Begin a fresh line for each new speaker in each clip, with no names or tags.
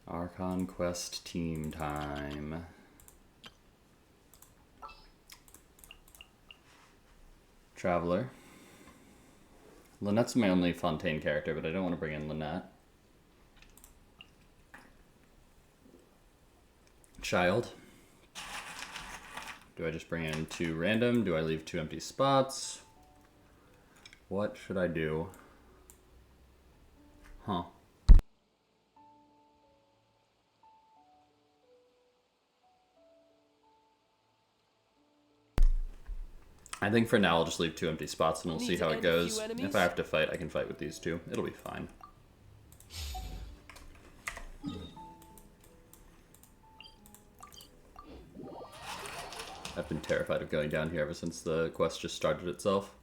Archon quest team time. Traveler. Lynette's my only Fontaine character, but I don't want to bring in Lynette. Child. Do I just bring in 2 random? Do I leave 2 empty spots? What should I do? Huh. I think for now I'll just leave 2 empty spots and we'll see how it goes. If I have to fight, I can fight with these 2. It'll be fine. I've been terrified of going down here ever since the quest just started itself.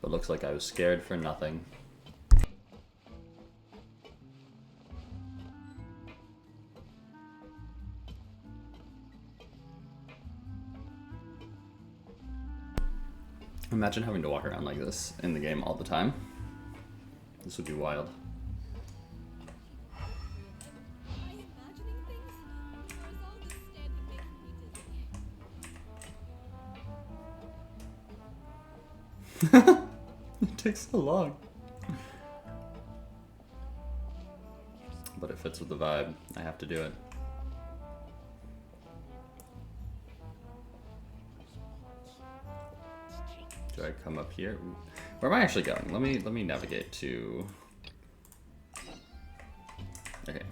But looks like I was scared for nothing. Imagine having to walk around like this in the game all the time. This would be wild. It takes so long. But it fits with the vibe. I have to do it. Do I come up here? Where am I actually going? Let me navigate to. Okay.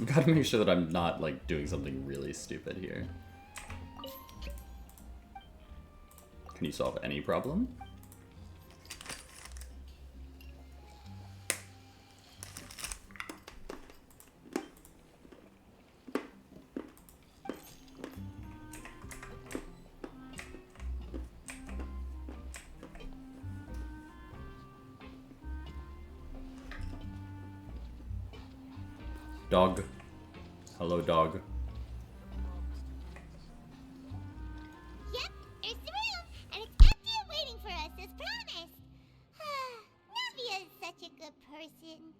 Gotta make sure that I'm not like doing something really stupid here. Can you solve any problem? Dog. Hello, dog.
Yep, there's the room, and it's empty and waiting for us as promised. Navia is such a good person.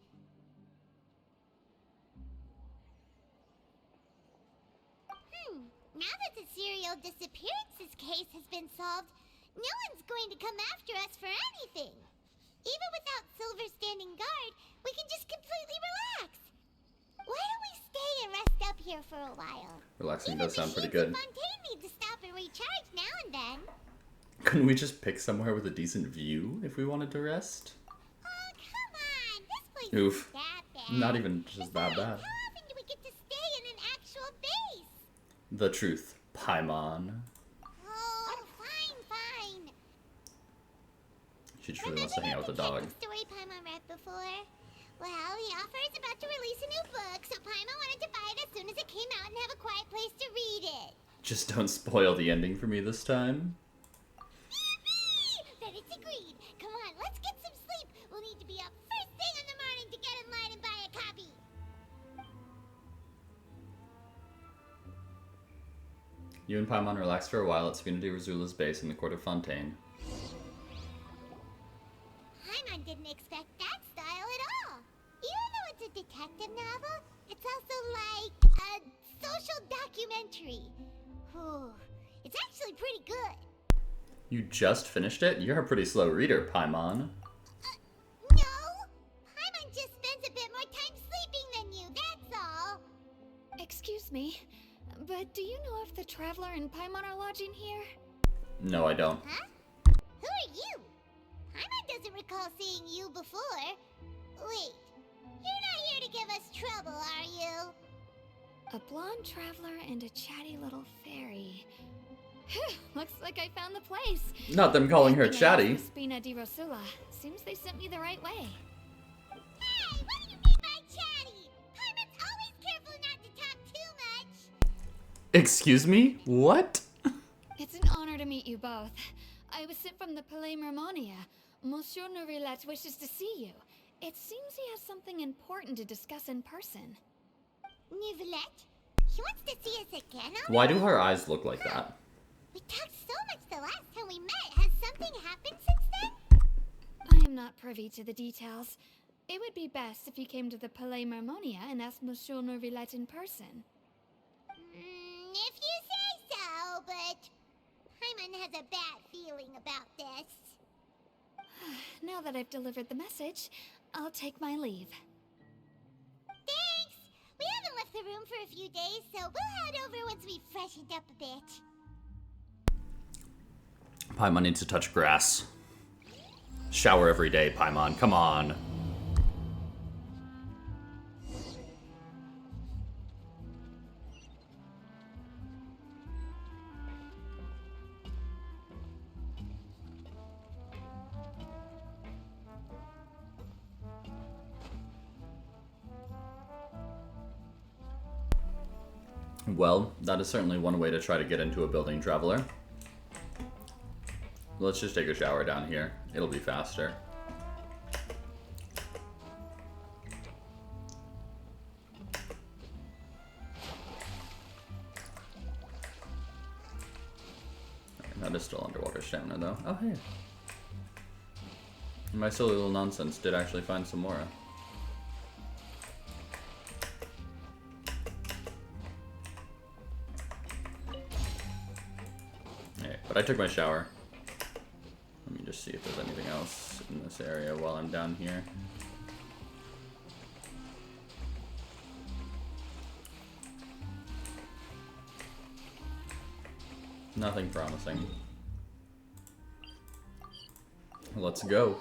Now that the serial disappearances case has been solved, no one's going to come after us for anything. Even without Silver standing guard, we can just completely relax. Why don't we stay and rest up here for a while?
Relaxing does sound pretty good.
Fontaine need to stop and recharge now and then.
Couldn't we just pick somewhere with a decent view if we wanted to rest?
Oh, come on. This place
Oof.
isn't that bad.
Not even just that bad.
How often do we get to stay in an actual base?
The truth. Paimon.
Oh, fine.
She just really wants to hang out with the dog.
The story Paimon read before? Well, the author is about to release a new book, so Paimon wanted to buy it as soon as it came out and have a quiet place to read it.
Just don't spoil the ending for me this time.
Then it's agreed. Come on, let's get some sleep. We'll need to be up first thing in the morning to get in line and buy a copy.
You and Paimon relax for a while at Spina Razula's base in the court of Fontaine.
Paimon didn't expect that style at all. Even though it's a detective novel, it's also like a social documentary. Whew. It's actually pretty good.
You just finished it? You're a pretty slow reader, Paimon.
No. Paimon just spends a bit more time sleeping than you, that's all.
Excuse me, but do you know if the Traveler and Paimon are lodging here?
No, I don't.
Huh? Who are you? Paimon doesn't recall seeing you before. Wait, you're not here to give us trouble, are you?
A blonde traveler and a chatty little fairy. Looks like I found the place.
Not them calling her chatty.
Spina di Rosula. Seems they sent me the right way.
Hey, what do you mean by chatty? Paimon's always careful not to talk too much.
Excuse me? What?
It's an honor to meet you both. I was sent from the Palais Mermonia. Monsieur Nourilette wishes to see you. It seems he has something important to discuss in person.
Nivelette? She wants to see us again already?
Why do her eyes look like that?
We talked so much the last time we met. Has something happened since then?
I am not privy to the details. It would be best if you came to the Palais Marmonia and asked Monsieur Neuvillette in person.
If you say so, but Paimon has a bad feeling about this.
Now that I've delivered the message, I'll take my leave.
Thanks! We haven't left the room for a few days, so we'll head over once we've freshened up a bit.
Paimon needs to touch grass. Shower every day, Paimon. Come on. Well, that is certainly one way to try to get into a building, Traveler. Let's just take a shower down here. It'll be faster. That is still underwater stamina, though. Oh, hey. My silly little nonsense did actually find some more. But I took my shower. Let me just see if there's anything else in this area while I'm down here. Nothing promising. Let's go.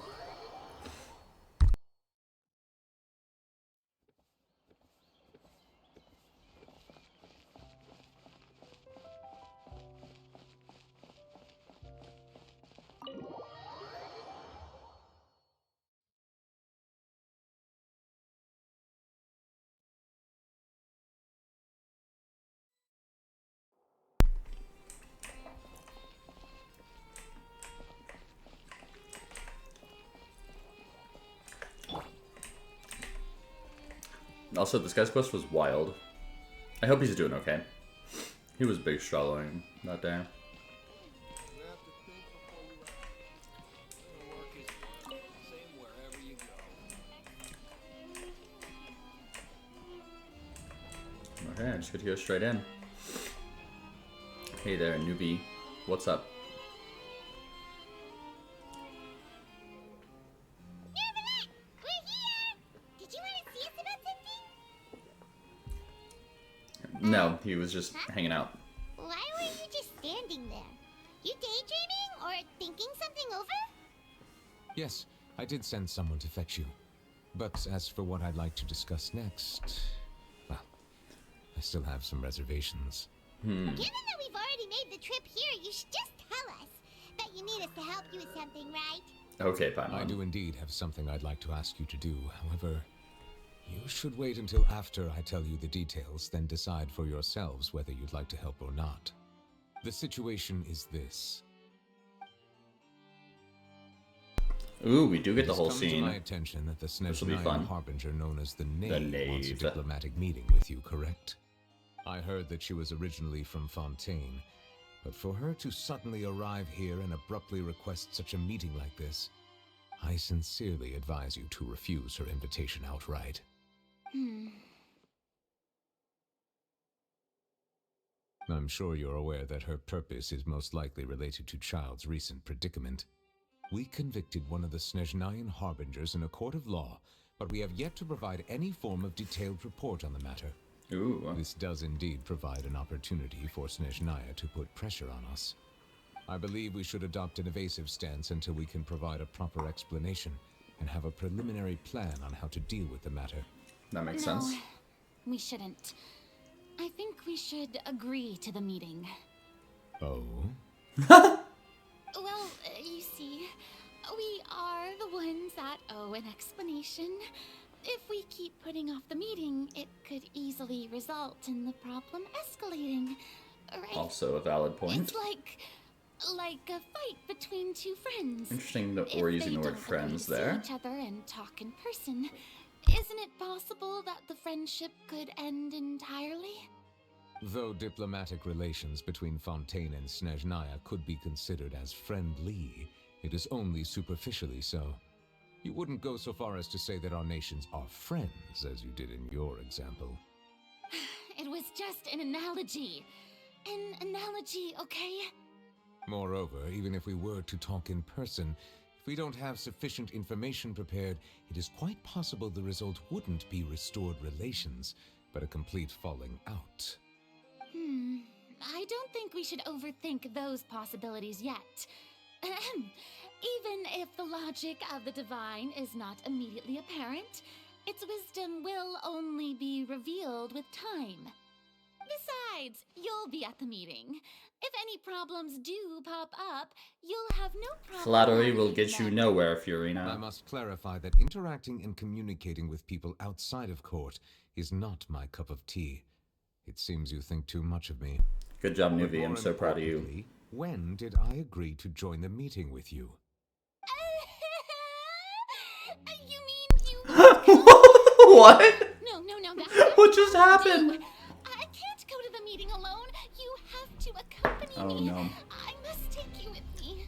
Also, this guy's quest was wild. I hope he's doing okay. He was big struggling that day. Okay, I just get to go straight in. Hey there, newbie. What's up? No, he was just hanging out.
Why were you just standing there? You daydreaming or thinking something over?
Yes, I did send someone to fetch you. But as for what I'd like to discuss next, well, I still have some reservations.
Given that we've already made the trip here, you should just tell us. Bet you need us to help you with something, right?
Okay, Paimon.
I do indeed have something I'd like to ask you to do. However, you should wait until after I tell you the details, then decide for yourselves whether you'd like to help or not. The situation is this.
Ooh, we do get the whole
It has come
scene.
to my attention that the
This will be
Snezhnaya
fun.
Harbinger known as the Knave wants a
Knave.
diplomatic meeting with you, correct? I heard that she was originally from Fontaine, but for her to suddenly arrive here and abruptly request such a meeting like this, I sincerely advise you to refuse her invitation outright. I'm sure you're aware that her purpose is most likely related to Child's recent predicament. We convicted one of the Snezhnayan Harbingers in a court of law, but we have yet to provide any form of detailed report on the matter.
Ooh.
This does indeed provide an opportunity for Snezhnaya to put pressure on us. I believe we should adopt an evasive stance until we can provide a proper explanation and have a preliminary plan on how to deal with the matter.
That makes sense.
We shouldn't. I think we should agree to the meeting.
Oh?
Well, you see, we are the ones that owe an explanation. If we keep putting off the meeting, it could easily result in the problem escalating, right?
Also a valid point.
It's like a fight between two friends.
Interesting that we're using the word friends there.
See each other and talk in person. Isn't it possible that the friendship could end entirely?
Though diplomatic relations between Fontaine and Snezhnaya could be considered as friendly, it is only superficially so. You wouldn't go so far as to say that our nations are friends, as you did in your example.
It was just an analogy. An analogy, okay?
Moreover, even if we were to talk in person, if we don't have sufficient information prepared, it is quite possible the result wouldn't be restored relations, but a complete falling out.
I don't think we should overthink those possibilities yet. Even if the logic of the divine is not immediately apparent, its wisdom will only be revealed with time. Besides, you'll be at the meeting. If any problems do pop up, you'll have no problem.
Flattery will get you
them.
nowhere, Fiorina.
I must clarify that interacting and communicating with people outside of court is not my cup of tea. It seems you think too much of me.
Good job,
But
Nuvi. I'm
more
so proud of you.
importantly, when did I agree to join the meeting with you?
You mean you...
What?
No, that's
What just happened?
I can't go to the meeting alone. You have to accompany
Oh,
me.
no.
I must take you with me.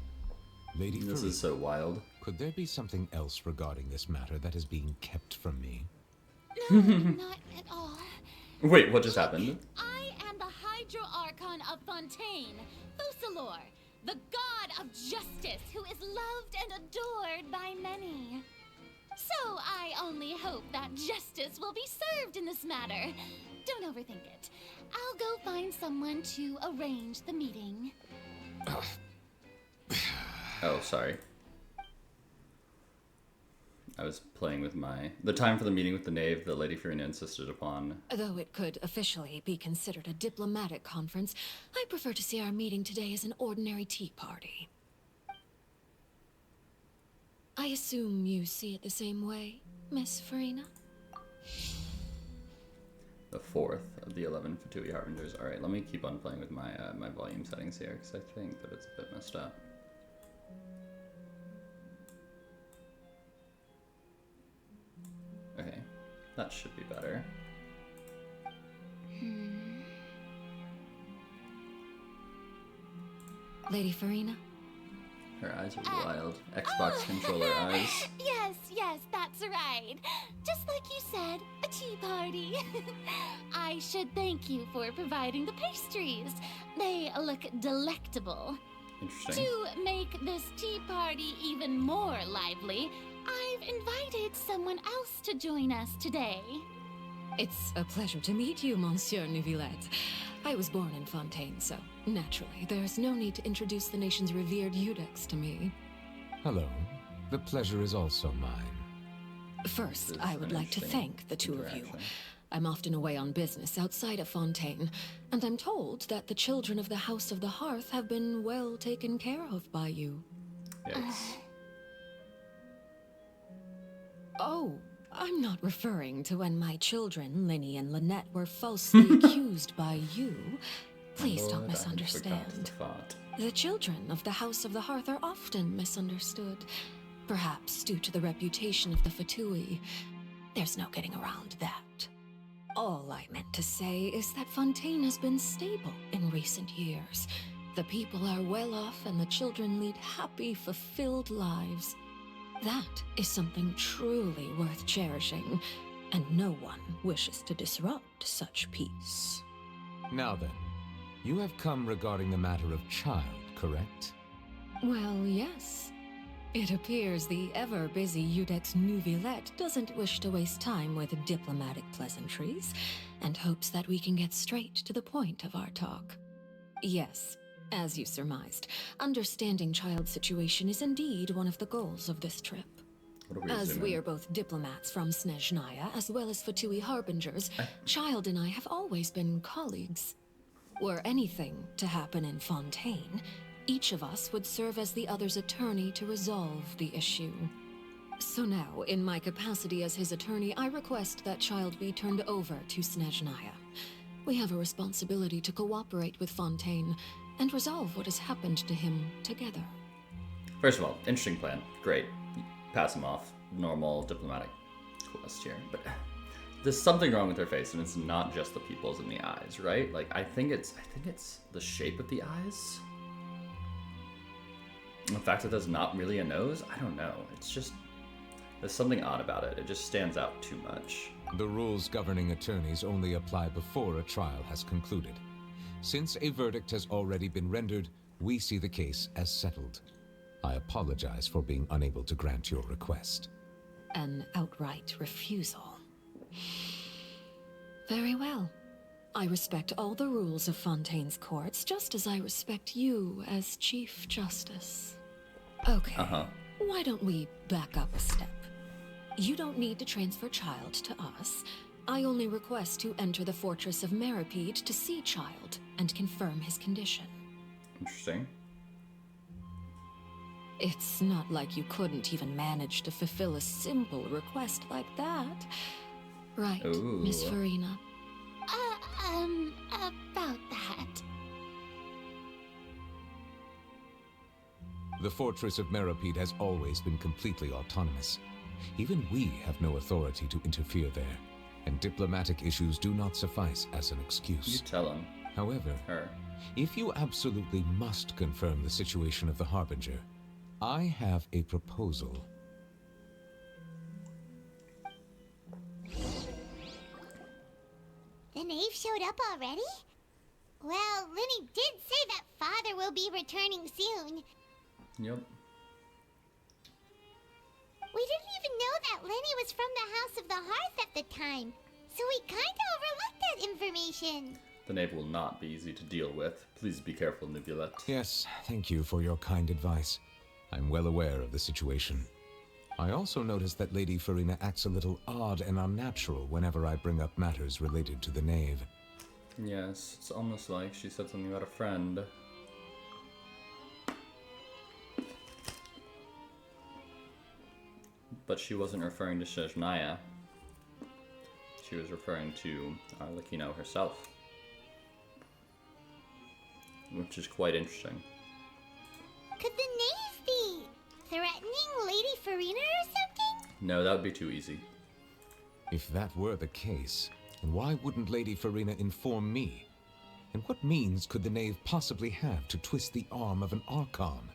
Lady
This
Farina,
is so wild.
could there be something else regarding this matter that is being kept from me?
No, not at all.
Wait, what just happened?
I am the Hydro Archon of Fontaine, Focalor, the god of justice who is loved and adored by many. So I only hope that justice will be served in this matter. Don't overthink it. I'll go find someone to arrange the meeting.
Oh, sorry. I was playing with the time for the meeting with the knave that Lady Fiorina insisted upon.
Though it could officially be considered a diplomatic conference, I prefer to see our meeting today as an ordinary tea party. I assume you see it the same way, Miss Farina?
The 4th of the 11 Fatui Harbingers. Alright, let me keep on playing with my my volume settings here, because I think that it's a bit messed up. Okay, that should be better.
Lady Farina?
Her eyes are wild. Xbox controller eyes.
Yes, that's right. Just like you said, a tea party. I should thank you for providing the pastries. They look delectable.
Interesting.
To make this tea party even more lively, I've invited someone else to join us today.
It's a pleasure to meet you, Monsieur Neuvillette. I was born in Fontaine, so naturally, there's no need to introduce the nation's revered Eudex to me.
Hello. The pleasure is also mine.
First,
This is
I would
an
like to
interesting
thank the two of you.
interaction.
I'm often away on business outside of Fontaine, and I'm told that the children of the House of the Hearth have been well taken care of by you.
Yikes.
Oh, I'm not referring to when my children, Linny and Lynette, were falsely accused by you. Please
Lord,
don't
I had forgotten
misunderstand.
thought.
The children of the House of the Hearth are often misunderstood, perhaps due to the reputation of the Fatui. There's no getting around that. All I meant to say is that Fontaine has been stable in recent years. The people are well off and the children lead happy, fulfilled lives. That is something truly worth cherishing, and no one wishes to disrupt such peace.
Now then, you have come regarding the matter of child, correct?
Well, yes. It appears the ever-busy Eudex Neuvillette doesn't wish to waste time with diplomatic pleasantries, and hopes that we can get straight to the point of our talk. Yes, as you surmised, understanding child's situation is indeed one of the goals of this trip.
What are we
As
zooming?
we are both diplomats from Snezhnaya, as well as Fatui Harbingers, Child and I have always been colleagues. Were anything to happen in Fontaine, each of us would serve as the other's attorney to resolve the issue. So now, in my capacity as his attorney, I request that Child be turned over to Snezhnaya. We have a responsibility to cooperate with Fontaine and resolve what has happened to him together.
First of all, interesting plan. Great. Pass him off. Normal diplomatic quest here. But there's something wrong with her face, and it's not just the pupils and the eyes, right? Like, I think it's the shape of the eyes. And the fact that there's not really a nose, I don't know. It's just, there's something odd about it. It just stands out too much.
The rules governing attorneys only apply before a trial has concluded. Since a verdict has already been rendered, we see the case as settled. I apologize for being unable to grant your request.
An outright refusal. Very well. I respect all the rules of Fontaine's courts, just as I respect you as Chief Justice. Okay. Why don't we back up a step? You don't need to transfer Child to us. I only request to enter the Fortress of Meripede to see Child and confirm his condition.
Interesting.
It's not like you couldn't even manage to fulfill a simple request like that. Right,
Ooh.
Miss Farina?
About that.
The Fortress of Meripede has always been completely autonomous. Even we have no authority to interfere there, and diplomatic issues do not suffice as an
You
excuse.
tell him.
However,
Her.
if you absolutely must confirm the situation of the Harbinger, I have a proposal.
The knave showed up already? Well, Lenny did say that father will be returning soon.
Yep.
We didn't even know that Lenny was from the House of the Hearth at the time, so we kinda overlooked that information.
The knave will not be easy to deal with. Please be careful, Nibulette.
Yes, thank you for your kind advice. I'm well aware of the situation. I also noticed that Lady Farina acts a little odd and unnatural whenever I bring up matters related to the knave.
Yes, it's almost like she said something about a friend. But she wasn't referring to Shejnaya. She was referring to Arlecchino herself. Which is quite interesting.
Could the knave be threatening Lady Farina or something?
No, that would be too easy.
If that were the case, then why wouldn't Lady Farina inform me? And what means could the knave possibly have to twist the arm of an Archon?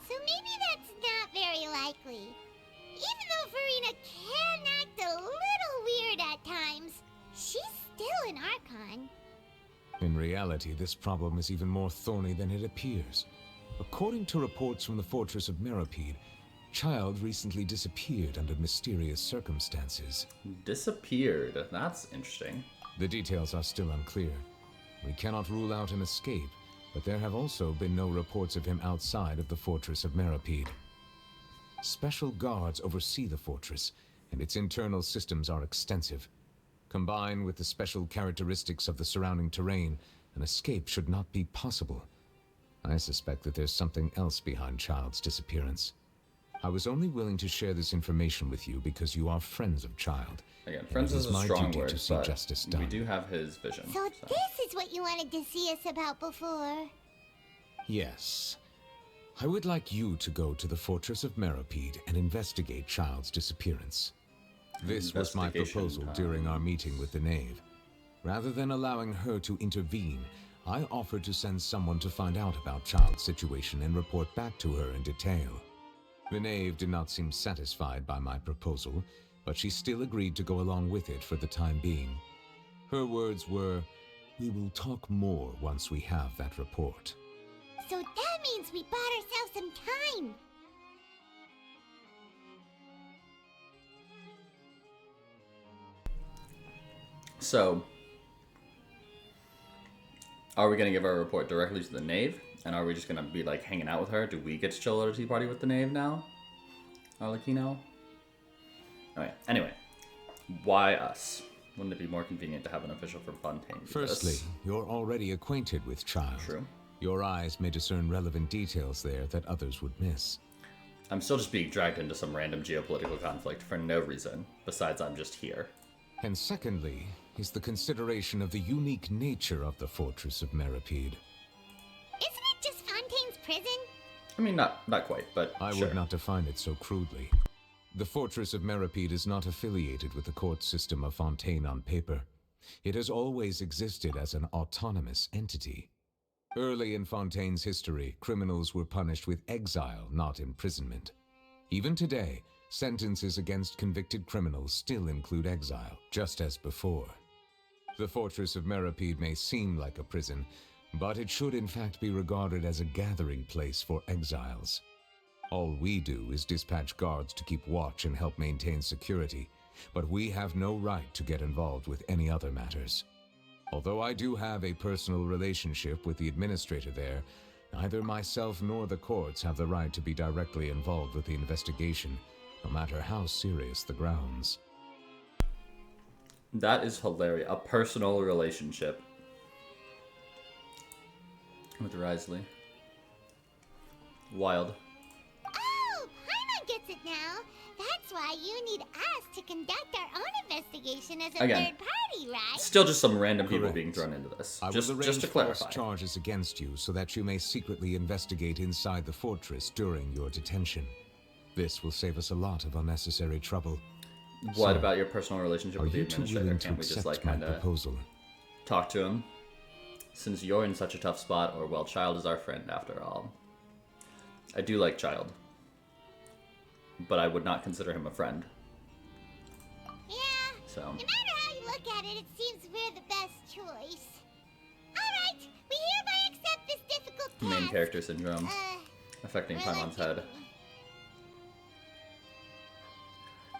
So maybe that's not very likely. Even though Farina can act a little weird at times, she's still an Archon.
In reality, this problem is even more thorny than it appears. According to reports from the Fortress of Meripede, Child recently disappeared under mysterious circumstances.
Disappeared. That's interesting.
The details are still unclear. We cannot rule out an escape, but there have also been no reports of him outside of the Fortress of Meripede. Special guards oversee the fortress, and its internal systems are extensive. Combined with the special characteristics of the surrounding terrain, an escape should not be possible. I suspect that there's something else behind Child's disappearance. I was only willing to share this information with you because you are friends of Child.
Again,
and
friends
it
is a
my
strong
duty
word,
to see
but
justice
we
done.
do have his vision.
So this is what you wanted to see us about before.
Yes. I would like you to go to the Fortress of Meripede and investigate Child's disappearance. This was my
Investigation
proposal
time.
during our meeting with the knave. Rather than allowing her to intervene, I offered to send someone to find out about Child's situation and report back to her in detail. The knave did not seem satisfied by my proposal, but she still agreed to go along with it for the time being. Her words were, "We will talk more once we have that report."
So that means we bought ourselves some time.
So, are we going to give our report directly to the knave? And are we just going to be like hanging out with her? Do we get to chill at a tea party with the knave now? Arlecchino? Okay, anyway. Why us? Wouldn't it be more convenient to have an official from Fontaine do
Firstly,
this?
you're already acquainted with Child.
True.
Your eyes may discern relevant details there that others would miss.
I'm still just being dragged into some random geopolitical conflict for no reason, besides I'm just here.
And secondly, is the consideration of the unique nature of the Fortress of Meripede.
Isn't it just Fontaine's prison?
I mean, not quite, but
I
sure.
would not define it so crudely. The Fortress of Meripede is not affiliated with the court system of Fontaine on paper. It has always existed as an autonomous entity. Early in Fontaine's history, criminals were punished with exile, not imprisonment. Even today, sentences against convicted criminals still include exile, just as before. The Fortress of Meripede may seem like a prison, but it should in fact be regarded as a gathering place for exiles. All we do is dispatch guards to keep watch and help maintain security, but we have no right to get involved with any other matters. Although I do have a personal relationship with the administrator there, neither myself nor the courts have the right to be directly involved with the investigation, no matter how serious the grounds.
That is hilarious. A personal relationship with Risley. Wild.
Oh, Paimon gets it now. That's why you need us to conduct our own investigation as a
Again,
third party, right?
Still just some random people
Correct.
being thrown into this.
I
Just
will
to
arrange
clarify.
false charges against you so that you may secretly investigate inside the fortress during your detention. This will save us a lot of unnecessary trouble.
What
So,
about your personal relationship
Are
with the
you two
administrator?
willing to
Can't we just
accept
like
my
kind of
proposal?
talk to him? Since you're in such a tough spot, or well, Child is our friend after all. I do like Child, but I would not consider him a friend.
Yeah.
So
No matter how you look at it, it seems we're the best choice. Alright, we hereby accept this difficult task.
main character syndrome affecting Paimon's head.
reluctantly.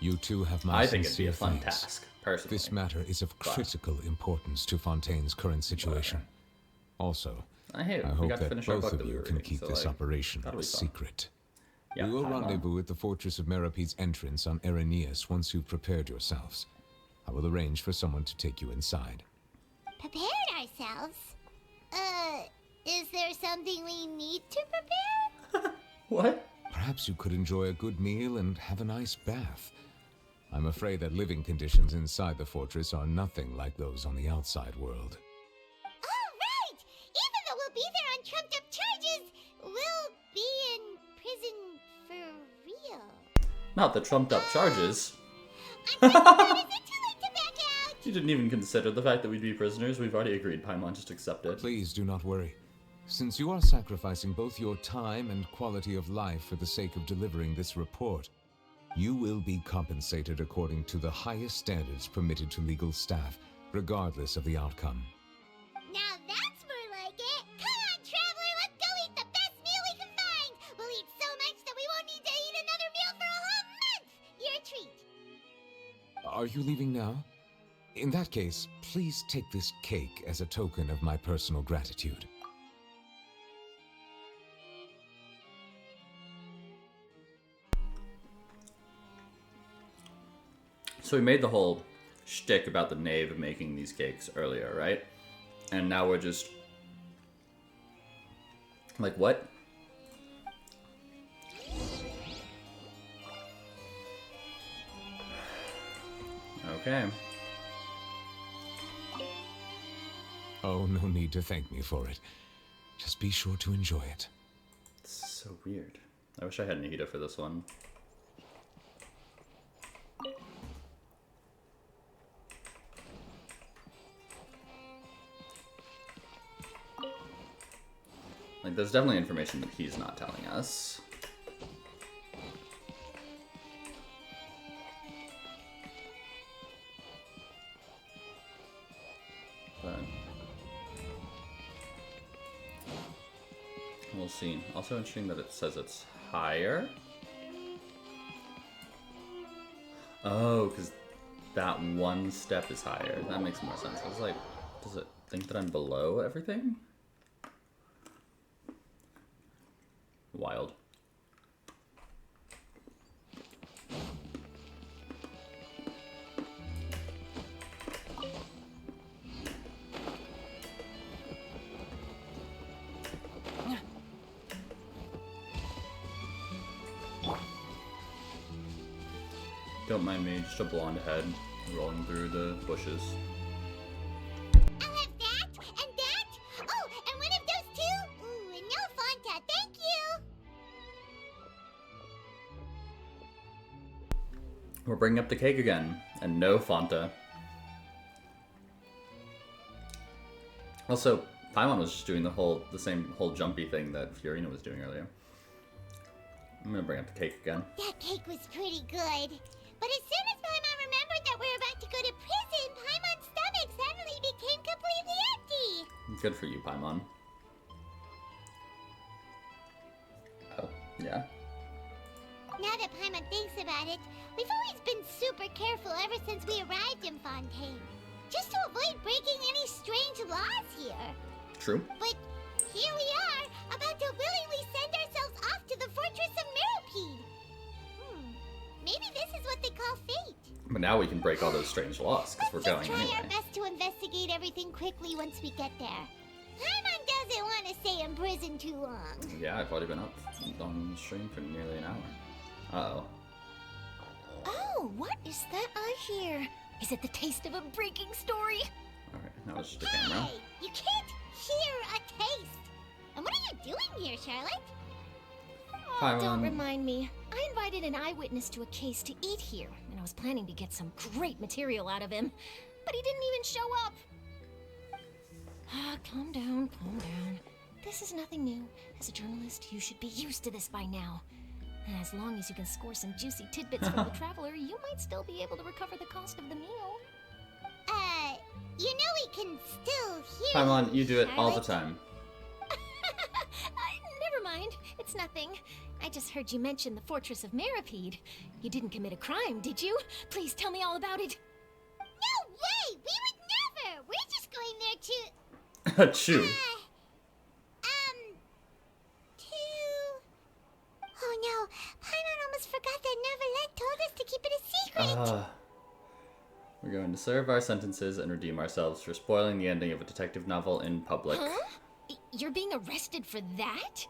You two have my
I think it'd be
sincere
a fun
thanks.
task, personally.
This matter is of
But-
critical importance to Fontaine's current situation. Also,
I hate it.
I
We
hope
got to
that
finish our
both
book
of
that we
you
were
can
reading,
keep
so,
this
like,
operation
that'll
a
be fun.
secret.
Yeah,
We will
Paimon.
rendezvous at the Fortress of Meripede's entrance on Erenius once you've prepared yourselves. I will arrange for someone to take you inside.
Prepared ourselves? Is there something we need to prepare?
What?
Perhaps you could enjoy a good meal and have a nice bath. I'm afraid that living conditions inside the fortress are nothing like those on the outside world.
Oh, right! Even though we'll be there on trumped up charges, we'll be in prison for real.
Not the trumped up charges.
I'm so glad it's too late to back out!
You didn't even consider the fact that we'd be prisoners. We've already agreed. Paimon, just accept it.
Please do not worry. Since you are sacrificing both your time and quality of life for the sake of delivering this report, you will be compensated according to the highest standards permitted to legal staff, regardless of the outcome.
Now that's more like it! Come on, traveler, let's go eat the best meal we can find! We'll eat so much that we won't need to eat another meal for a whole month! Your treat!
Are you leaving now? In that case, please take this cake as a token of my personal gratitude.
So we made the whole shtick about the knave making these cakes earlier, right? And now we're just... Like, what? Okay.
Oh, no need to thank me for it. Just be sure to enjoy it.
It's so weird. I wish I had Nahida for this one. Like, there's definitely information that he's not telling us. But we'll see. Also interesting that it says it's higher. Oh, because that one step is higher. That makes more sense. I was like, does it think that I'm below everything? Wild. Don't mind me, just a blonde head rolling through the bushes.
I'll have that, and that! Oh, and one of those two! Ooh, and no Fonta, thank
We're bringing up the cake again. And no Fanta. Also, Paimon was just doing the same whole jumpy thing that Fiorina was doing earlier. I'm gonna bring up the cake again.
That cake was pretty good. But as soon as Paimon remembered that we were about to go to prison, Paimon's stomach suddenly became completely empty.
Good for you, Paimon. Oh, yeah.
Now that Paimon thinks about it, we've always been super careful ever since we arrived in Fontaine. Just to avoid breaking any strange laws here.
True.
But here we are, about to willingly send ourselves off to the Fortress of Mirrapede. Maybe this is what they call fate.
But now we can break all those strange laws, because we're going
Let's just try
anyway.
our best to investigate everything quickly once we get there. Paimon doesn't want to stay in prison too long.
Yeah, I've already been up on the stream for nearly an hour. Uh-oh.
Oh, what is that I hear? Is it the taste of a breaking story?
Alright, now it's just a camera.
Hey, you can't hear a taste. And what are you doing here, Charlotte?
Paimon.
Don't remind me. I invited an eyewitness to a case to eat here, and I was planning to get some great material out of him. But he didn't even show up. Calm down, calm down. This is nothing new. As a journalist, you should be used to this by now. And as long as you can score some juicy tidbits from the traveler, you might still be able to recover the cost of the meal.
You know we can still hear
Paimon, you do it all the
Charlotte.
time.
Never mind. It's nothing. I just heard you mention the Fortress of Mirrapede. You didn't commit a crime, did you? Please tell me all about it.
No way! We would never! We're just going there to...
Chew.
to... Oh no, Paimon almost forgot that Neverlet told us to keep it a secret.
We're going to serve our sentences and redeem ourselves for spoiling the ending of a detective novel in public.
Huh? You're being arrested for that?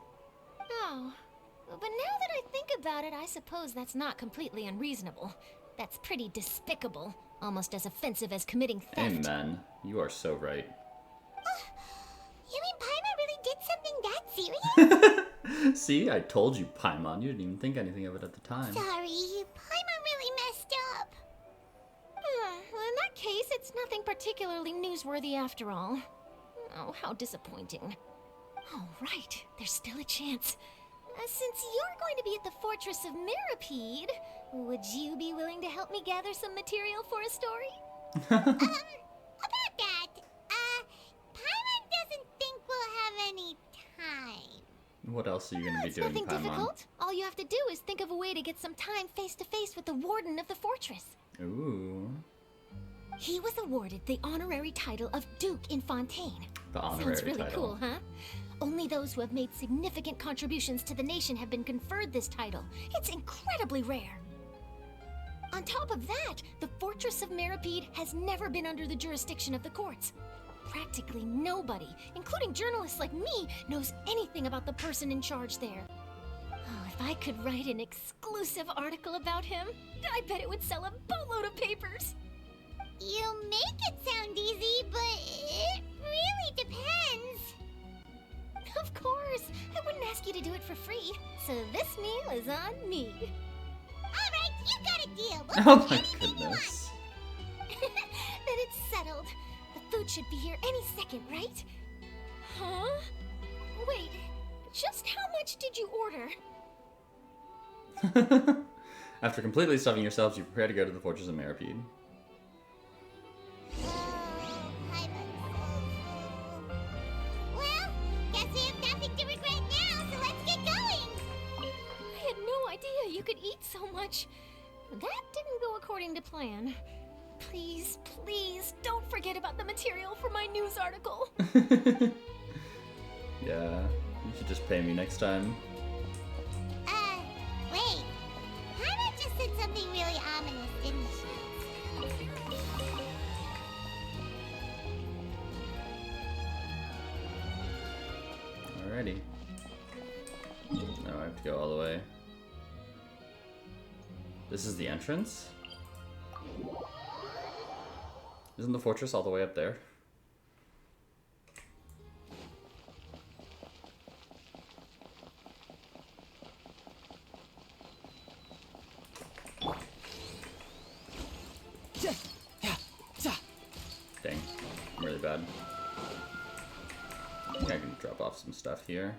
Oh. But now that I think about it, I suppose that's not completely unreasonable. That's pretty despicable. Almost as offensive as committing theft.
Amen. You are so right.
You mean Paimon really did something that serious?
See, I told you, Paimon. You didn't even think anything of it at the time.
Sorry, Paimon really messed up.
Well, in that case, it's nothing particularly newsworthy after all. Oh, how disappointing. Oh, right. There's still a chance. Since you're going to be at the Fortress of Mirrapede, would you be willing to help me gather some material for a story?
About that, Paimon doesn't think we'll have any time.
What else are you going to be
It's
doing,
nothing
Paimon?
difficult. All you have to do is think of a way to get some time face-to-face with the warden of the fortress.
Ooh.
He was awarded the honorary title of Duke in Fontaine.
The honorary
Sounds really
title.
cool, huh? Only those who have made significant contributions to the nation have been conferred this title. It's incredibly rare. On top of that, the Fortress of Mirrapede has never been under the jurisdiction of the courts. Practically nobody, including journalists like me, knows anything about the person in charge there. Oh, if I could write an exclusive article about him, I bet it would sell a boatload of papers.
You make it sound easy, but it really depends.
Of course, I wouldn't ask you to do it for free, so this meal is on me.
Alright, you got a deal. We'll
Oh
do
my
anything you
goodness.
Then it's settled. The food should be here any second, right? Huh? Wait, just how much did you order?
After completely stuffing yourselves, you prepare to go to the Fortress of Mirrapede.
Well, guess we have nothing to regret now, so let's get going.
I had no idea you could eat so much. That didn't go according to plan. Please, please, don't forget about the material for my news article.
Yeah, you should just pay me next time.
Wait. Paimon just said something really ominous, didn't she?
Alrighty. Now I have to go all the way. This is the entrance? Isn't the fortress all the way up there? bad. I think I can drop off some stuff here.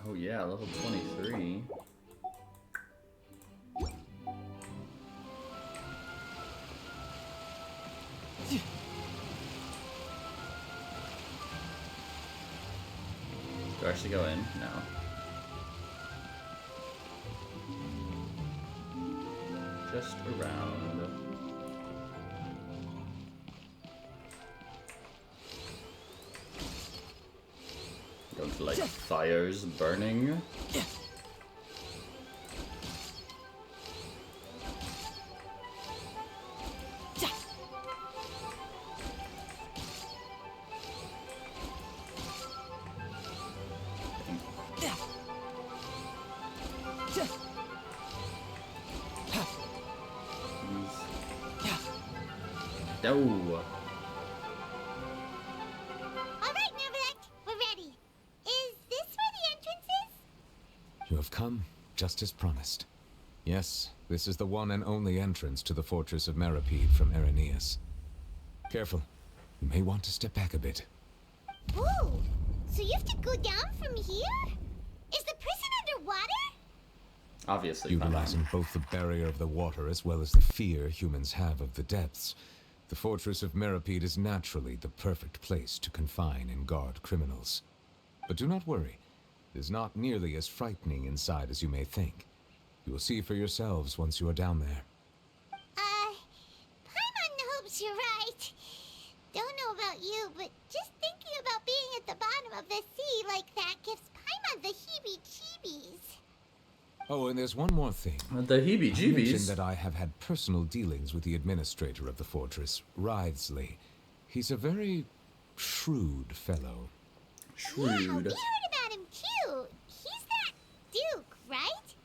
Oh yeah, level 23. Do I actually go in? No. Just around. Don't like fires burning. No.
Alright, Neverland, we're ready. Is this where the entrance is?
You have come, just as promised. Yes, this is the one and only entrance to the fortress of Meripede from Irenaeus. Careful. You may want to step back a bit.
Whoa! So you have to go down from here? Is the prison underwater?
Obviously,
Utilizing both the barrier of the water as well as the fear humans have of the depths, the fortress of Meripede is naturally the perfect place to confine and guard criminals. But do not worry. It is not nearly as frightening inside as you may think. You will see for yourselves once you are down there.
Paimon hopes you're right. Don't know about you, but just thinking about being at the bottom of the sea like that gives Paimon the heebie-jeebies.
Oh, and there's one more thing.
The
I mentioned
heebie-jeebies.
that I have had personal dealings with the administrator of the fortress, Wriothesley. He's a very shrewd fellow.
Yeah, we
Shrewd.
heard about him too. He's that Duke, right?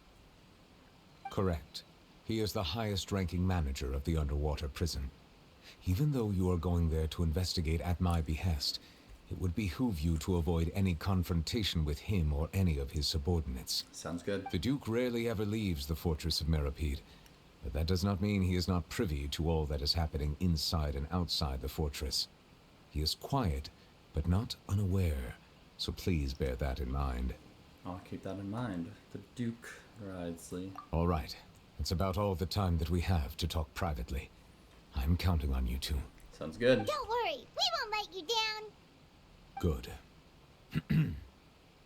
Correct. He is the highest-ranking manager of the underwater prison. Even though you are going there to investigate at my behest, it would behoove you to avoid any confrontation with him or any of his subordinates.
Sounds good.
The Duke rarely ever leaves the fortress of Meripede, but that does not mean he is not privy to all that is happening inside and outside the fortress. He is quiet, but not unaware, so please bear that in mind.
I'll keep that in mind. The Duke Wriothesley.
All right, that's about all the time that we have to talk privately. I'm counting on you two.
Sounds good.
Don't worry, we won't let you down.
Good.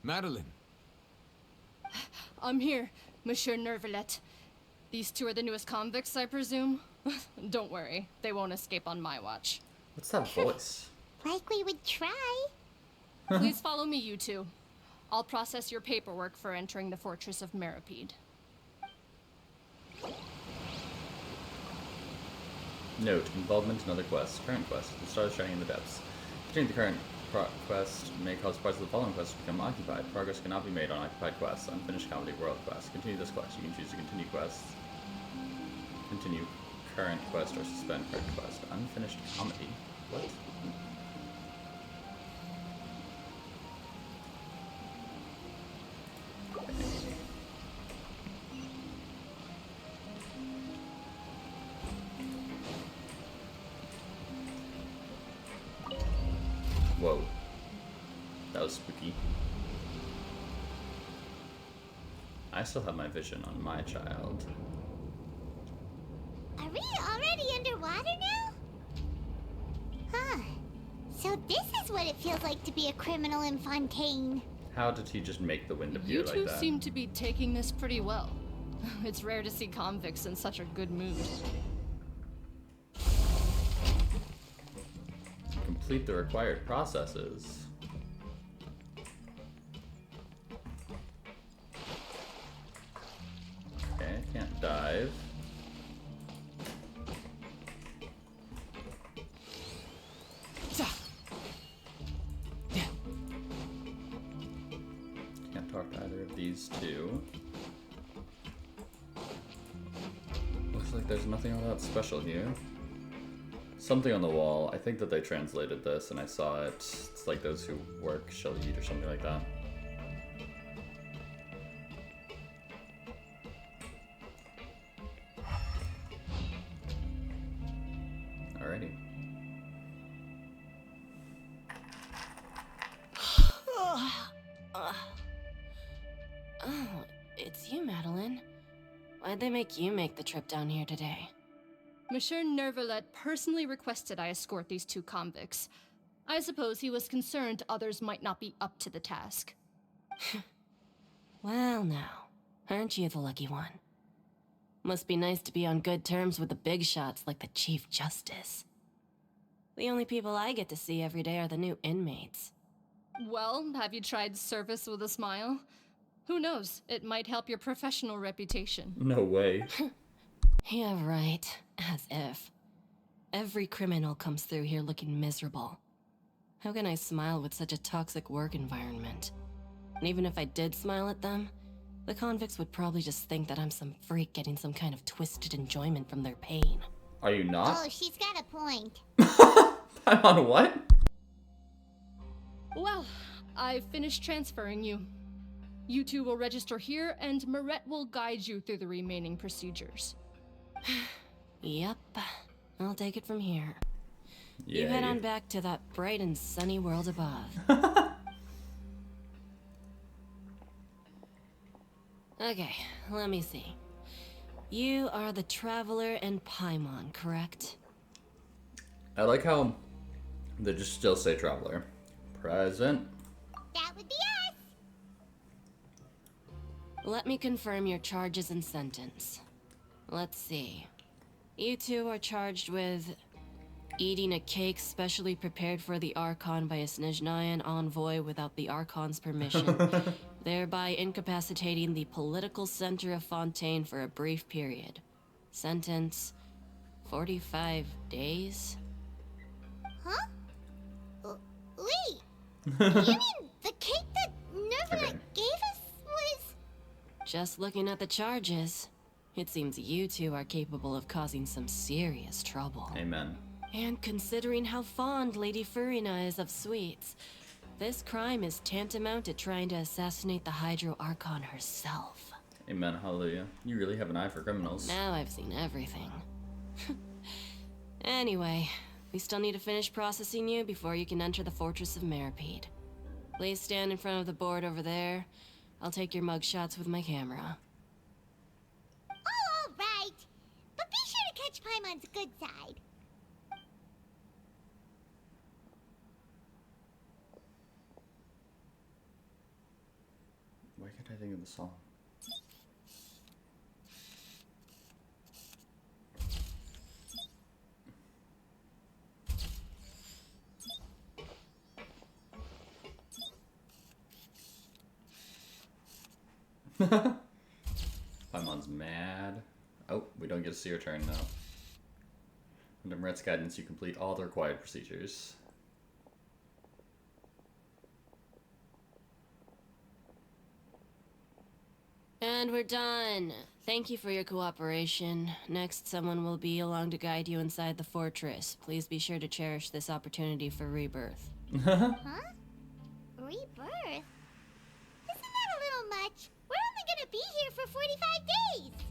Madeline!
I'm here, Monsieur Nervalet. These two are the newest convicts, I presume? Don't worry, they won't escape on my watch.
What's that voice?
Like we would try.
Please follow me, you two. I'll process your paperwork for entering the fortress of Meripede.
Note, involvement in other quests. Current quest. The stars shining in the depths. Continuing the current quest may cause parts of the following quests to become occupied. Progress cannot be made on occupied quests. Unfinished comedy world quest. Continue this quest. You can choose to continue quests. Continue current quest or suspend current quest. Unfinished comedy. What? Whoa. That was spooky. I still have my vision on my child.
Are we already underwater now? Huh. So this is what it feels like to be a criminal in Fontaine.
How did he just make the wind appear
You
like
two
that?
seem to be taking this pretty well. It's rare to see convicts in such a good mood.
Complete the required processes. Okay, can't dive. Can't talk to either of these two. Looks like there's nothing all that special here. Something on the wall. I think that they translated this and I saw it. It's like those who work shall eat or something like that. Alrighty.
Oh, it's you, Madeline. Why'd they make you make the trip down here today?
Monsieur Nervalet personally requested I escort these two convicts. I suppose he was concerned others might not be up to the task.
Well now, aren't you the lucky one? Must be nice to be on good terms with the big shots like the Chief Justice. The only people I get to see every day are the new inmates.
Well, have you tried service with a smile? Who knows, it might help your professional reputation.
No way.
Yeah, right. As if. Every criminal comes through here looking miserable. How can I smile with such a toxic work environment? And even if I did smile at them, the convicts would probably just think that I'm some freak getting some kind of twisted enjoyment from their pain.
Are you not?
Oh, she's got a point.
I'm on what?
Well, I've finished transferring you. You two will register here, and Marette will guide you through the remaining procedures.
Yep, I'll take it from here.
Yeah.
You head on back to that bright and sunny world above. Okay, let me see. You are the Traveler and Paimon, correct?
I like how they just still say traveler. Present.
That would be us.
Let me confirm your charges and sentence. Let's see. You two are charged with eating a cake specially prepared for the Archon by a Snezhnayan envoy without the Archon's permission, thereby incapacitating the political center of Fontaine for a brief period. Sentence: 45 days?
Huh? Wait. You mean the cake that Nervalet gave us was...
Just looking at the charges, it seems you two are capable of causing some serious trouble.
Amen.
And considering how fond Lady Furina is of sweets, this crime is tantamount to trying to assassinate the Hydro Archon herself.
Amen. Hallelujah. You really have an eye for criminals.
Now I've seen everything. Anyway, we still need to finish processing you before you can enter the Fortress of Meripede. Please stand in front of the board over there. I'll take your mugshots with my camera.
Oh, all right. But be sure to catch Paimon's good side.
Why can't I think of the song? Paimon's mad. Oh, we don't get to see her turn now. Under Marette's guidance, you complete all the required procedures.
And we're done. Thank you for your cooperation. Next, someone will be along to guide you inside the fortress. Please be sure to cherish this opportunity for rebirth.
Huh? Rebirth? Isn't that a little much? We're only gonna be here for 45 days.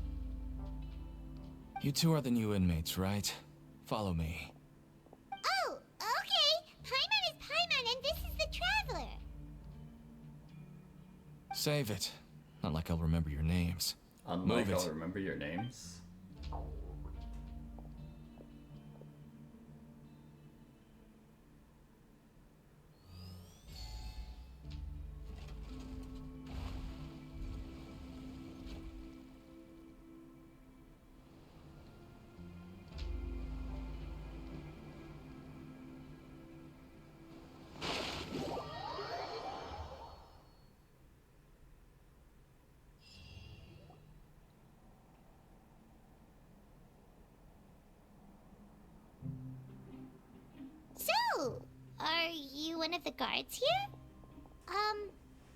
You two are the new inmates, right? Follow me.
Oh, okay. Paimon is Paimon and this is the Traveler.
Save it. Not like I'll remember your names.
Unlike
Move it.
I'll remember your names.
So, are you one of the guards here?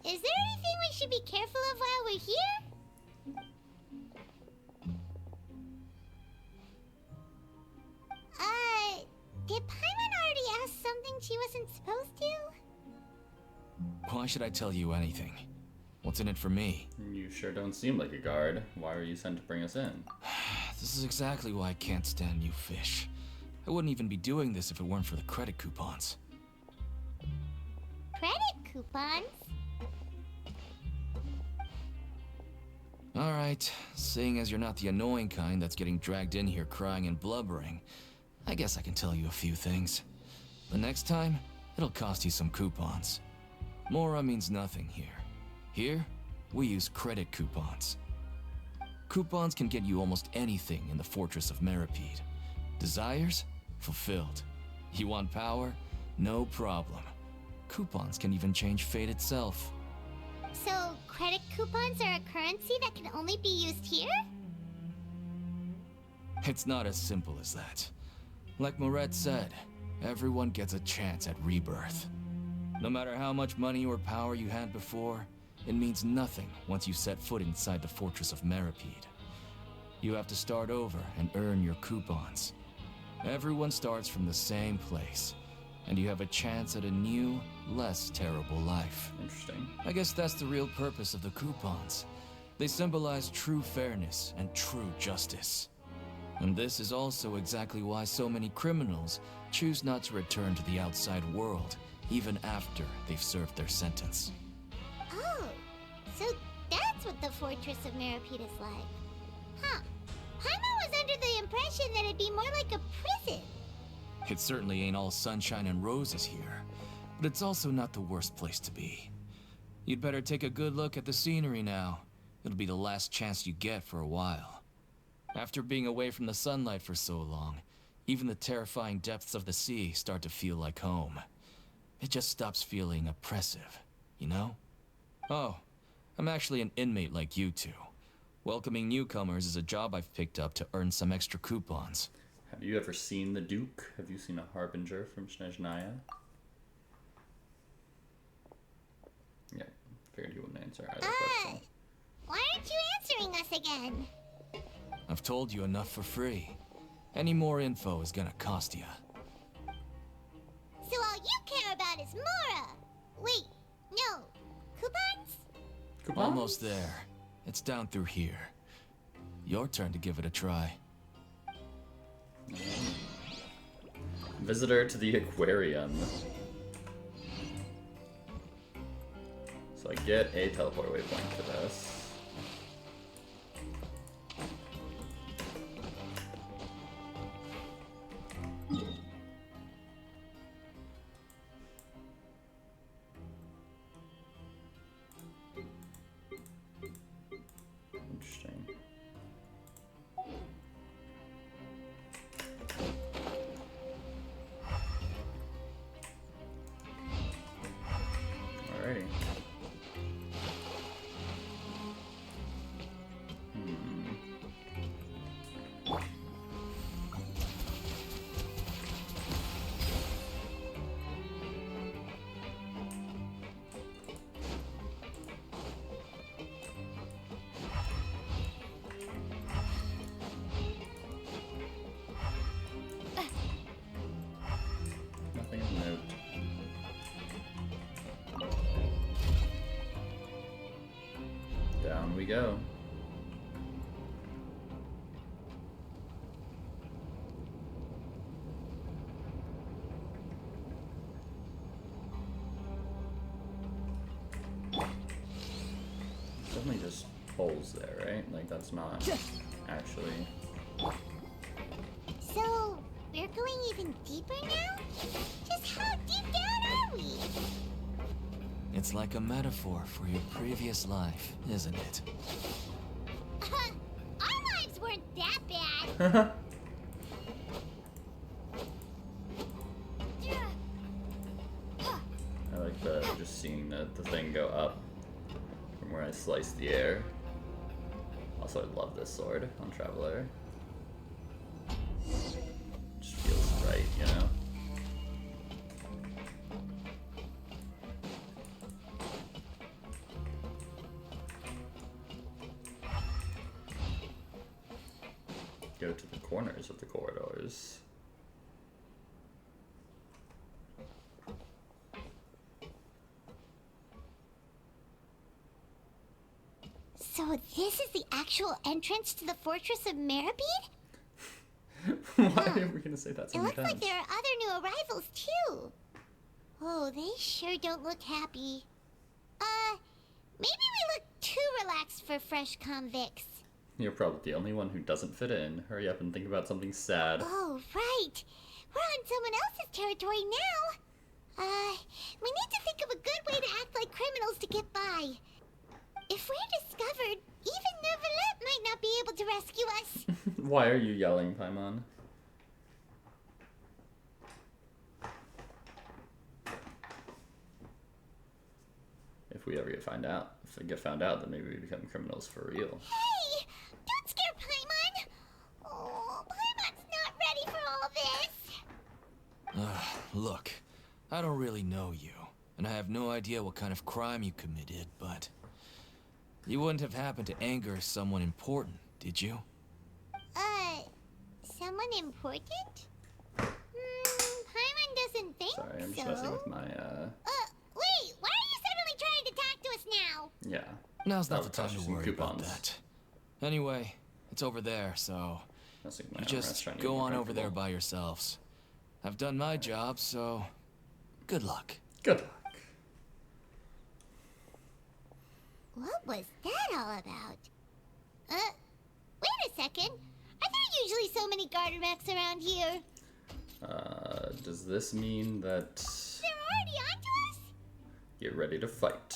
Is there anything we should be careful of while we're here? Did Paimon already ask something she wasn't supposed to?
Why should I tell you anything? What's in it for me?
You sure don't seem like a guard. Why were you sent to bring us in?
This is exactly why I can't stand you fish. I wouldn't even be doing this if it weren't for the credit coupons.
Credit coupons?
Alright, seeing as you're not the annoying kind that's getting dragged in here crying and blubbering, I guess I can tell you a few things. The next time, it'll cost you some coupons. Mora means nothing here. Here, we use credit coupons. Coupons can get you almost anything in the Fortress of Meripede. Desires? Fulfilled. You want power? No problem. Coupons can even change fate itself.
So, credit coupons are a currency that can only be used here?
It's not as simple as that. Like Moret said, everyone gets a chance at rebirth. No matter how much money or power you had before, it means nothing once you set foot inside the Fortress of Meripede. You have to start over and earn your coupons. Everyone starts from the same place, and you have a chance at a new, less terrible life.
Interesting.
I guess that's the real purpose of the coupons. They symbolize true fairness and true justice. And this is also exactly why so many criminals choose not to return to the outside world, even after they've served their sentence.
Oh, so that's what the Fortress of Meripede is like. Huh. Paimon was under the impression that it'd be more like a prison.
It certainly ain't all sunshine and roses here, but it's also not the worst place to be. You'd better take a good look at the scenery now. It'll be the last chance you get for a while. After being away from the sunlight for so long, even the terrifying depths of the sea start to feel like home. It just stops feeling oppressive, you know? Oh, I'm actually an inmate like you two. Welcoming newcomers is a job I've picked up to earn some extra coupons.
Have you ever seen the Duke? Have you seen a Harbinger from Snezhnaya? Yeah, figured he wouldn't answer either question.
Why aren't you answering us again?
I've told you enough for free. Any more info is gonna cost you.
So all you care about is Mora! Wait, no. Coupons?
Coupons?
Almost there. It's down through here. Your turn to give it a try.
Visitor to the aquarium. So I get a teleport waypoint for this. Interesting. Alrighty. Nothing of note. Down we go. Definitely just holes there, right? Like that's not actually.
So, we're going even deeper now? Just how deep down are we?
It's like a metaphor for your previous life, isn't it?
Our lives weren't that bad.
I like just seeing the thing go up from where I slice the air. Also, I love this sword on Traveler. Just feels right, you know? Go to the corners of the corridors.
So this is the actual entrance to the Fortress of Meripede?
Why are we gonna say that so
It
many
looks like
times?
there are other new arrivals too. Oh, they sure don't look happy. Maybe we look too relaxed for fresh convicts.
You're probably the only one who doesn't fit in. Hurry up and think about something sad.
Oh, right. We're on someone else's territory now. We need to think of a good way to act like criminals to get by. If we're discovered, even Neuvillette might not be able to rescue us.
Why are you yelling, Paimon? If we ever get found out, then maybe we become criminals for real.
Hey! Don't scare Paimon! Oh, Paimon's not ready for all this.
Look, I don't really know you, and I have no idea what kind of crime you committed, but you wouldn't have happened to anger someone important, did you?
Someone important? Paimon doesn't think so.
Sorry, I'm just messing with my,
Wait, why are you suddenly trying to talk to us now?
yeah.
Now's not
I'll
the time
toss you
to
some
worry about
coupons.
that. Anyway, it's over there, so
Messing with my
you
armrest,
just
trying to
go
get more
on over there
comfortable.
by yourselves. I've done my job, so good luck.
Good luck.
What was that all about? Wait a second. Are there usually so many garter mechs around here?
Does this mean that
They're already onto us?
get ready to fight?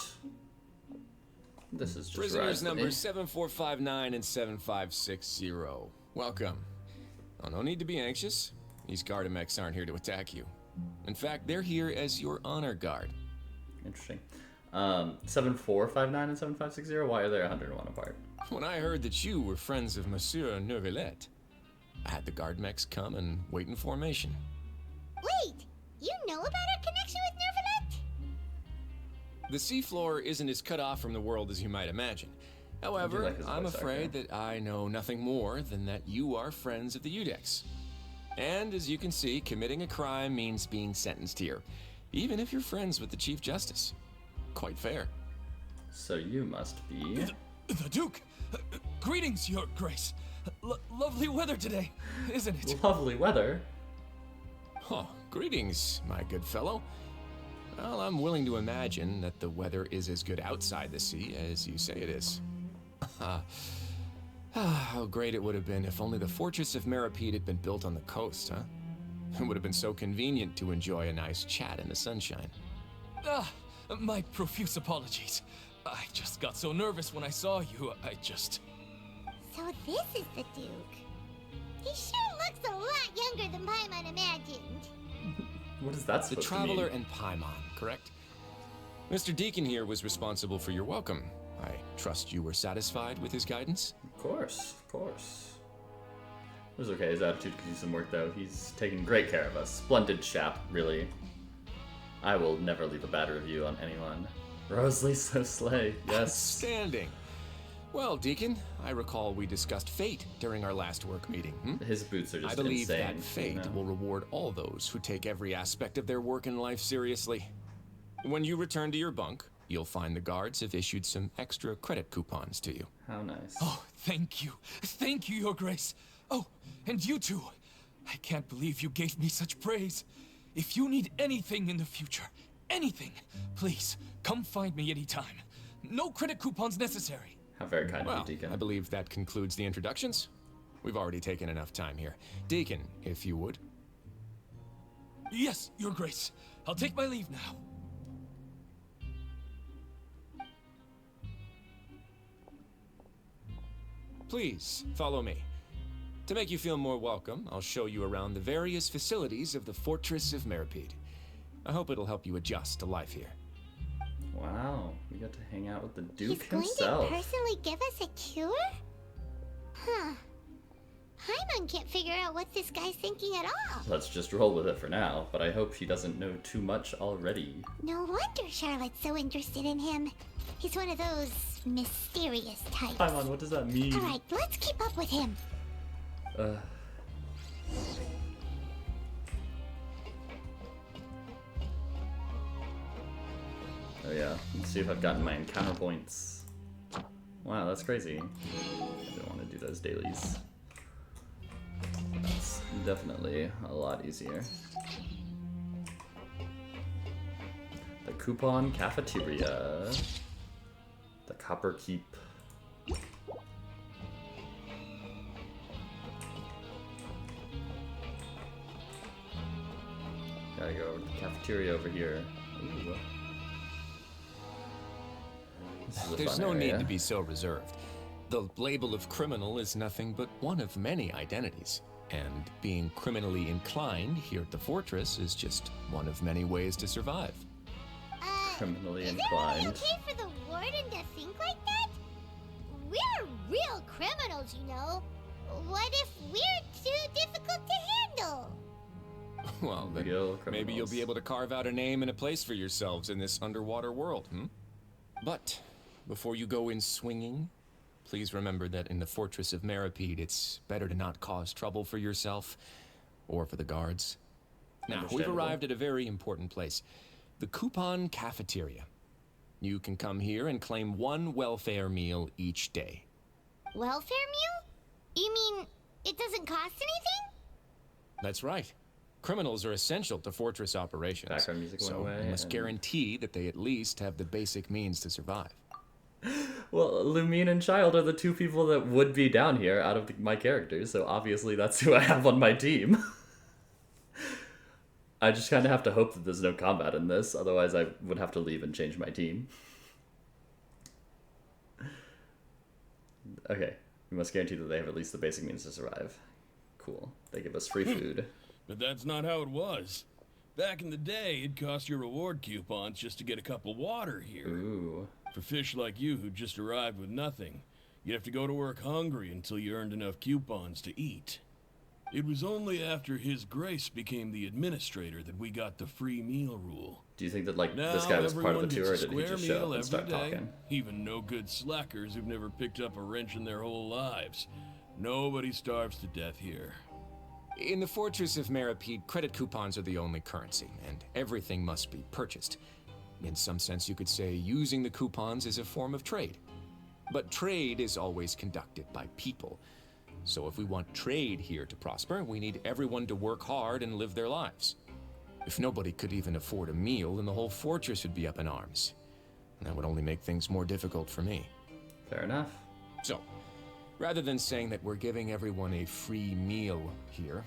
This is just
Prisoners
rise to
number
me.
7459 and 7560. Welcome. Oh, no need to be anxious. These Gardamex aren't here to attack you. In fact, they're here as your honor guard.
Interesting. 7459 and 7560. Why are they 101 apart?
When I heard that you were friends of Monsieur Neuvillette, I had the Gardamex come and wait in formation.
Wait, you know about our connection with Neuvillette?
The seafloor isn't as cut off from the world as you might imagine. However,
like his
I'm
voice
afraid
actor.
that I know nothing more than that you are friends of the Udex. And as you can see, committing a crime means being sentenced here, even if you're friends with the Chief Justice. Quite fair.
So you must be.
The Duke! Greetings, Your Grace. Lovely weather today, isn't it?
Lovely weather.
Oh, greetings, my good fellow. Well, I'm willing to imagine that the weather is as good outside the sea as you say it is. How great it would have been if only the Fortress of Meripede had been built on the coast, huh? It would have been so convenient to enjoy a nice chat in the sunshine.
My profuse apologies. I just got so nervous when I saw you,
So this is the Duke. He sure looks a lot younger than Paimon imagined.
What is that
The
supposed
Traveler
to mean?
and Paimon, correct? Mr. Deacon here was responsible for your welcome. I trust you were satisfied with his guidance?
Of course, of course. It was okay. His attitude could use some work, though. He's taken great care of us. Splendid chap, really. I will never leave a bad review on anyone. Rosalie so slay. Yes.
Outstanding. Well, Deacon, I recall we discussed fate during our last work meeting.
His boots are just
I believe
insane.
that fate
you know?
will reward all those who take every aspect of their work in life seriously. When you return to your bunk, you'll find the guards have issued some extra credit coupons to you.
How nice.
Oh, thank you. Thank you, Your Grace. Oh, and you too. I can't believe you gave me such praise. If you need anything in the future, anything, please, come find me anytime. No credit coupons necessary.
How very kind of
Well,
you, Deacon.
I believe that concludes the introductions. We've already taken enough time here. Deacon, if you would.
Yes, Your Grace. I'll take my leave now.
Please, follow me. To make you feel more welcome, I'll show you around the various facilities of the Fortress of Meripede. I hope it'll help you adjust to life here.
Wow, we got to hang out with the Duke
He's going
himself.
to personally give us a cure? Huh. Paimon can't figure out what this guy's thinking at all.
Let's just roll with it for now, but I hope she doesn't know too much already.
No wonder Charlotte's so interested in him. He's one of those mysterious types.
Paimon, what does that mean?
Alright, let's keep up with him.
Oh yeah, let's see if I've gotten my encounter points. Wow, that's crazy. I don't want to do those dailies. Let's Definitely a lot easier. The Coupon Cafeteria. The Copper Keep. Gotta go over to the cafeteria over here. Ooh. This is a
There's
fun
no
area.
need to be so reserved. The label of criminal is nothing but one of many identities. And being criminally inclined here at the fortress is just one of many ways to survive.
Criminally
is
inclined.
it really okay for the warden to think like that? We're real criminals, you know. What if we're too difficult to handle?
Well, then
Real
maybe you'll
criminals.
be able to carve out a name and a place for yourselves in this underwater world, But before you go in swinging, please remember that in the Fortress of Meripede, it's better to not cause trouble for yourself or for the guards. Now, we've
Understandable.
arrived at a very important place. The Coupon Cafeteria. You can come here and claim one welfare meal each day.
Welfare meal? You mean it doesn't cost anything?
That's right. Criminals are essential to fortress operations.
Background music went
so
away
you must
and-
guarantee that they at least have the basic means to survive.
Well, Lumine and Child are the two people that would be down here out of my characters, so obviously that's who I have on my team. I just kind of have to hope that there's no combat in this, otherwise I would have to leave and change my team. Okay, we must guarantee that they have at least the basic means to survive. Cool. They give us free food.
But that's not how it was. Back in the day, it cost your reward coupons just to get a cup of water here.
Ooh.
For fish like you who just arrived with nothing, you'd have to go to work hungry until you earned enough coupons to eat. It was only after His Grace became the administrator that we got the free meal rule.
Do you think that, like,
Now
this guy was part of
everyone
the
gets
tour,
a
or did he
square
just show
meal
up and
every
start
day,
talking?
even no good slackers who've never picked up a wrench in their whole lives. Nobody starves to death here.
In the Fortress of Meripede, credit coupons are the only currency, and everything must be purchased. In some sense, you could say using the coupons is a form of trade. But trade is always conducted by people. So if we want trade here to prosper, we need everyone to work hard and live their lives. If nobody could even afford a meal, then the whole fortress would be up in arms. And that would only make things more difficult for me.
Fair enough.
So, rather than saying that we're giving everyone a free meal here,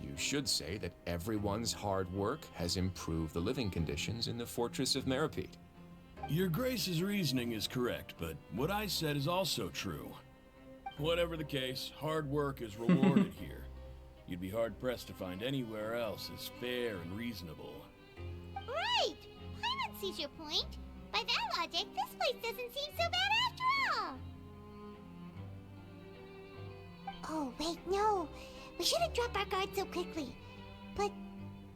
you should say that everyone's hard work has improved the living conditions in the Fortress of Meripede.
Your Grace's reasoning is correct, but what I said is also true. Whatever the case, hard work is rewarded here. You'd be hard-pressed to find anywhere else as fair and reasonable.
Right! Paimon sees your point. By that logic, this place doesn't seem so bad after all. Oh, wait, no. We shouldn't drop our guard so quickly. But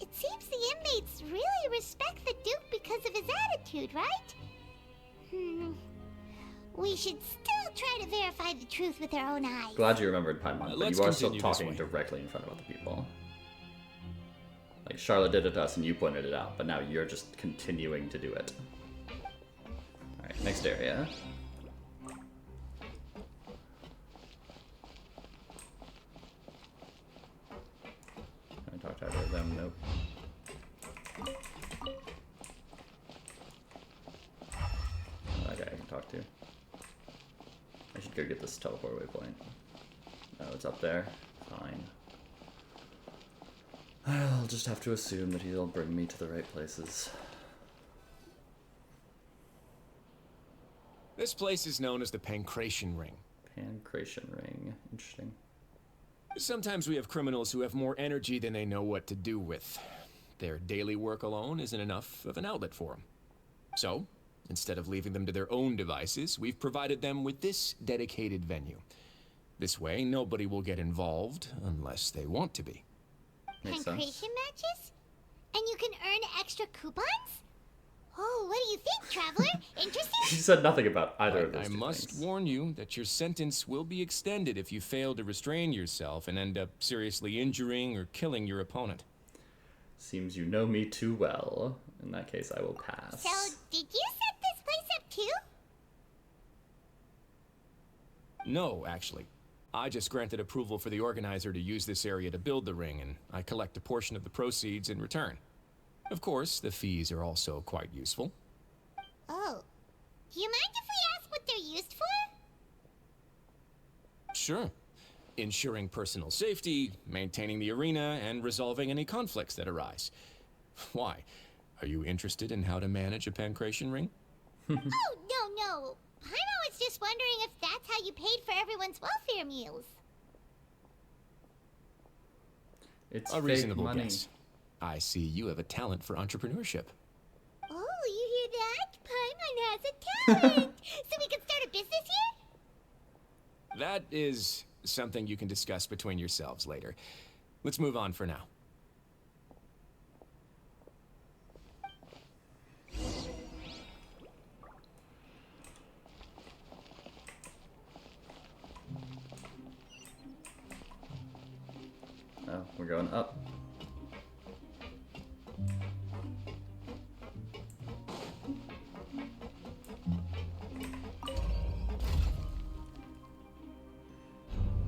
it seems the inmates really respect the Duke because of his attitude, right? We should still try to verify the truth with our own eyes.
Glad you remembered Paimon, but
Let's
you are still
continue this
talking
way.
directly in front of other people. Like, Charlotte did it to us and you pointed it out, but now you're just continuing to do it. Alright, next area. Can I talk to either of them? Nope. That guy I can talk to. I should go get this teleport waypoint. Oh, it's up there. Fine. I'll just have to assume that he'll bring me to the right places.
This place is known as the Pancration Ring.
Pancration ring. Interesting.
Sometimes we have criminals who have more energy than they know what to do with. Their daily work alone isn't enough of an outlet for them. So, instead of leaving them to their own devices, we've provided them with this dedicated venue. This way, nobody will get involved unless they want to be.
Makes
Pancration
sense.
matches? And you can earn extra coupons? Oh, what do you think, Traveler? Interesting?
She said nothing about either of those
I
two
must
things.
warn you that your sentence will be extended if you fail to restrain yourself and end up seriously injuring or killing your opponent.
Seems you know me too well. In that case, I will pass.
So, did you set this place up too?
No, actually. I just granted approval for the organizer to use this area to build the ring, and I collect a portion of the proceeds in return. Of course, the fees are also quite useful.
Oh. Do you mind if we ask what they're used for?
Sure. Ensuring personal safety, maintaining the arena, and resolving any conflicts that arise. Why? Are you interested in how to manage a pancration ring?
Oh, no. Paimon was just wondering if that's how you paid for everyone's welfare meals.
It's
A
fake
reasonable
money.
guess. I see you have a talent for entrepreneurship.
Oh, you hear that? Paimon has a talent! So we can start a business here?
That is something you can discuss between yourselves later. Let's move on for now.
Oh, we're going up.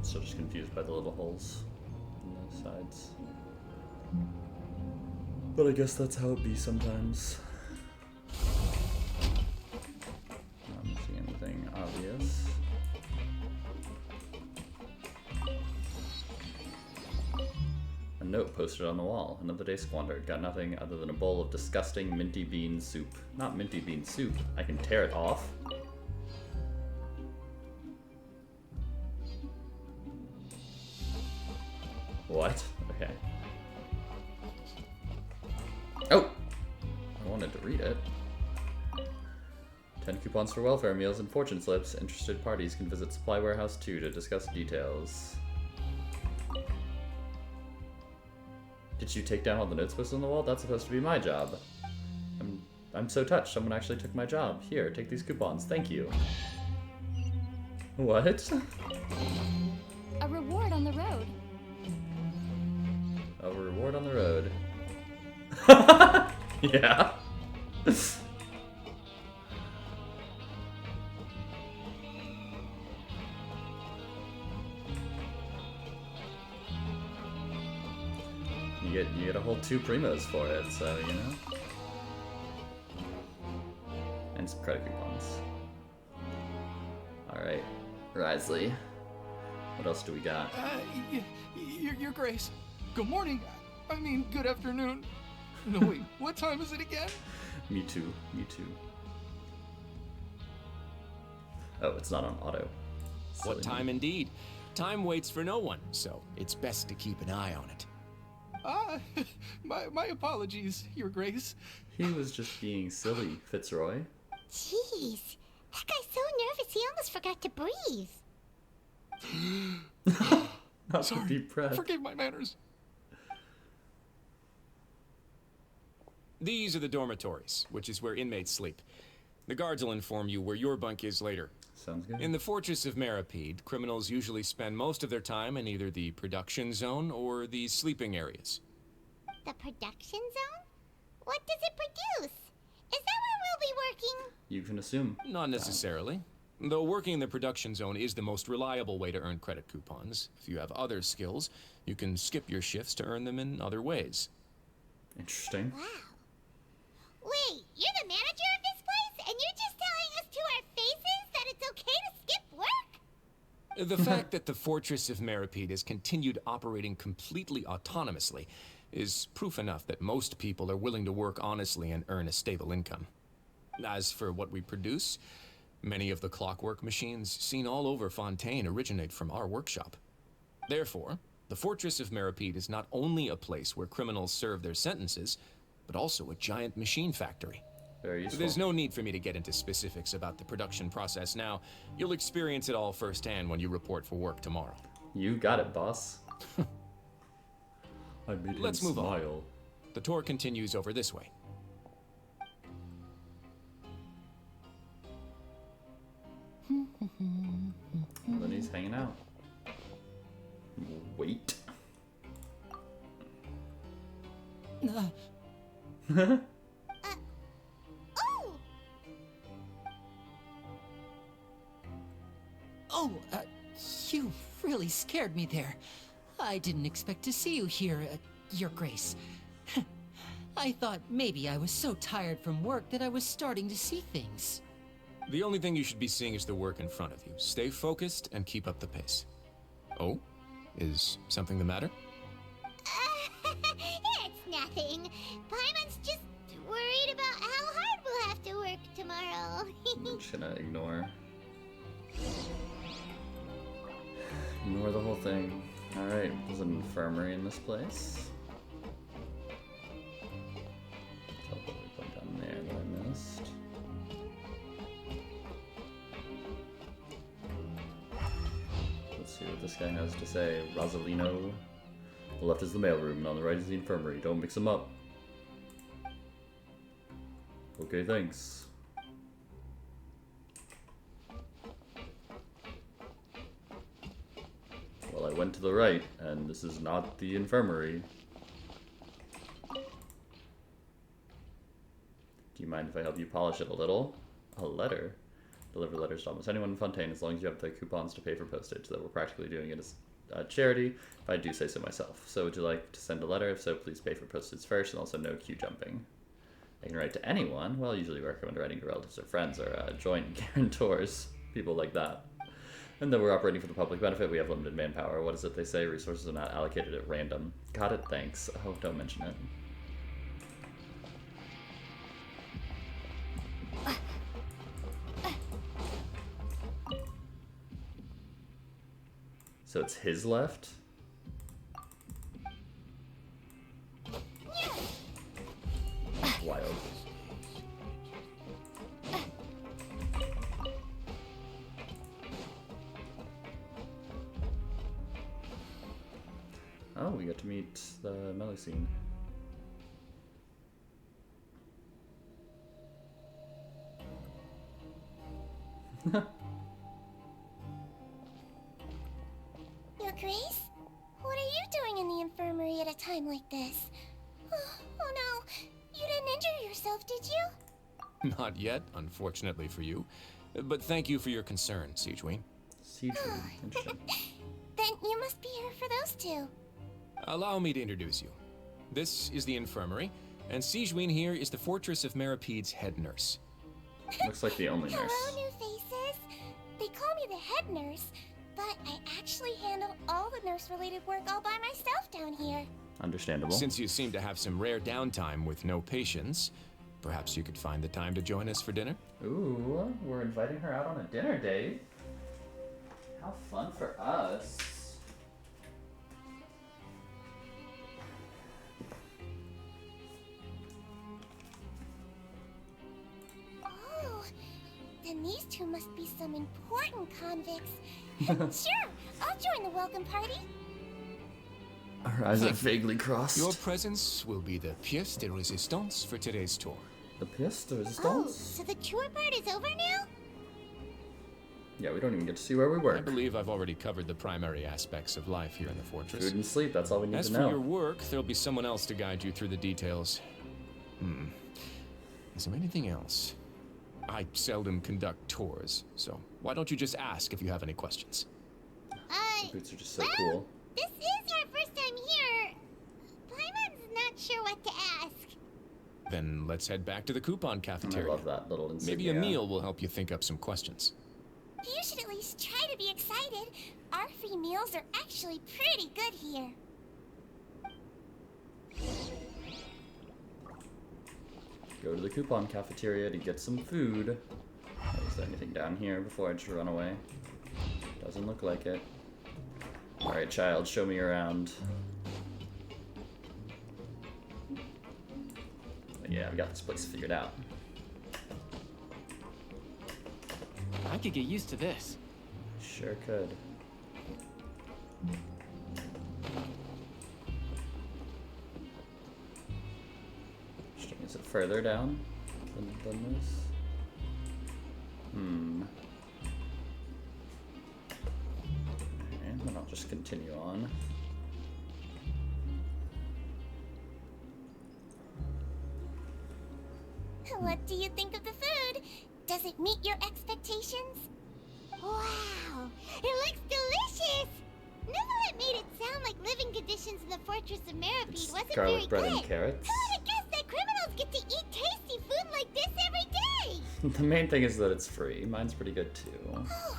Still just confused by the little holes in the sides. But I guess that's how it be sometimes. Not missing anything obvious. A note posted on the wall. Another day squandered. Got nothing other than a bowl of disgusting minty bean soup. Not minty bean soup. I can tear it off. What? Okay. Oh! I wanted to read it. 10 coupons for welfare meals and fortune slips. Interested parties can visit Supply Warehouse 2 to discuss details. Did you take down all the notes posted on the wall? That's supposed to be my job. I'm so touched. Someone actually took my job. Here, take these coupons. Thank you. What?
A reward on the road.
A reward on the road. Yeah. You get a whole 2 primos for it, so you know. And some credit coupons. Alright. Risley. What else do we got?
Your Grace. Good morning. I mean, good afternoon. No, wait, what time is it again?
Me too. Oh, it's not on auto.
What
Silly
time
me.
indeed? Time waits for no one, so it's best to keep an eye on it.
My apologies, Your Grace.
He was just being silly, Fitzroy.
Jeez. That guy's so nervous he almost forgot to breathe.
Not
Sorry,
a deep breath.
forgive my manners.
These are the dormitories, which is where inmates sleep. The guards will inform you where your bunk is later.
Sounds good.
In the Fortress of Maripede, criminals usually spend most of their time in either the production zone or the sleeping areas.
The production zone? What does it produce? Is that where we'll be working?
You can assume.
Not necessarily. Though working in the production zone is the most reliable way to earn credit coupons. If you have other skills, you can skip your shifts to earn them in other ways.
Interesting.
Wow. Wait, you're the manager of this place, and you're just telling us to our faces that it's okay to skip work?
The fact that the Fortress of Maripede has continued operating completely autonomously is proof enough that most people are willing to work honestly and earn a stable income. As for what we produce, many of the clockwork machines seen all over Fontaine originate from our workshop. Therefore, the Fortress of Maripede is not only a place where criminals serve their sentences, but also a giant machine factory.
Very useful.
There's no need for me to get into specifics about the production process now. You'll experience it all firsthand when you report for work tomorrow.
You got it, boss. I made
Let's
him
move
smile.
on. The tour continues over this way.
Then he's hanging out. Wait.
Oh!
Oh, you
really scared me there. I didn't expect to see you here, Your Grace. I thought maybe I was so tired from work that I was starting to see things.
The only thing you should be seeing is the work in front of you. Stay focused and keep up the pace. Oh? Is something the matter?
It's nothing. Paimon's just worried about how hard we'll have to work tomorrow.
I'm just gonna ignore. Ignore the whole thing. Alright, there's an infirmary in this place. Tell what we put down there that I missed. Let's see what this guy has to say. Rosalino. On the left is the mailroom, and on the right is the infirmary. Don't mix them up. Okay, thanks. Well, I went to the right, and this is not the infirmary. Do you mind if I help you polish it a little? A letter? Deliver letters to almost anyone in Fontaine as long as you have the coupons to pay for postage, though we're practically doing it as a charity, if I do say so myself. So would you like to send a letter? If so, please pay for postage first, and also no queue jumping. I can write to anyone. Well, I usually recommend writing to relatives or friends or joint guarantors, people like that. And though we're operating for the public benefit, we have limited manpower. What is it they say? Resources are not allocated at random. Got it, thanks. Oh, don't mention it. So it's his left? Wild. Oh, we get to meet the Melusine.
Your Grace? What are you doing in the infirmary at a time like this? Oh no, you didn't injure yourself, did you?
Not yet, unfortunately for you. But thank you for your concern, Sigewin.
Sigewin, interesting.
Then you must be here for those two.
Allow me to introduce you. This is the infirmary, and Sigewin here is the Fortress of Merapede's head nurse.
Looks like the only nurse.
Hello, new faces. They call me the head nurse, but I actually handle all the nurse-related work all by myself down here.
Understandable.
Since you seem to have some rare downtime with no patients, perhaps you could find the time to join us for dinner?
Ooh, we're inviting her out on a dinner date. How fun for us.
Oh, then these two must be some important convicts. Sure, I'll join the welcome party.
Our eyes are vaguely crossed.
Your presence will be the pièce de résistance for today's tour.
The pièce de
Oh,
résistance?
so the tour part is over now?
Yeah, we don't even get to see where we work.
I believe I've already covered the primary aspects of life here in the fortress.
Food and sleep, that's all we need
As
to
for
know.
your work, there'll be someone else to guide you through the details. Is there anything else? I seldom conduct tours, so why don't you just ask if you have any questions?
The boots are just so cool.
This is our first time here. Paimon's not sure what to ask.
Then let's head back to the coupon cafeteria.
I love that little insignia.
Maybe a meal will help you think up some questions.
You should at least try to be excited. Our free meals are actually pretty good here.
Go to the coupon cafeteria to get some food. Oh, is there anything down here before I just run away? Doesn't look like it. Alright, child, show me around. Yeah, we got this place figured out.
I could get used to this.
Sure could. Interesting. Is it further down than this? Okay, then I'll just continue on.
What do you think of the food? Does it meet your expectations? Wow, it looks delicious! conditions in the Fortress of Meripede wasn't
garlic
very
bread
good.
and carrots.
Who would have guessed that criminals get to eat tasty food like this every day?
The main thing is that it's free. Mine's pretty good too.
Oh,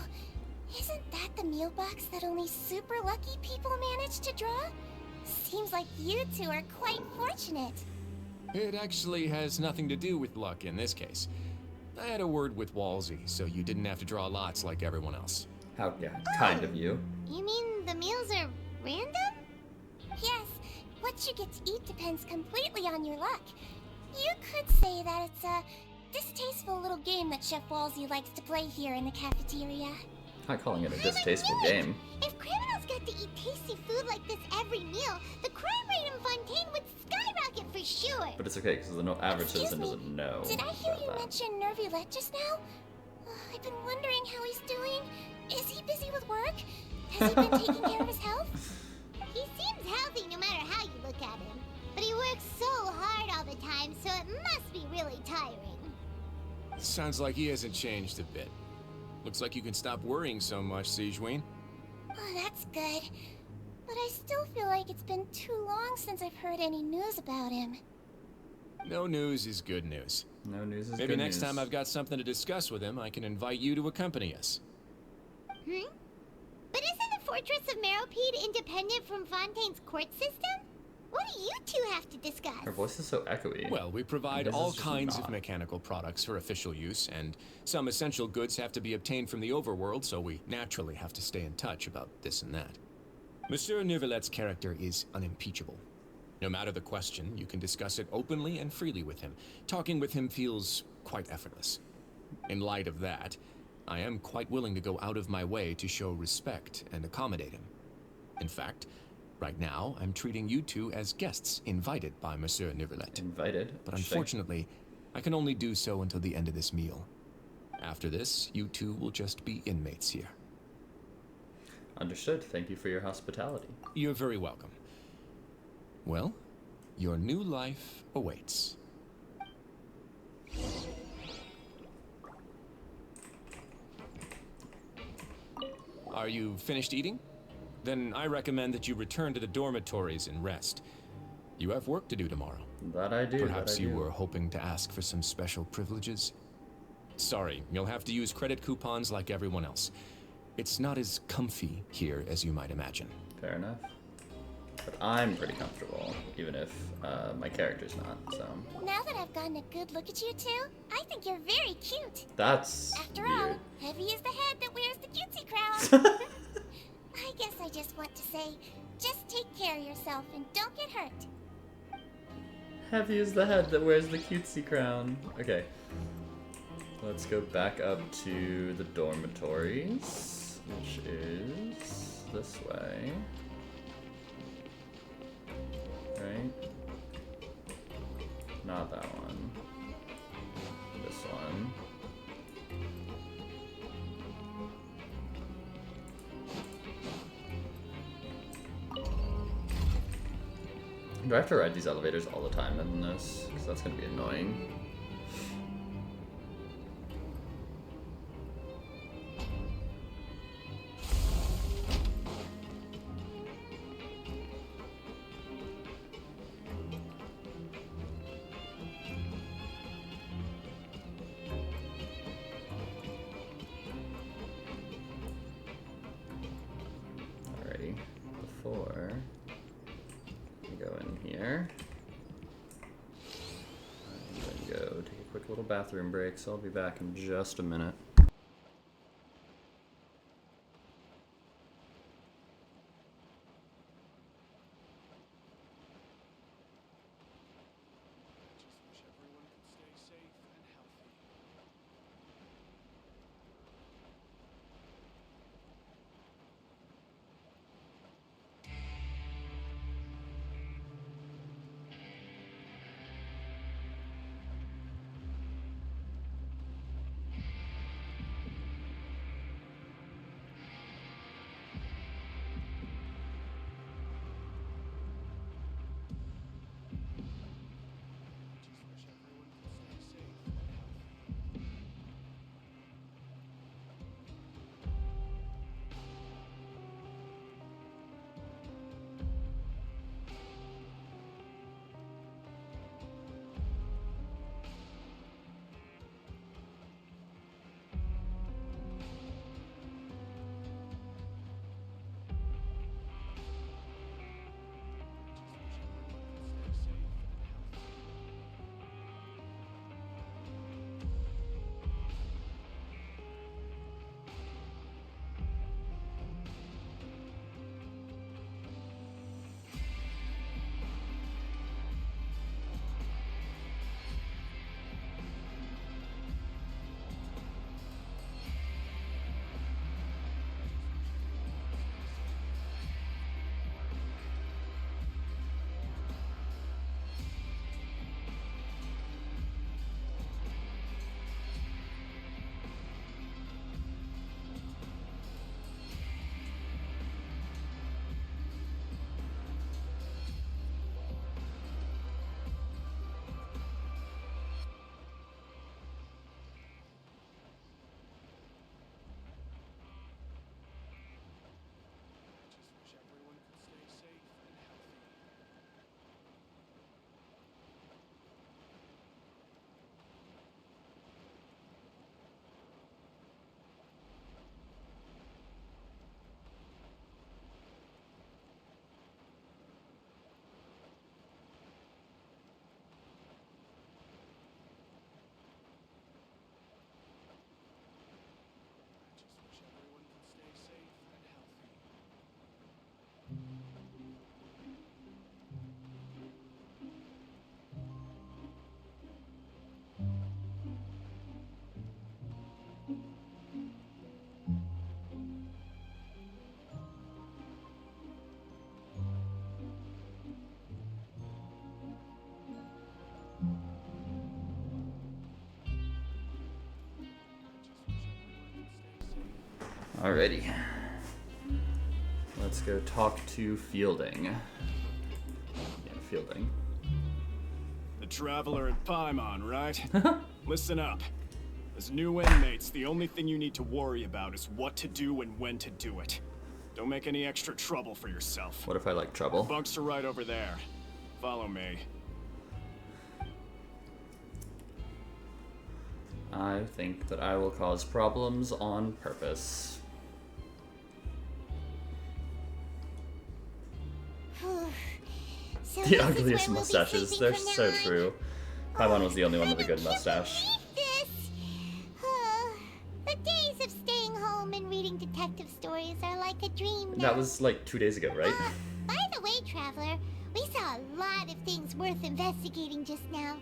isn't that the meal box that only super lucky people manage to draw? Seems like you two are quite fortunate.
It actually has nothing to do with luck in this case. I had a word with Walsey, so you didn't have to draw lots like everyone else.
How, yeah, kind of you.
You mean the meals are random? Yes, what you get to eat depends completely on your luck. You could say that it's a distasteful little game that Chef Walsey likes to play here in the cafeteria.
I'm not calling it a distasteful game.
If criminals got to eat tasty food like this every meal, the crime rate in Fontaine would skyrocket for sure.
But it's okay, because the average
Excuse
citizen
me,
doesn't know.
Did I hear
about
you
that.
mention Nervulette just now? I've been wondering how he's doing. Is he busy with work? Has he been taking care of his health? He seems healthy no matter how you look at him. But he works so hard all the time, so it must be really tiring.
Sounds like he hasn't changed a bit. Looks like you can stop worrying so much, Sigewin.
Oh, that's good. But I still feel like it's been too long since I've heard any news about him.
No news is good news.
No news is
Maybe
good
next
news.
time I've got something to discuss with him, I can invite you to accompany us.
But isn't the Fortress of Meripede independent from Fontaine's court system? What do you two have to discuss?
Her voice is so echoey.
Well, we provide
This is
all
just
kinds of
not.
mechanical products for official use, and some essential goods have to be obtained from the overworld, so we naturally have to stay in touch about this and that. Monsieur Neuvillette's character is unimpeachable. No matter the question, you can discuss it openly and freely with him. Talking with him feels quite effortless. In light of that, I am quite willing to go out of my way to show respect and accommodate him. In fact, right now, I'm treating you two as guests invited by Monsieur Neuvillette.
Invited?
But
Interesting.
unfortunately, I can only do so until the end of this meal. After this, you two will just be inmates here.
Understood. Thank you for your hospitality.
You're very welcome. Well, your new life awaits. Are you finished eating? Then I recommend that you return to the dormitories and rest. You have work to do tomorrow.
That I do.
Perhaps
that I
you
do.
were hoping to ask for some special privileges? Sorry, you'll have to use credit coupons like everyone else. It's not as comfy here as you might imagine.
Fair enough. But I'm pretty comfortable, even if my character's not, so.
Now that I've gotten a good look at you two, I think you're very cute.
That's
After
weird.
all, heavy is the head that wears the cutesy crown. I guess I just want to say, just take care of yourself and don't get hurt.
Heavy is the head that wears the cutesy crown. Okay. Let's go back up to the dormitories, which is this way. Right? Not that one. This one. Do I have to ride these elevators all the time in this? Because that's going to be annoying. Alrighty. Before we go in here, I'm gonna go take a quick little bathroom break, so I'll be back in just a minute. Alrighty. Let's go talk to Fielding. Yeah, Fielding.
The Traveler at Paimon, right? Listen up. As new inmates, the only thing you need to worry about is what to do and when to do it. Don't make any extra trouble for yourself.
What if I like trouble?
Bunks are right over there. Follow me.
I think that I will cause problems on purpose.
So
The
this is
ugliest
where we'll be
mustaches,
sleeping
they're
from
so
now on?
true. Paimon was the only one with a good mustache.
The days of staying home and reading detective stories are like a dream now.
That was like 2 days ago, right?
By the way, Traveler, we saw a lot of things worth investigating just now.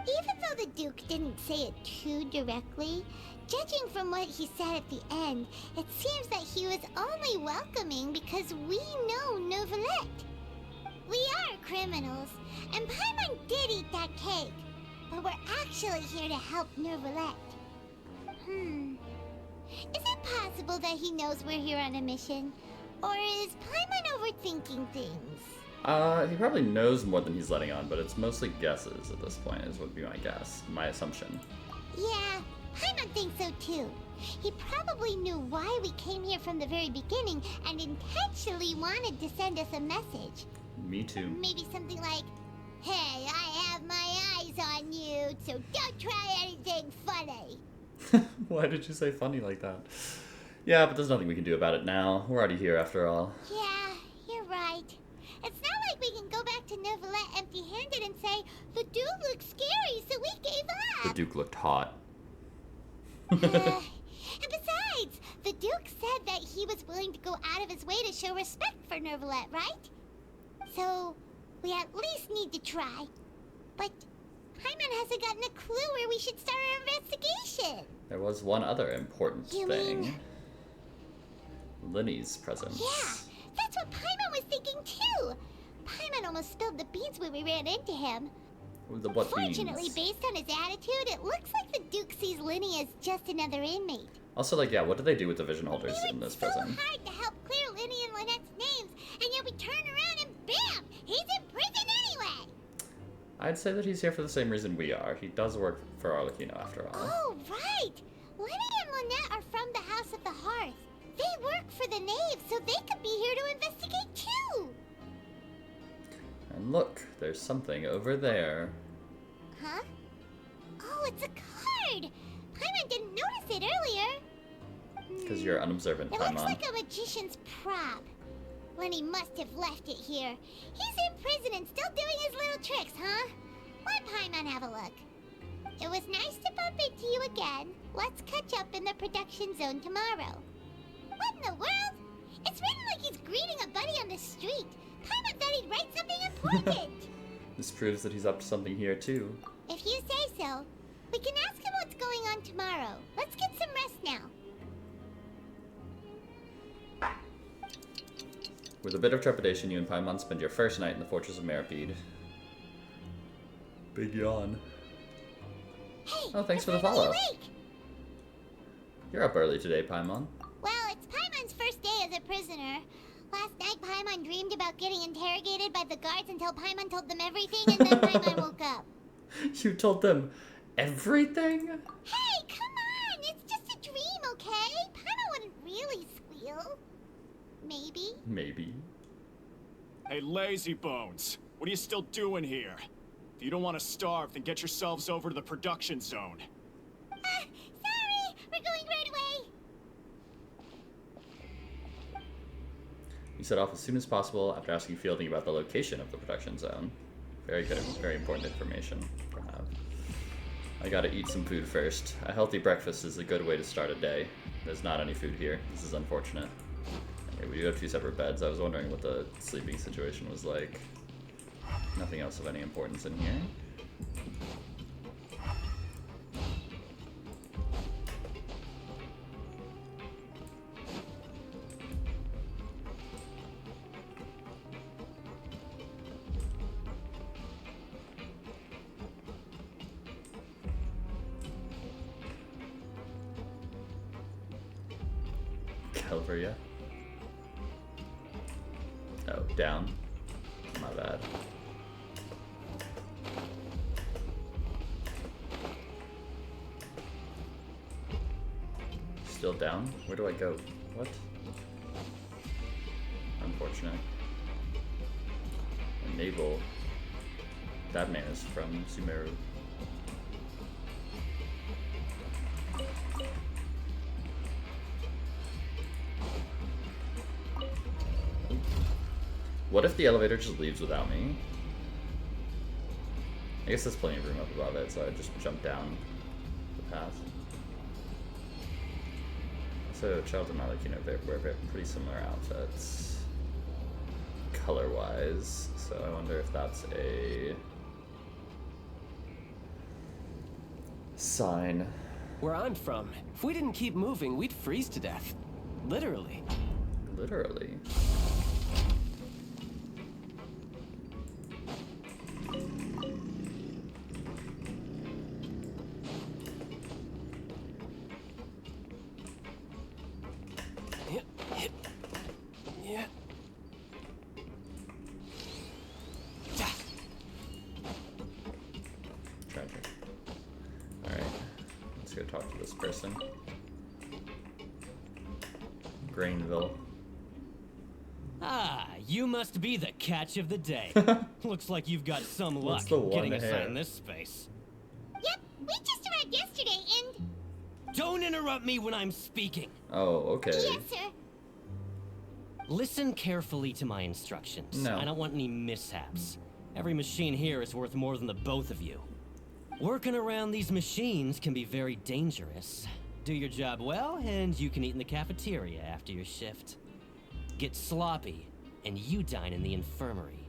Even though the Duke didn't say it too directly, judging from what he said at the end, it seems that he was only welcoming because we know Novelette. We are criminals, and Paimon did eat that cake, but we're actually here to help Novelette. Is it possible that he knows we're here on a mission? Or is Paimon overthinking things?
He probably knows more than he's letting on, but it's mostly guesses at this point, is would be my guess, my assumption.
Yeah, Paimon thinks so too. He probably knew why we came here from the very beginning and intentionally wanted to send us a message.
Me too.
Maybe something like, "Hey, I have my eyes on you, so don't try anything funny."
Why did you say funny like that? Yeah, but there's nothing we can do about it now. We're already here after all.
Yeah, you're right. It's not like we can go back to Novelette empty-handed and say, "The Duke looks scary, so we gave
The
up."
Duke looked hot.
And besides, the Duke said that he was willing to go out of his way to show respect for Novelette, right? So, we at least need to try. But Paimon hasn't gotten a clue where we should start our investigation.
There was one other important
You
thing.
mean-
Linny's presence.
Yeah, that's what Paimon was thinking too. Paimon almost spilled the beans when we ran into him.
The what
Fortunately,
beans?
based on his attitude, it looks like the Duke sees Linny as just another inmate.
Also, like, yeah, what do they do with the vision holders in this prison?
Hard to help clear Linny and Lynette's names, and yet we turn around and bam! He's in prison anyway!
I'd say that he's here for the same reason we are. He does work for Arlecchino after all.
Oh, right! Linny and Lynette are from the House of the Hearth. They work for the Knave, so they could be here to investigate too!
And look, there's something over there.
Huh? Oh, it's a card! Paimon didn't notice it earlier.
Because you're unobservant,
It looks
Paimon.
like a magician's prop. Lenny must have left it here. He's in prison and still doing his little tricks, huh? Let Paimon have a look. It was nice to bump into you again. Let's catch up in the production zone tomorrow. What in the world? It's written like he's greeting a buddy on the street. Paimon thought he'd write something important.
This proves that he's up to something here, too.
If you say so. We can ask him what's going on tomorrow. Let's get some rest now.
With a bit of trepidation, you and Paimon spend your first night in the Fortress of Meripede. Big yawn.
Hey,
Oh, thanks for the
finally
follow.
awake.
You're up early today, Paimon.
Well, it's Paimon's first day as a prisoner. Last night, Paimon dreamed about getting interrogated by the guards until Paimon told them everything, and then Paimon woke up.
You told them everything?
Hey, come on! It's just a dream, okay? Paimon wouldn't really squeal. Maybe.
Maybe.
Hey, lazy bones. What are you still doing here? If you don't want to starve, then get yourselves over to the production zone.
Sorry! We're going right away!
You set off as soon as possible after asking Fielding about the location of the production zone. Very good, very important information to have. I gotta eat some food first. A healthy breakfast is a good way to start a day. There's not any food here. This is unfortunate. Okay, we do have 2 separate beds. I was wondering what the sleeping situation was like. Nothing else of any importance in here. over you. Oh, down. My bad. Still down? Where do I go? What? Unfortunate. Enable. That man is from Sumeru. What if the elevator just leaves without me? I guess there's plenty of room up above it, so I just jump down the path. So Child and Arlecchino wear pretty similar outfits, color-wise. So I wonder if that's a sign.
Where I'm from, if we didn't keep moving, we'd freeze to death. Literally.
Literally. Tragic. Alright. Let's go talk to this person. Grainville.
Ah, you must be the catch of the day. Looks like you've got some luck
What's the one
getting
hair?
assigned this space.
Yep, we just arrived yesterday and...
Don't interrupt me when I'm speaking.
Oh, okay.
Yes, sir.
Listen carefully to my instructions.
No.
I don't want any mishaps. Every machine here is worth more than the both of you. Working around these machines can be very dangerous. Do your job well, and you can eat in the cafeteria after your shift. Get sloppy, and you dine in the infirmary.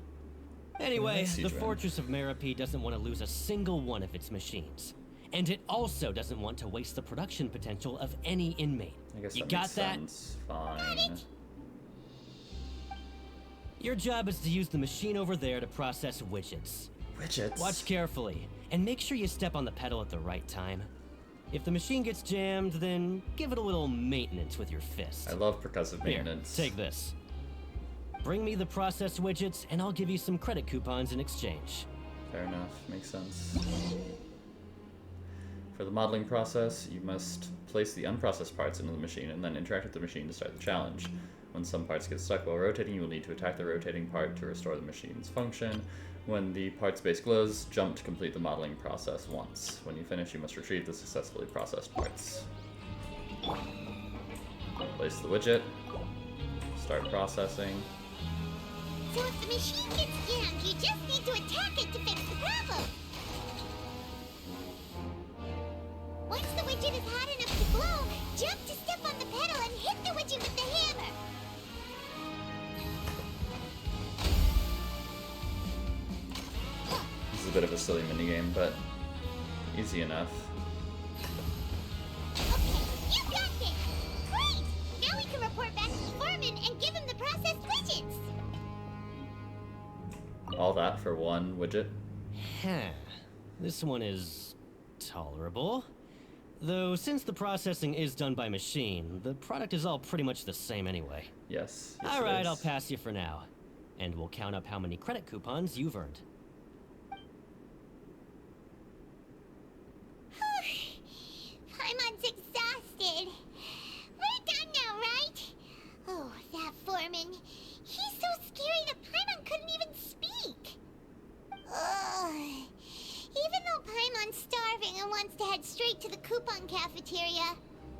Anyway,
Nice,
the
Adrian.
Fortress of Meripede doesn't want to lose a single one of its machines. And it also doesn't want to waste the production potential of any inmate.
I guess
You
that
got
makes
that?
sense. Fine.
Your job is to use the machine over there to process widgets.
Widgets?
Watch carefully, and make sure you step on the pedal at the right time. If the machine gets jammed, then give it a little maintenance with your fist.
I love percussive maintenance.
Here, take this. Bring me the processed widgets, and I'll give you some credit coupons in exchange.
Fair enough. Makes sense. For the modeling process, you must place the unprocessed parts into the machine and then interact with the machine to start the challenge. When some parts get stuck while rotating, you will need to attack the rotating part to restore the machine's function. When the part's base glows, jump to complete the modeling process once. When you finish, you must retrieve the successfully processed parts. Place the widget. Start processing.
So if the machine gets jammed, you just need to attack it to fix the problem. Once the widget is hot enough to glow, jump to step on the pedal and hit the widget with the hammer.
This is a bit of a silly minigame, but easy enough.
Okay, you got this. Great! Now we can report back to the foreman and give him the processed widgets.
All that for one widget?
Huh. This one is tolerable. Though, since the processing is done by machine, the product is all pretty much the same anyway.
Yes.
Alright, I'll pass you for now. And we'll count up how many credit coupons you've earned.
Paimon's exhausted. We're done now, right? Oh, that foreman. He's so scary that Paimon couldn't even speak. Ugh. Even though Paimon's starving and wants to head straight to the coupon cafeteria,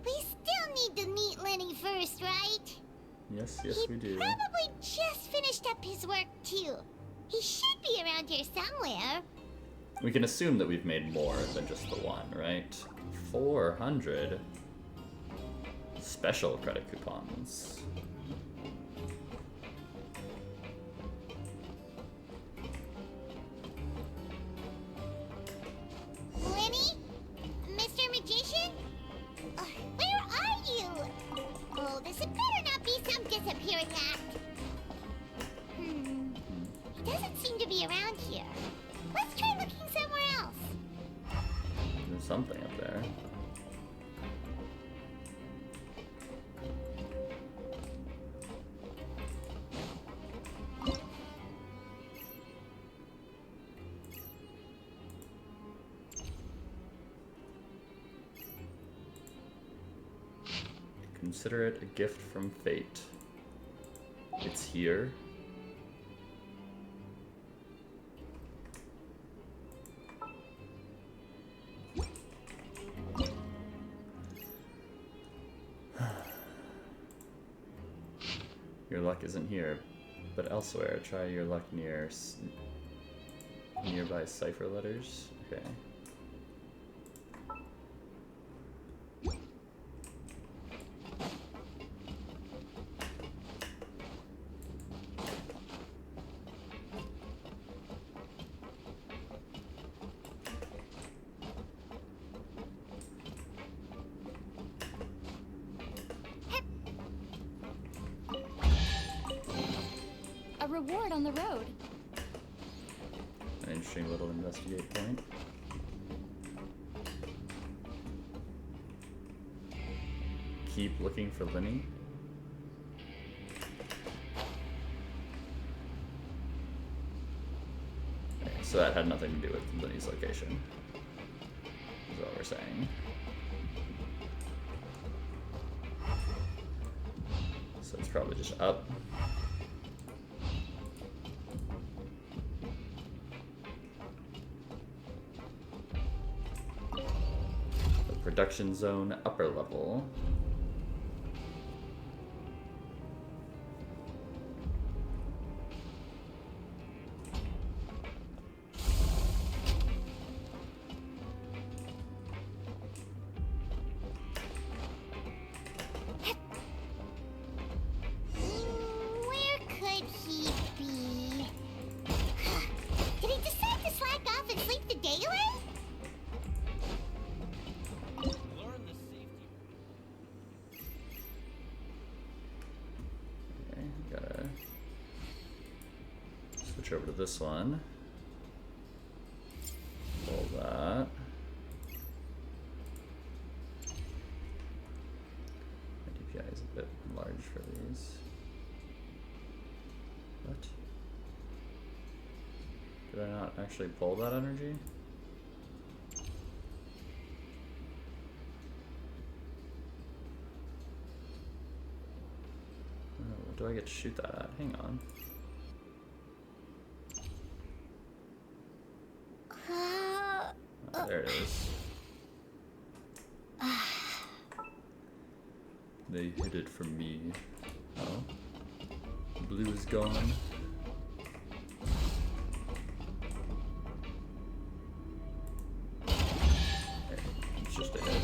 we still need to meet Lenny first, right?
Yes, we do.
Probably just finished up his work, too. He should be around here somewhere.
We can assume that we've made more than just the one, right? 400 special credit coupons.
Lenny? Mr. Magician? Where are you? Oh, this had better not be some disappearing act. He doesn't seem to be around here. Let's try looking somewhere else.
There's something up there. Consider it a gift from fate. It's here. Your luck isn't here, but elsewhere. Try your luck near nearby cipher letters. Okay.
A reward on the road.
An interesting little investigate point. Keep looking for Linny. Okay, so that had nothing to do with Linny's location, is what we're saying. So it's probably just up. Production zone, upper level.
Where could he be? Did he decide to slack off and sleep the day away?
Gotta switch over to this one. Pull that. My DPI is a bit large for these. What? Did I not actually pull that energy? What do I get to shoot that at? Hang on. Oh, there it is. They hid it from me. Oh. Blue is gone. There, it's just a head.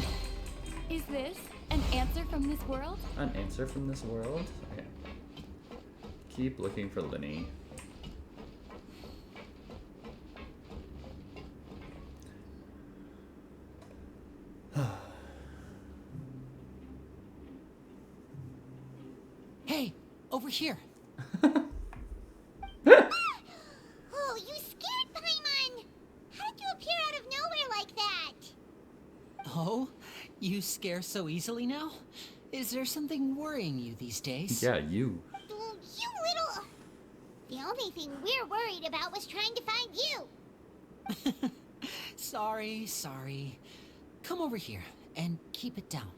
Is this an answer from this world?
An answer from this world? Okay. Keep looking for Linny.
Hey, over here.
Oh, you scared Paimon! How did you appear out of nowhere like that?
Oh, you scare so easily now? Is there something worrying you these days?
Yeah, you.
You little... The only thing we're worried about was trying to find you.
Sorry. Come over here and keep it down.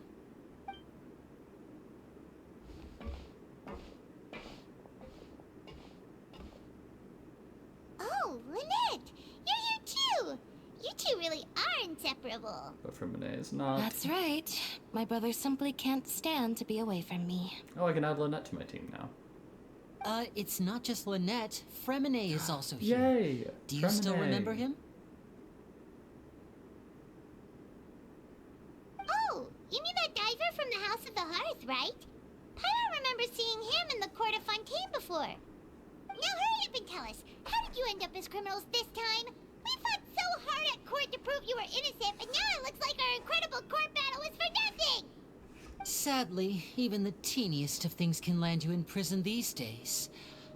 Oh, Lynette! You're here too! You two really are inseparable.
But Fremine is not.
That's right. My brother simply can't stand to be away from me.
Oh, I can add Lynette to my team now.
It's not just Lynette. Fremine is also here.
Yay!
Do you still remember him?
Oh, you mean that diver from the House of the Hearth, right? Pyro remembers seeing him in the court of Fontaine before. Now hurry up and tell us, how did you end up as criminals this time? We fought so hard at court to prove you were innocent, but now it looks like our incredible court battle was for nothing!
Sadly, even the teeniest of things can land you in prison these days.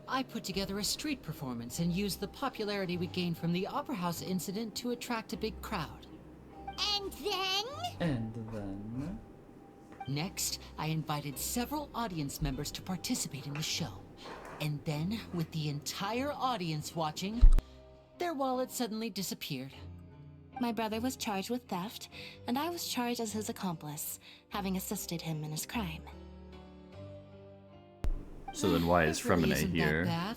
I put together a street performance and used the popularity we gained from the Opera House incident to attract a big crowd.
And then?
And then?
Next, I invited several audience members to participate in the show. And then, with the entire audience watching, their wallet suddenly disappeared.
My brother was charged with theft, and I was charged as his accomplice, having assisted him in his crime.
So then why is
It really
Fremine
isn't
here?
that bad.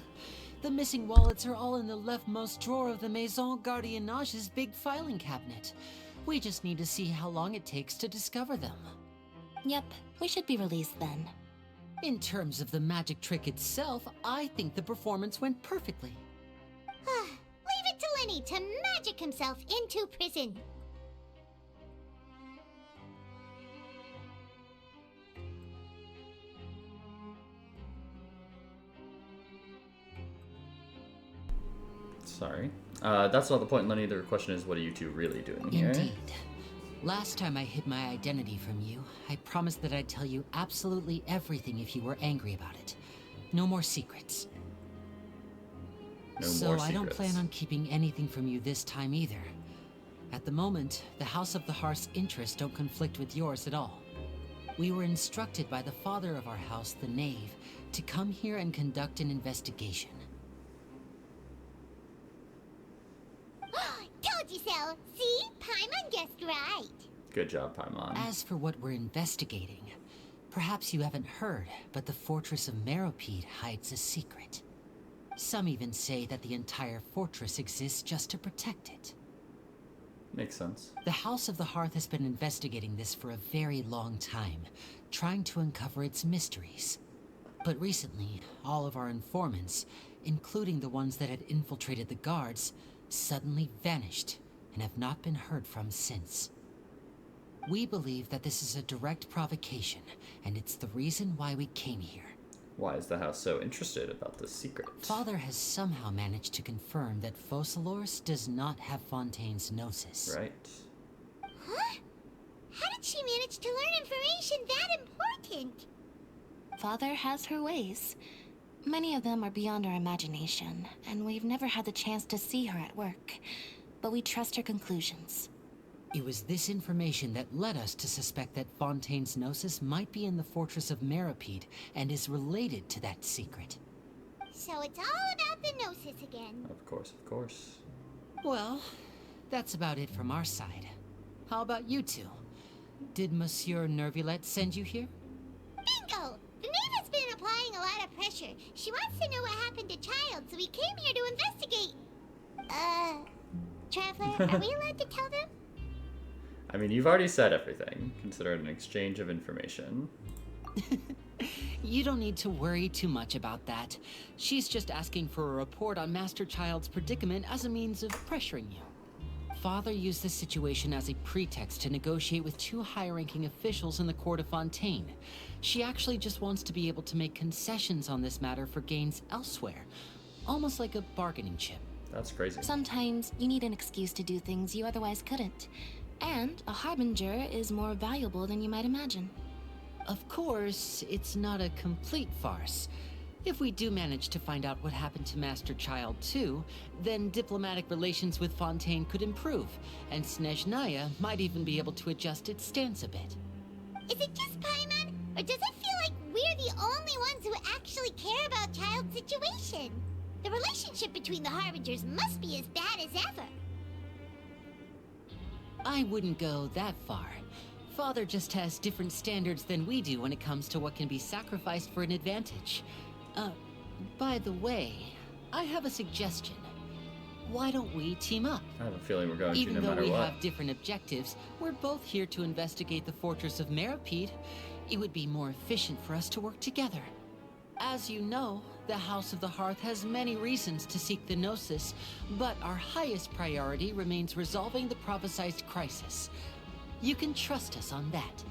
The missing wallets are all in the leftmost drawer of the Maison Gardiennage's big filing cabinet. We just need to see how long it takes to discover them.
Yep, we should be released then.
In terms of the magic trick itself, I think the performance went perfectly.
Leave it to Lenny to magic himself into prison.
Sorry. That's not the point, Lenny. The question is, what are you two really doing here?
Indeed. Last time I hid my identity from you, I promised that I'd tell you absolutely everything if you were angry about it. No more secrets.
No more
I don't
secrets.
plan on keeping anything from you this time either. At the moment, the House of the Hearth's interests don't conflict with yours at all. We were instructed by the father of our house, the Knave, to come here and conduct an investigation.
Told you so. See? Paimon guessed right.
Good job, Paimon.
As for what we're investigating, perhaps you haven't heard, but the fortress of Meropide hides a secret. Some even say that the entire fortress exists just to protect it.
Makes sense.
The House of the Hearth has been investigating this for a very long time, trying to uncover its mysteries. But recently, all of our informants, including the ones that had infiltrated the guards, suddenly vanished and have not been heard from since. We believe that this is a direct provocation, and it's the reason why we came here.
Why is the house so interested about this secret?
Father has somehow managed to confirm that Focalors does not have Fontaine's gnosis.
Right.
Huh? How did she manage to learn information that important?
Father has her ways. Many of them are beyond our imagination, and we've never had the chance to see her at work. But we trust her conclusions.
It was this information that led us to suspect that Fontaine's gnosis might be in the fortress of Meropide and is related to that secret.
So it's all about the Gnosis again.
Of course, of course.
Well, that's about it from our side. How about you two? Did Monsieur Nervulette send you here?
Bingo! The Knave has been applying a lot of pressure. She wants to know what happened to Child, so we came here to investigate. Traveler, are we allowed to tell them?
I mean, you've already said everything. Consider it an exchange of information.
You don't need to worry too much about that. She's just asking for a report on Master Child's predicament as a means of pressuring you. Father used this situation as a pretext to negotiate with two high-ranking officials in the court of Fontaine. She actually just wants to be able to make concessions on this matter for gains elsewhere. Almost like a bargaining chip.
That's crazy.
Sometimes you need an excuse to do things you otherwise couldn't. And a harbinger is more valuable than you might imagine.
Of course, it's not a complete farce. If we do manage to find out what happened to Master Child too, then diplomatic relations with Fontaine could improve, and Snezhnaya might even be able to adjust its stance a bit.
Is it just Paimon, or does it feel like we're the only ones who actually care about Child's situation? The relationship between the Harbingers must be as bad as ever.
I wouldn't go that far. Father just has different standards than we do when it comes to what can be sacrificed for an advantage. By the way, I have a suggestion. Why don't we team up?
I have a feeling we're going
Even
to no
though
matter
we
what.
have different objectives, we're both here to investigate the fortress of Meropide. It would be more efficient for us to work together. As you know, the House of the Hearth has many reasons to seek the Gnosis, but our highest priority remains resolving the prophesized crisis. You can trust us on that.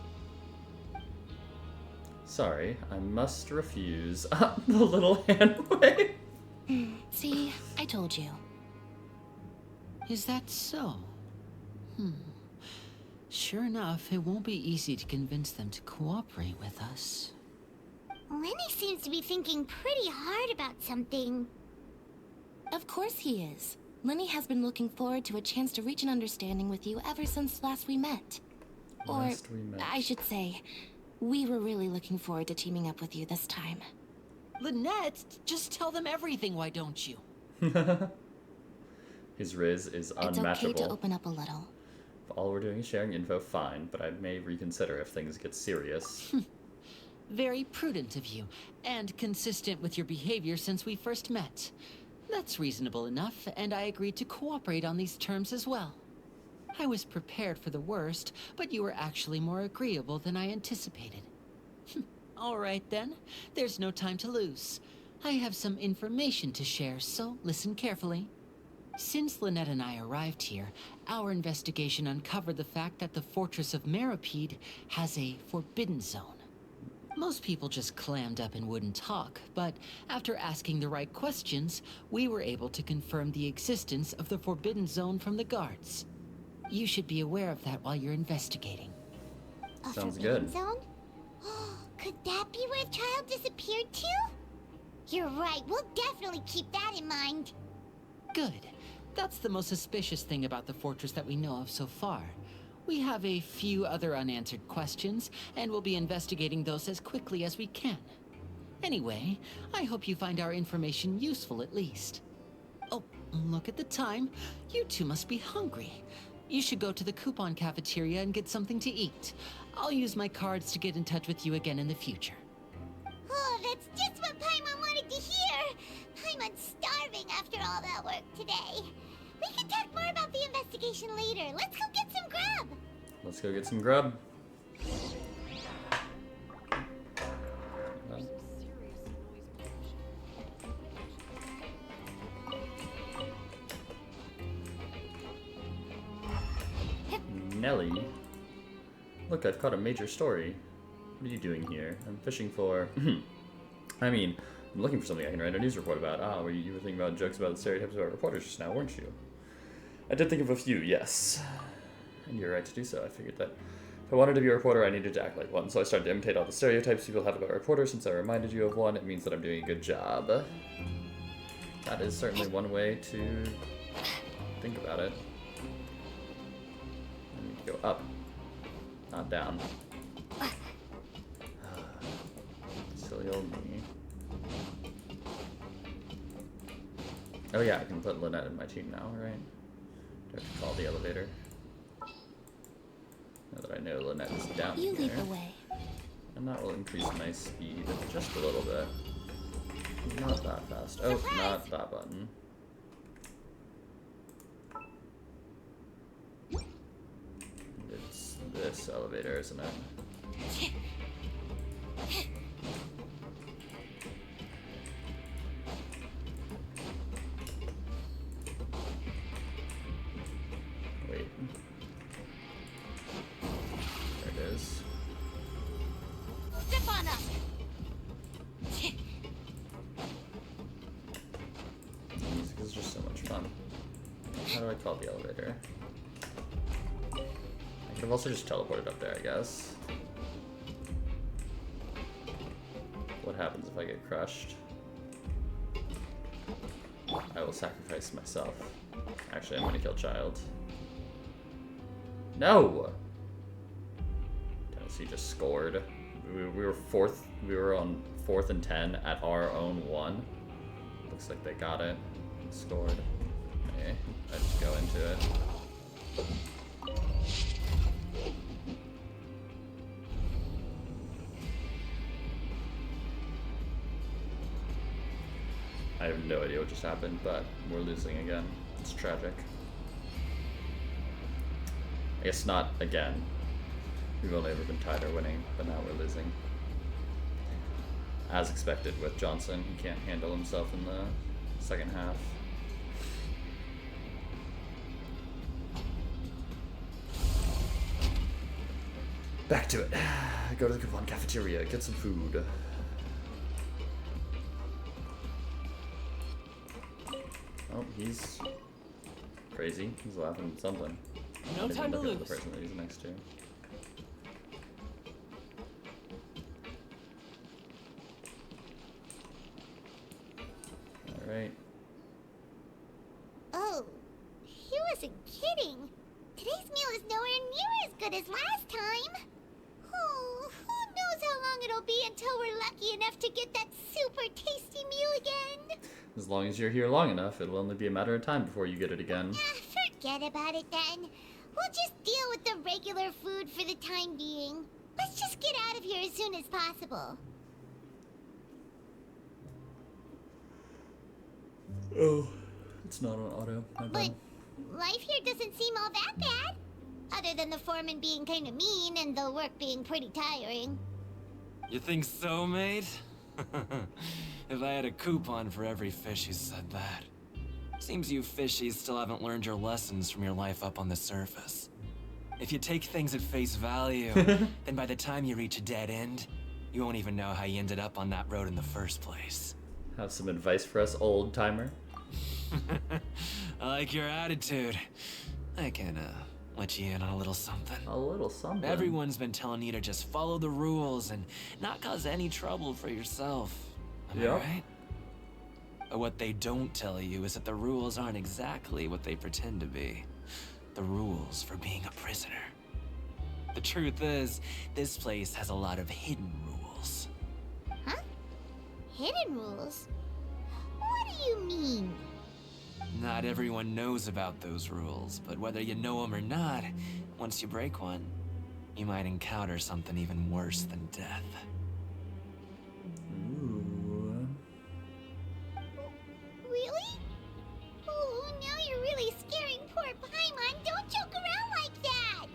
Sorry, I must refuse. The little hand wave.
See, I told you.
Is that so? Sure enough, it won't be easy to convince them to cooperate with us.
Lenny seems to be thinking pretty hard about something.
Of course he is. Lenny has been looking forward to a chance to reach an understanding with you ever since last we met.
Last we met.
I should say, we were really looking forward to teaming up with you this time.
Lynette, just tell them everything, why don't you?
His riz is
It's
unmatchable.
okay to open up a little.
If all we're doing is sharing info, fine, but I may reconsider if things get serious.
Very prudent of you, and consistent with your behavior since we first met. That's reasonable enough, and I agreed to cooperate on these terms as well. I was prepared for the worst, but you were actually more agreeable than I anticipated. All right then, there's no time to lose. I have some information to share, so listen carefully. Since Lynette and I arrived here, our investigation uncovered the fact that the Fortress of Meripede has a forbidden zone. Most people just clammed up and wouldn't talk, but after asking the right questions, we were able to confirm the existence of the forbidden zone from the guards. You should be aware of that while you're investigating.
A
Sounds
forbidden
good.
zone? Could that be where Child disappeared to? You're right, we'll definitely keep that in mind.
Good. That's the most suspicious thing about the fortress that we know of so far. We have a few other unanswered questions, and we'll be investigating those as quickly as we can. Anyway, I hope you find our information useful at least. Oh, look at the time. You two must be hungry. You should go to the coupon cafeteria and get something to eat. I'll use my cards to get in touch with you again in the future.
Oh, that's just what Paimon wanted to hear! Paimon's starving after all that work today. We can talk more about the investigation later. Let's go get some grub!
Let's go get some grub. Nelly? Look, I've caught a major story. What are you doing here? I'm fishing for... I mean, I'm looking for something I can write a news report about. Ah, you were thinking about jokes about the stereotypes about reporters just now, weren't you? I did think of a few, yes. And you're right to do so. I figured that if I wanted to be a reporter, I needed to act like one. So I started to imitate all the stereotypes people have about reporters. Since I reminded you of one, it means that I'm doing a good job. That is certainly one way to think about it. I need to go up, not down. Silly old me. Oh yeah, I can put Lynette in my team now, right? Do I have to call the elevator? Now that I know Lynette is down here.
You lead the way.
And that will increase my speed just a little bit. Not that fast. Oh, not that button. It's this elevator, isn't it? Wait. There it is.
Step on up!
Music is just so much fun. How do I call the elevator? I could have also just teleported up there, I guess. What happens if I get crushed? I will sacrifice myself. Actually, I'm gonna kill Child. No! Tennessee just scored. We were fourth. We were on 4th and 10 at our own 1. Looks like they got it. Scored. Okay, I just go into it. I have no idea what just happened, but we're losing again. It's tragic. I guess not again. We've only ever been tied or winning, but now we're losing. As expected with Johnson, he can't handle himself in the second half. Back to it. Go to the coupon cafeteria, get some food. Oh, he's crazy. He's laughing at something.
No time to lose.
The person that he's next to. All right.
Oh, he wasn't kidding. Today's meal is nowhere near as good as last time. Oh, who knows how long it'll be until we're lucky enough to get that super tasty meal again.
As long as you're here long enough, it'll only be a matter of time before you get it again.
Forget about it then. We'll just deal with the regular food for the time being. Let's just get out of here as soon as possible.
Oh, it's not on auto.
But life here doesn't seem all that bad. Other than the foreman being kind of mean and the work being pretty tiring.
You think so, mate? If I had a coupon for every fish who said that. Seems you fishies still haven't learned your lessons from your life up on the surface. If you take things at face value, then by the time you reach a dead end, you won't even know how you ended up on that road in the first place.
Have some advice for us, old timer?
I like your attitude. I can, let you in on a little something.
A little something?
Everyone's been telling you to just follow the rules and not cause any trouble for yourself. Am I right? But what they don't tell you is that the rules aren't exactly what they pretend to be. The rules for being a prisoner. The truth is, this place has a lot of hidden rules.
Huh? Hidden rules? What do you mean?
Not everyone knows about those rules, but whether you know them or not, once you break one, you might encounter something even worse than death.
Ooh.
Really? Oh, now you're really scaring poor Paimon. Don't joke around like that!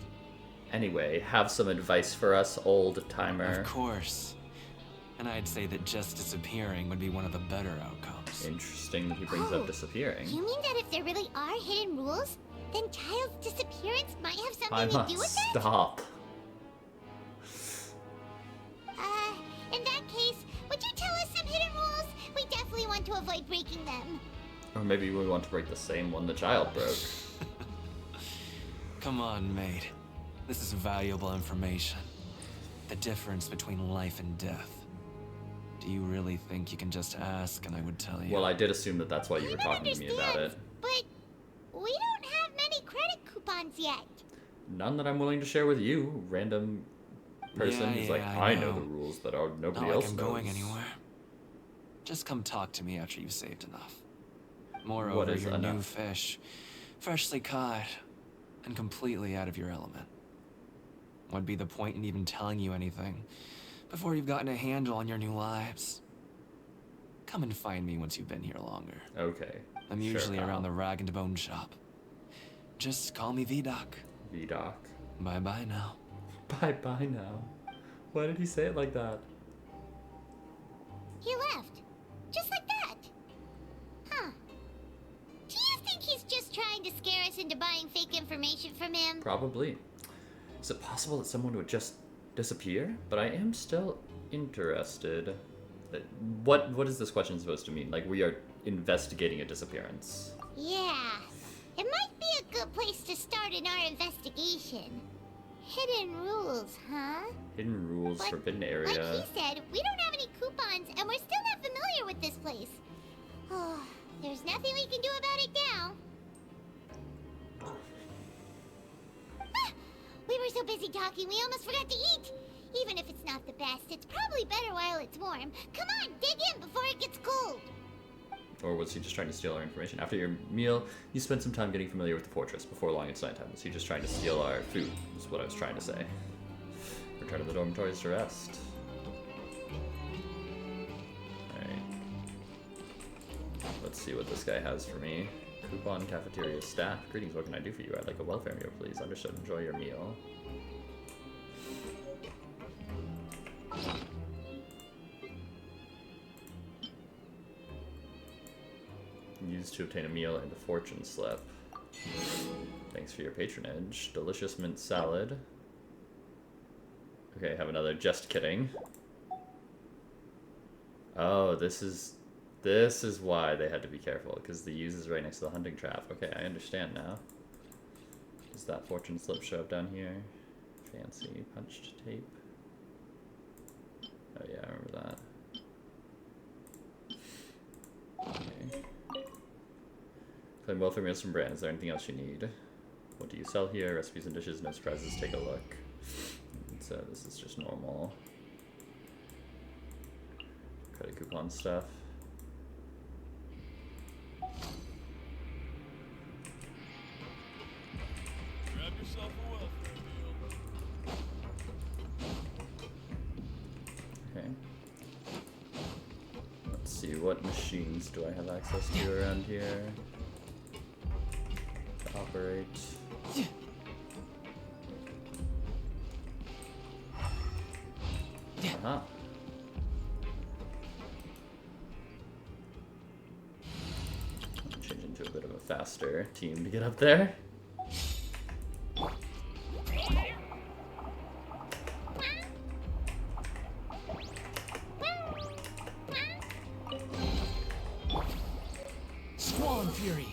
Anyway, have some advice for us, old timer.
Of course. And I'd say that just disappearing would be one of the better outcomes.
Interesting that he brings up disappearing.
You mean that if there really are hidden rules, then Child's disappearance might have something to do with that?
Stop.
In that case, would you tell us some hidden rules? We definitely want to avoid breaking them.
Or maybe we want to break the same one the child broke.
Come on, mate. This is valuable information. The difference between life and death. Do you really think you can just ask and I would tell you?
Well, I did assume that that's why you were talking to me about it.
But we don't have many credit coupons yet.
None that I'm willing to share with you, random person who's like, I know the rules, but nobody else knows.
Not like I'm going anywhere. Just come talk to me after you've saved enough. Moreover,
What is
you're
enough?
new fish, freshly caught, and completely out of your element. What'd be the point in even telling you anything before you've gotten a handle on your new lives? Come and find me once you've been here longer.
Okay.
I'm
sure,
usually
pal.
around the rag and bone shop. Just call me V-Doc.
V-Doc.
Bye-bye now.
Bye-bye now. Why did he say it like that?
He left. Just like that. Huh. Do you think he's just trying to scare us into buying fake information from him?
Probably. Is it possible that someone would just disappear? But I am still interested. What is this question supposed to mean? Like, we are investigating a disappearance.
Yeah. It might be a good place to start in our investigation. Hidden rules, huh?
Hidden rules,
But
forbidden area.
Like he said, we don't have any coupons, and we're still not familiar with this place. Oh, there's nothing we can do about it now. We were so busy talking, we almost forgot to eat. Even if it's not the best, it's probably better while it's warm. Come on, dig in before it gets cold.
Or was he just trying to steal our information? After your meal, you spent some time getting familiar with the fortress. Before long, it's nighttime. Was he just trying to steal our food? Is what I was trying to say. Return to the dormitories to rest. Alright. Let's see what this guy has for me. Coupon cafeteria staff. Greetings, what can I do for you? I'd like a welfare meal, please. Understood. Enjoy your meal. Used to obtain a meal and a fortune slip. Thanks for your patronage. Delicious mint salad. Okay, have another. Just kidding. Oh, this is why they had to be careful, because the use is right next to the hunting trap. Okay, I understand now. Does that fortune slip show up down here? Fancy punched tape. Oh yeah, I remember that. Okay. Claim welfare meals from brand. Is there anything else you need? What do you sell here? Recipes and dishes, no surprises, take a look. So this is just normal. Credit coupon stuff.
Grab yourself a welfare meal.
see, what machines do I have access to around here? To operate. Uh-huh. Change into a bit of a faster team to get up there.
Squall Fury.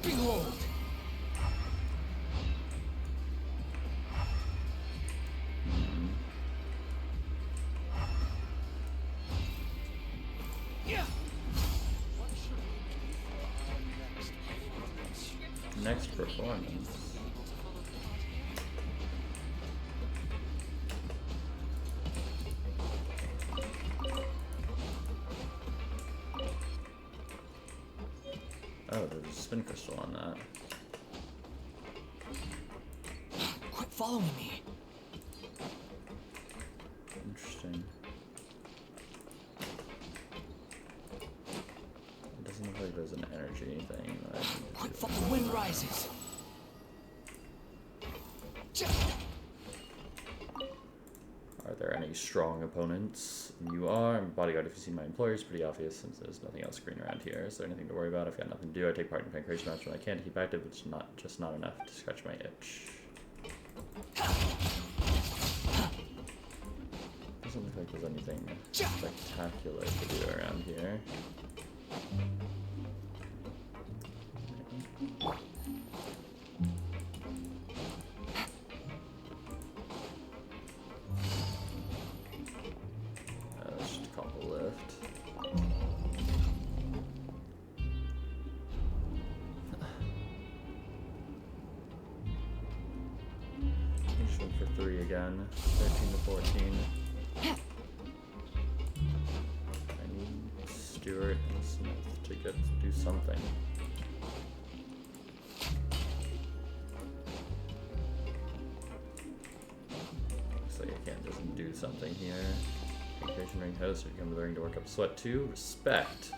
Behold.
Next performance. Oh, there's a spin crystal on that.
Quit following me.
Interesting. It doesn't look like there's an energy thing that I can do.
The wind rises.
Are there any strong opponents? You are. I'm a bodyguard. If you've seen my employer, it's pretty obvious since there's nothing else green around here. Is there anything to worry about? I've got nothing to do. I take part in pancreas match when I can to keep active, but it's not enough to scratch my itch. Doesn't look like there's anything spectacular to do around here. Let's just call the lift. Just went for 3 again. 13 to 14. I need Stewart and Smith to do something. Looks like I can't just do something here. Vacation ring host, or you come to the ring to work up sweat too. Respect.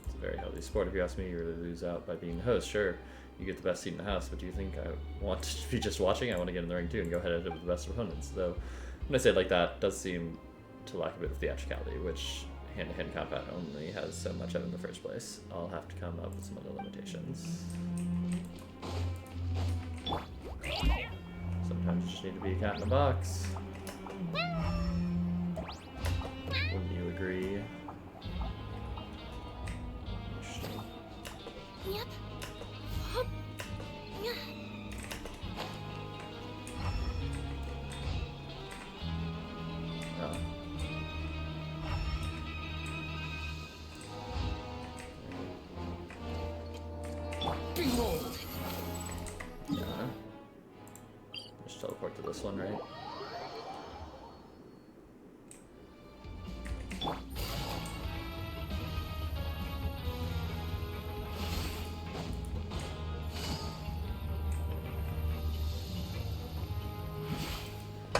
It's a very healthy sport. If you ask me, you really lose out by being the host. Sure, you get the best seat in the house, but do you think I want to be just watching? I want to get in the ring too and go head to head with the best opponents. Though, when I say it like that, it does seem to lack a bit of theatricality, which hand-to-hand combat only has so much of in the first place. I'll have to come up with some other limitations. Sometimes you just need to be a cat in a box. Wouldn't you agree? Interesting.
Yep.
Oh.
Behold.
Yeah. Just teleport to this one, right?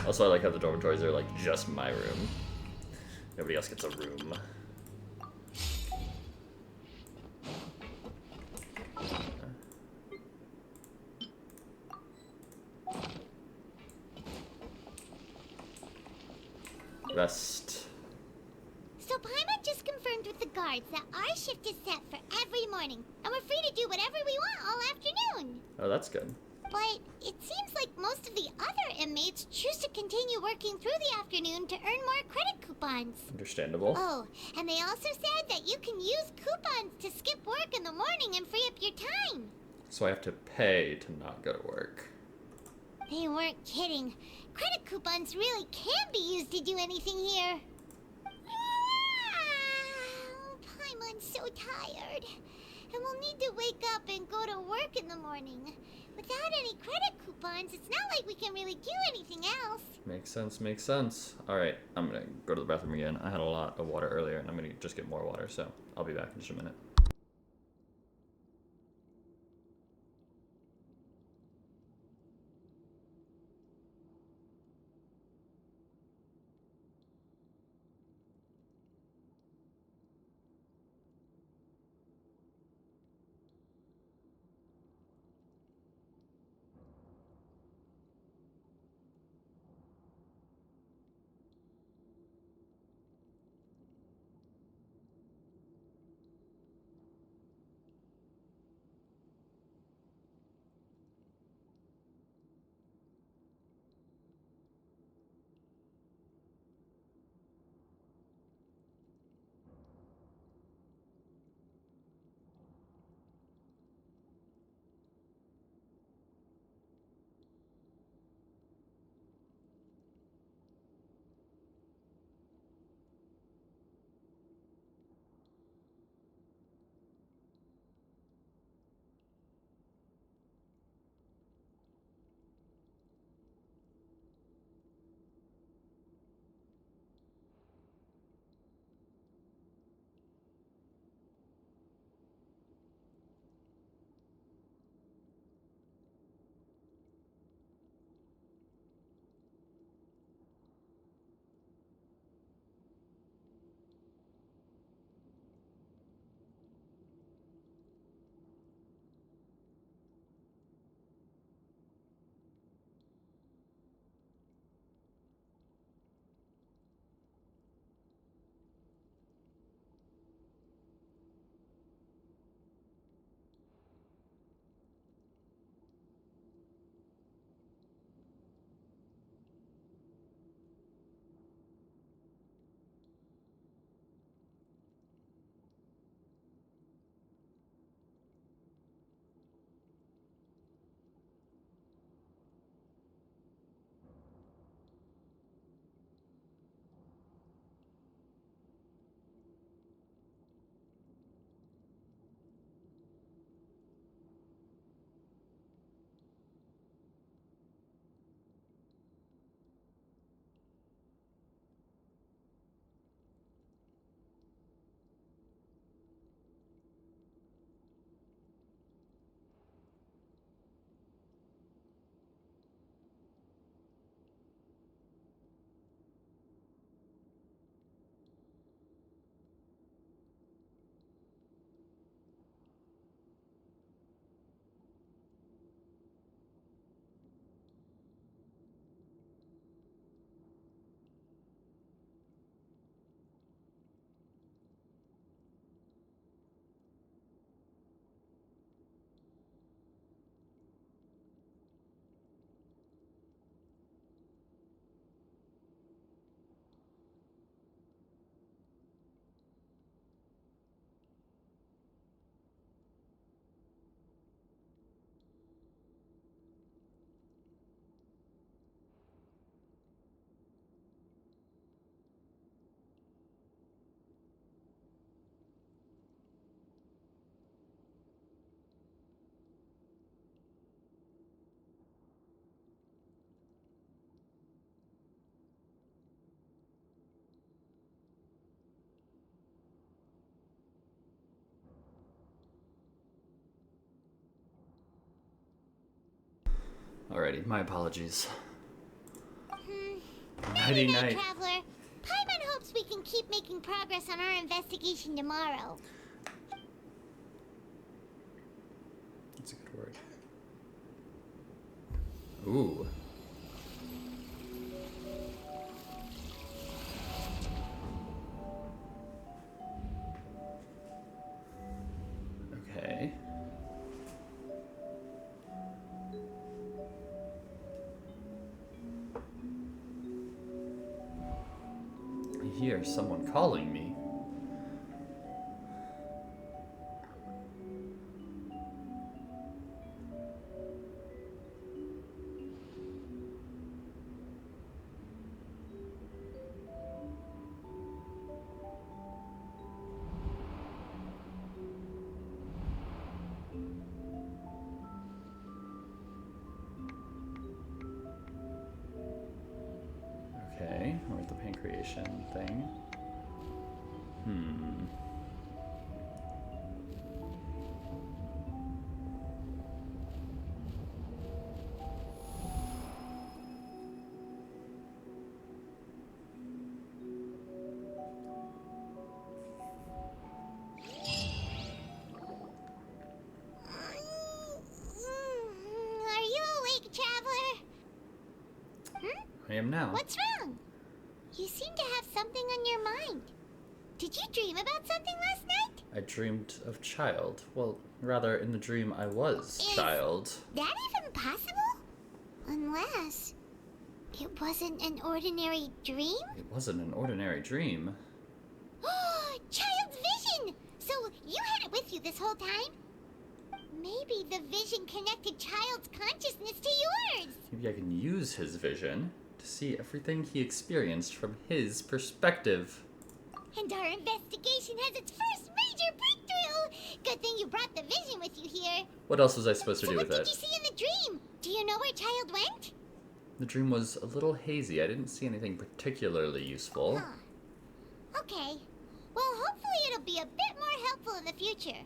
Also, I like how the dormitories are like just my room. Nobody else gets a room. Rest.
So Paimon just confirmed with the guards that our shift is set for every morning, and we're free to do whatever we want all afternoon.
Oh, that's good.
But it seems like most of the other inmates choose to continue working through the afternoon to earn more credit coupons.
Understandable.
Oh, and they also said that you can use coupons to skip work in the morning and free up your time.
So I have to pay to not go to work.
They weren't kidding. Credit coupons really can be used to do anything here. Paimon's so tired. And we'll need to wake up and go to work in the morning. Without any credit coupons, it's not like we can really do anything else.
Makes sense, makes sense. Alright, I'm gonna go to the bathroom again. I had a lot of water earlier, and I'm gonna just get more water, so I'll be back in just a minute. Alrighty, my apologies. Nighty night.
Traveler. Paimon hopes we can keep making progress on our investigation tomorrow.
That's a good word. Ooh. Okay. I hear someone calling me. am now.
What's wrong? You seem to have something on your mind. Did you dream about something last night?
I dreamed of child. Well, rather, in the dream, I was child.
That even possible? Unless it wasn't an ordinary dream?
It wasn't an ordinary dream.
Oh, child's vision! So you had it with you this whole time? Maybe the vision connected child's consciousness to yours.
Maybe I can use his vision to see everything he experienced from his perspective.
And our investigation has its first major breakthrough! Good thing you brought the vision with you here.
What else was I supposed to do with
What
it?
did you see in the dream? Do you know where child went?
The dream was a little hazy. I didn't see anything particularly useful.
Huh. Okay. Well, hopefully it'll be a bit more helpful in the future.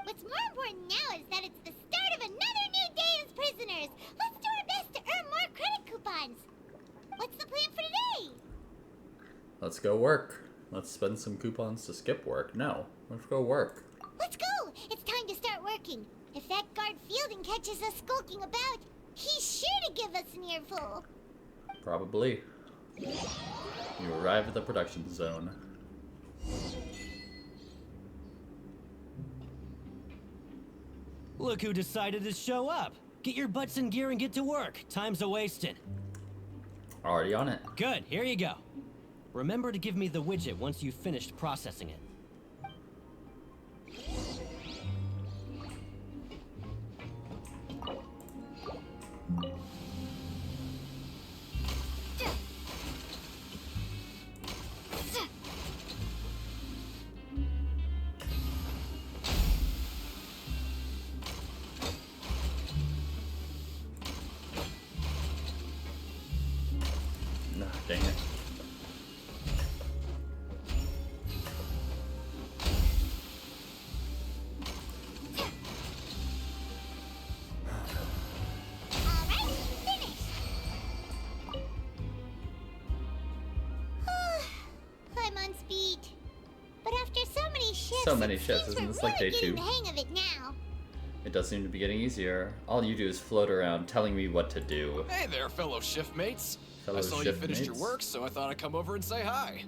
What's more important now is that it's the start of another new day as prisoners. Let's do our best to earn more credit coupons. What's the plan for today?
Let's go work. Let's spend some coupons to skip work. No, let's go work.
Let's go! It's time to start working. If that guard Fielding catches us skulking about, he's sure to give us an earful.
Probably. You arrive at the production zone.
Look who decided to show up. Get your butts in gear and get to work. Time's a-wasting.
Already on it.
Good, here you go. Remember to give me the widget once you've finished processing it.
Nah, dang it.
I'm on speed. But after so many shifts,
So many
it
shifts,
seems
isn't
we're
this like
really
day
getting
2?
the hang of it now.
It does seem to be getting easier. All you do is float around telling me what to do.
Hey there, fellow shift mates.
Fellow
I saw you
shift
finished your
mates?
work, so I thought I'd come over and say hi.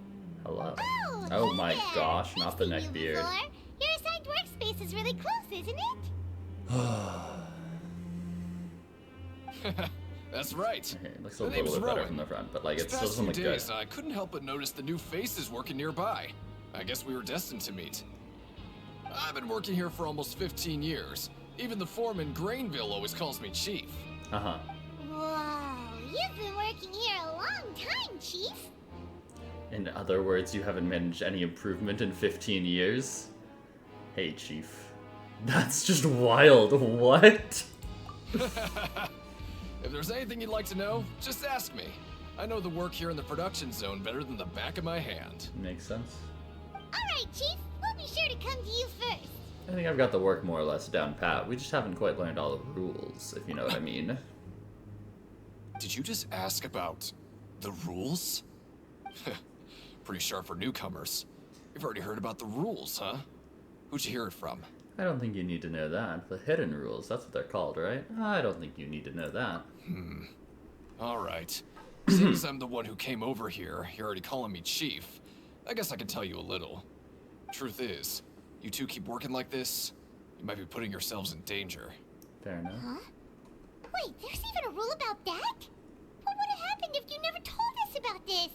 Hello.
Oh,
Oh my
yeah.
gosh, not the
I've
neck
seen you
beard.
before. Your assigned workspace is really close, isn't it?
That's right.
Okay, it looks a
The
little
name's
bit better
Rowan.
from the front, but like
These
it still
past
doesn't
few
look good.
days, I couldn't help but notice the new faces working nearby. I guess we were destined to meet. I've been working here for almost 15 years. Even the foreman, Grainville, always calls me Chief.
Uh-huh.
Whoa, you've been working here a long time, Chief.
In other words, you haven't managed any improvement in 15 years? Hey, Chief. That's just wild. What?
If there's anything you'd like to know, just ask me. I know the work here in the production zone better than the back of my hand.
Makes sense.
Alright, Chief. We'll be sure to come to you first.
I think I've got the work more or less down pat. We just haven't quite learned all the rules, if you know what I mean.
Did you just ask about the rules? Pretty sharp for newcomers. You've already heard about the rules, huh? Who'd you hear it from?
I don't think you need to know that. The hidden rules, that's what they're called, right? I don't think you need to know that.
Alright. Since I'm the one who came over here, you're already calling me Chief. I guess I can tell you a little. Truth is, you two keep working like this, you might be putting yourselves in danger.
Fair enough.
Huh? Wait, there's even a rule about that? What would have happened if you never told us about this?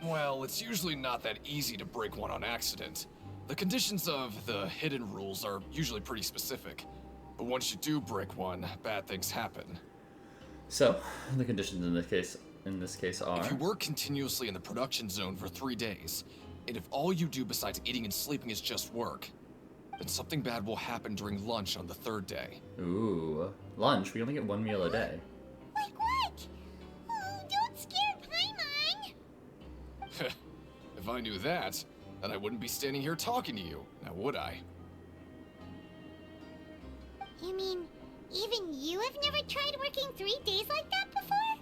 Well, it's usually not that easy to break one on accident. The conditions of the hidden rules are usually pretty specific. But once you do break one, bad things happen.
So, the conditions in this case are...
If you work continuously in the production zone for 3 days, and if all you do besides eating and sleeping is just work, then something bad will happen during lunch on the 3rd day.
Ooh. Lunch? We only get 1 meal a day.
Like what? Oh, don't scare Paimon.
If I knew that, then I wouldn't be standing here talking to you, now would I?
You mean, even you have never tried working 3 days like that before?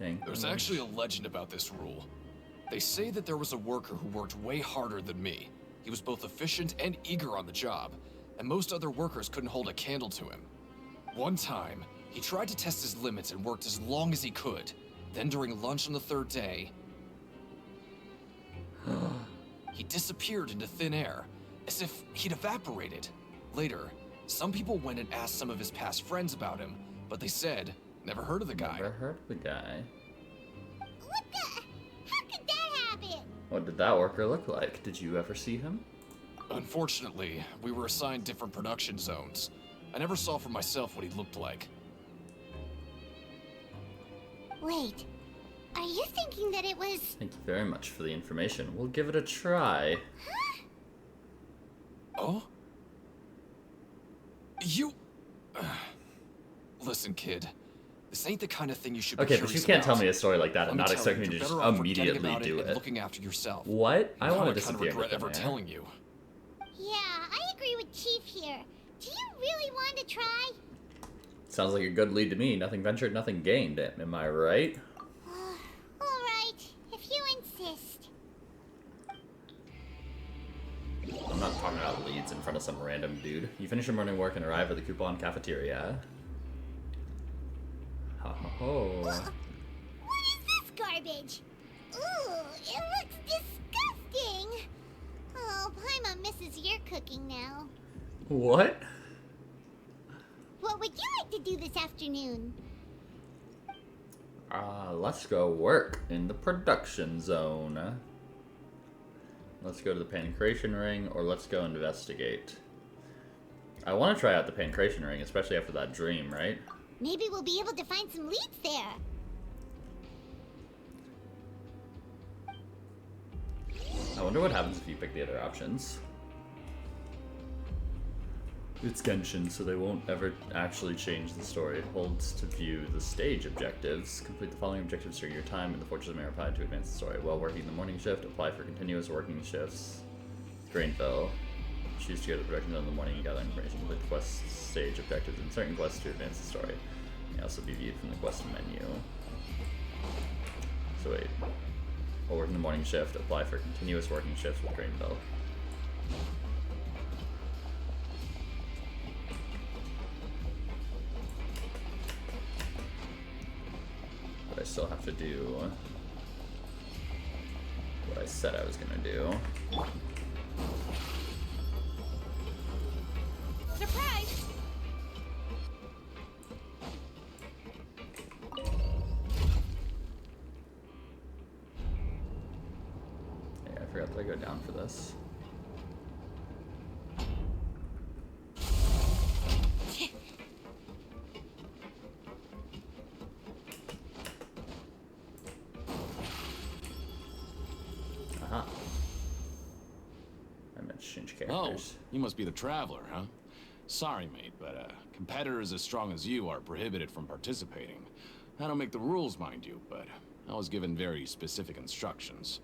Dang.
There's actually a legend about this rule. They say that there was a worker who worked way harder than me. He was both efficient and eager on the job, and most other workers couldn't hold a candle to him. One time, he tried to test his limits and worked as long as he could.
Then during lunch on the third day, he disappeared into thin air, as if he'd evaporated. Later, some people went and asked some of his past friends about him, but they said, never heard of the guy.
Never heard of the guy.
What the? How could that happen?
What did that worker look like? Did you ever see him?
Unfortunately, we were assigned different production zones. I never saw for myself what he looked like.
Wait, are you thinking that it was...
Thank you very much for the information. We'll give it a try.
Huh?
Oh? You... Listen, kid. This ain't the kind of thing you should be
Okay,
curious
but you can't
about.
tell me a story like that and
Let
not
me tell
expect
you,
me to
you're
just
better off
immediately
forgetting about
do
and
it.
looking after yourself.
What? I
Now
want to
kind of
disappear.
regret ever telling you.
Yeah, I agree with Chief here. Do you really want to try?
Sounds like a good lead to me. Nothing ventured, nothing gained. Am I right?
Alright, if you insist.
I'm not talking about leads in front of some random dude. You finish your morning work and arrive at the coupon cafeteria. Ho.
What is this garbage? Ooh, it looks disgusting. Oh, Paimon misses your cooking now.
What?
What would you like to do this afternoon?
Let's go work in the production zone. Let's go to the pancreation ring, or let's go investigate. I want to try out the pancreation ring, especially after that dream, right?
Maybe we'll be able to find some leads there.
I wonder what happens if you pick the other options. It's Genshin, so they won't ever actually change the story. It holds to view the stage objectives. Complete the following objectives during your time in the Fortress of Maripide to advance the story. While working the morning shift, apply for continuous working shifts. Greenville. Choose to go to the production zone in the morning and gather information. Complete the quest stage objectives and certain quests to advance the story. May also be viewed from the quest menu. So wait. While working the morning shift, apply for continuous working shifts with Greenville. But I still have to do what I said I was gonna do.
Surprise!
Yeah, I forgot that I go down for this. Aha. I meant to change characters.
Oh, you must be the Traveler, huh? Sorry, mate, but competitors as strong as you are prohibited from participating. I don't make the rules, mind you, but I was given very specific instructions.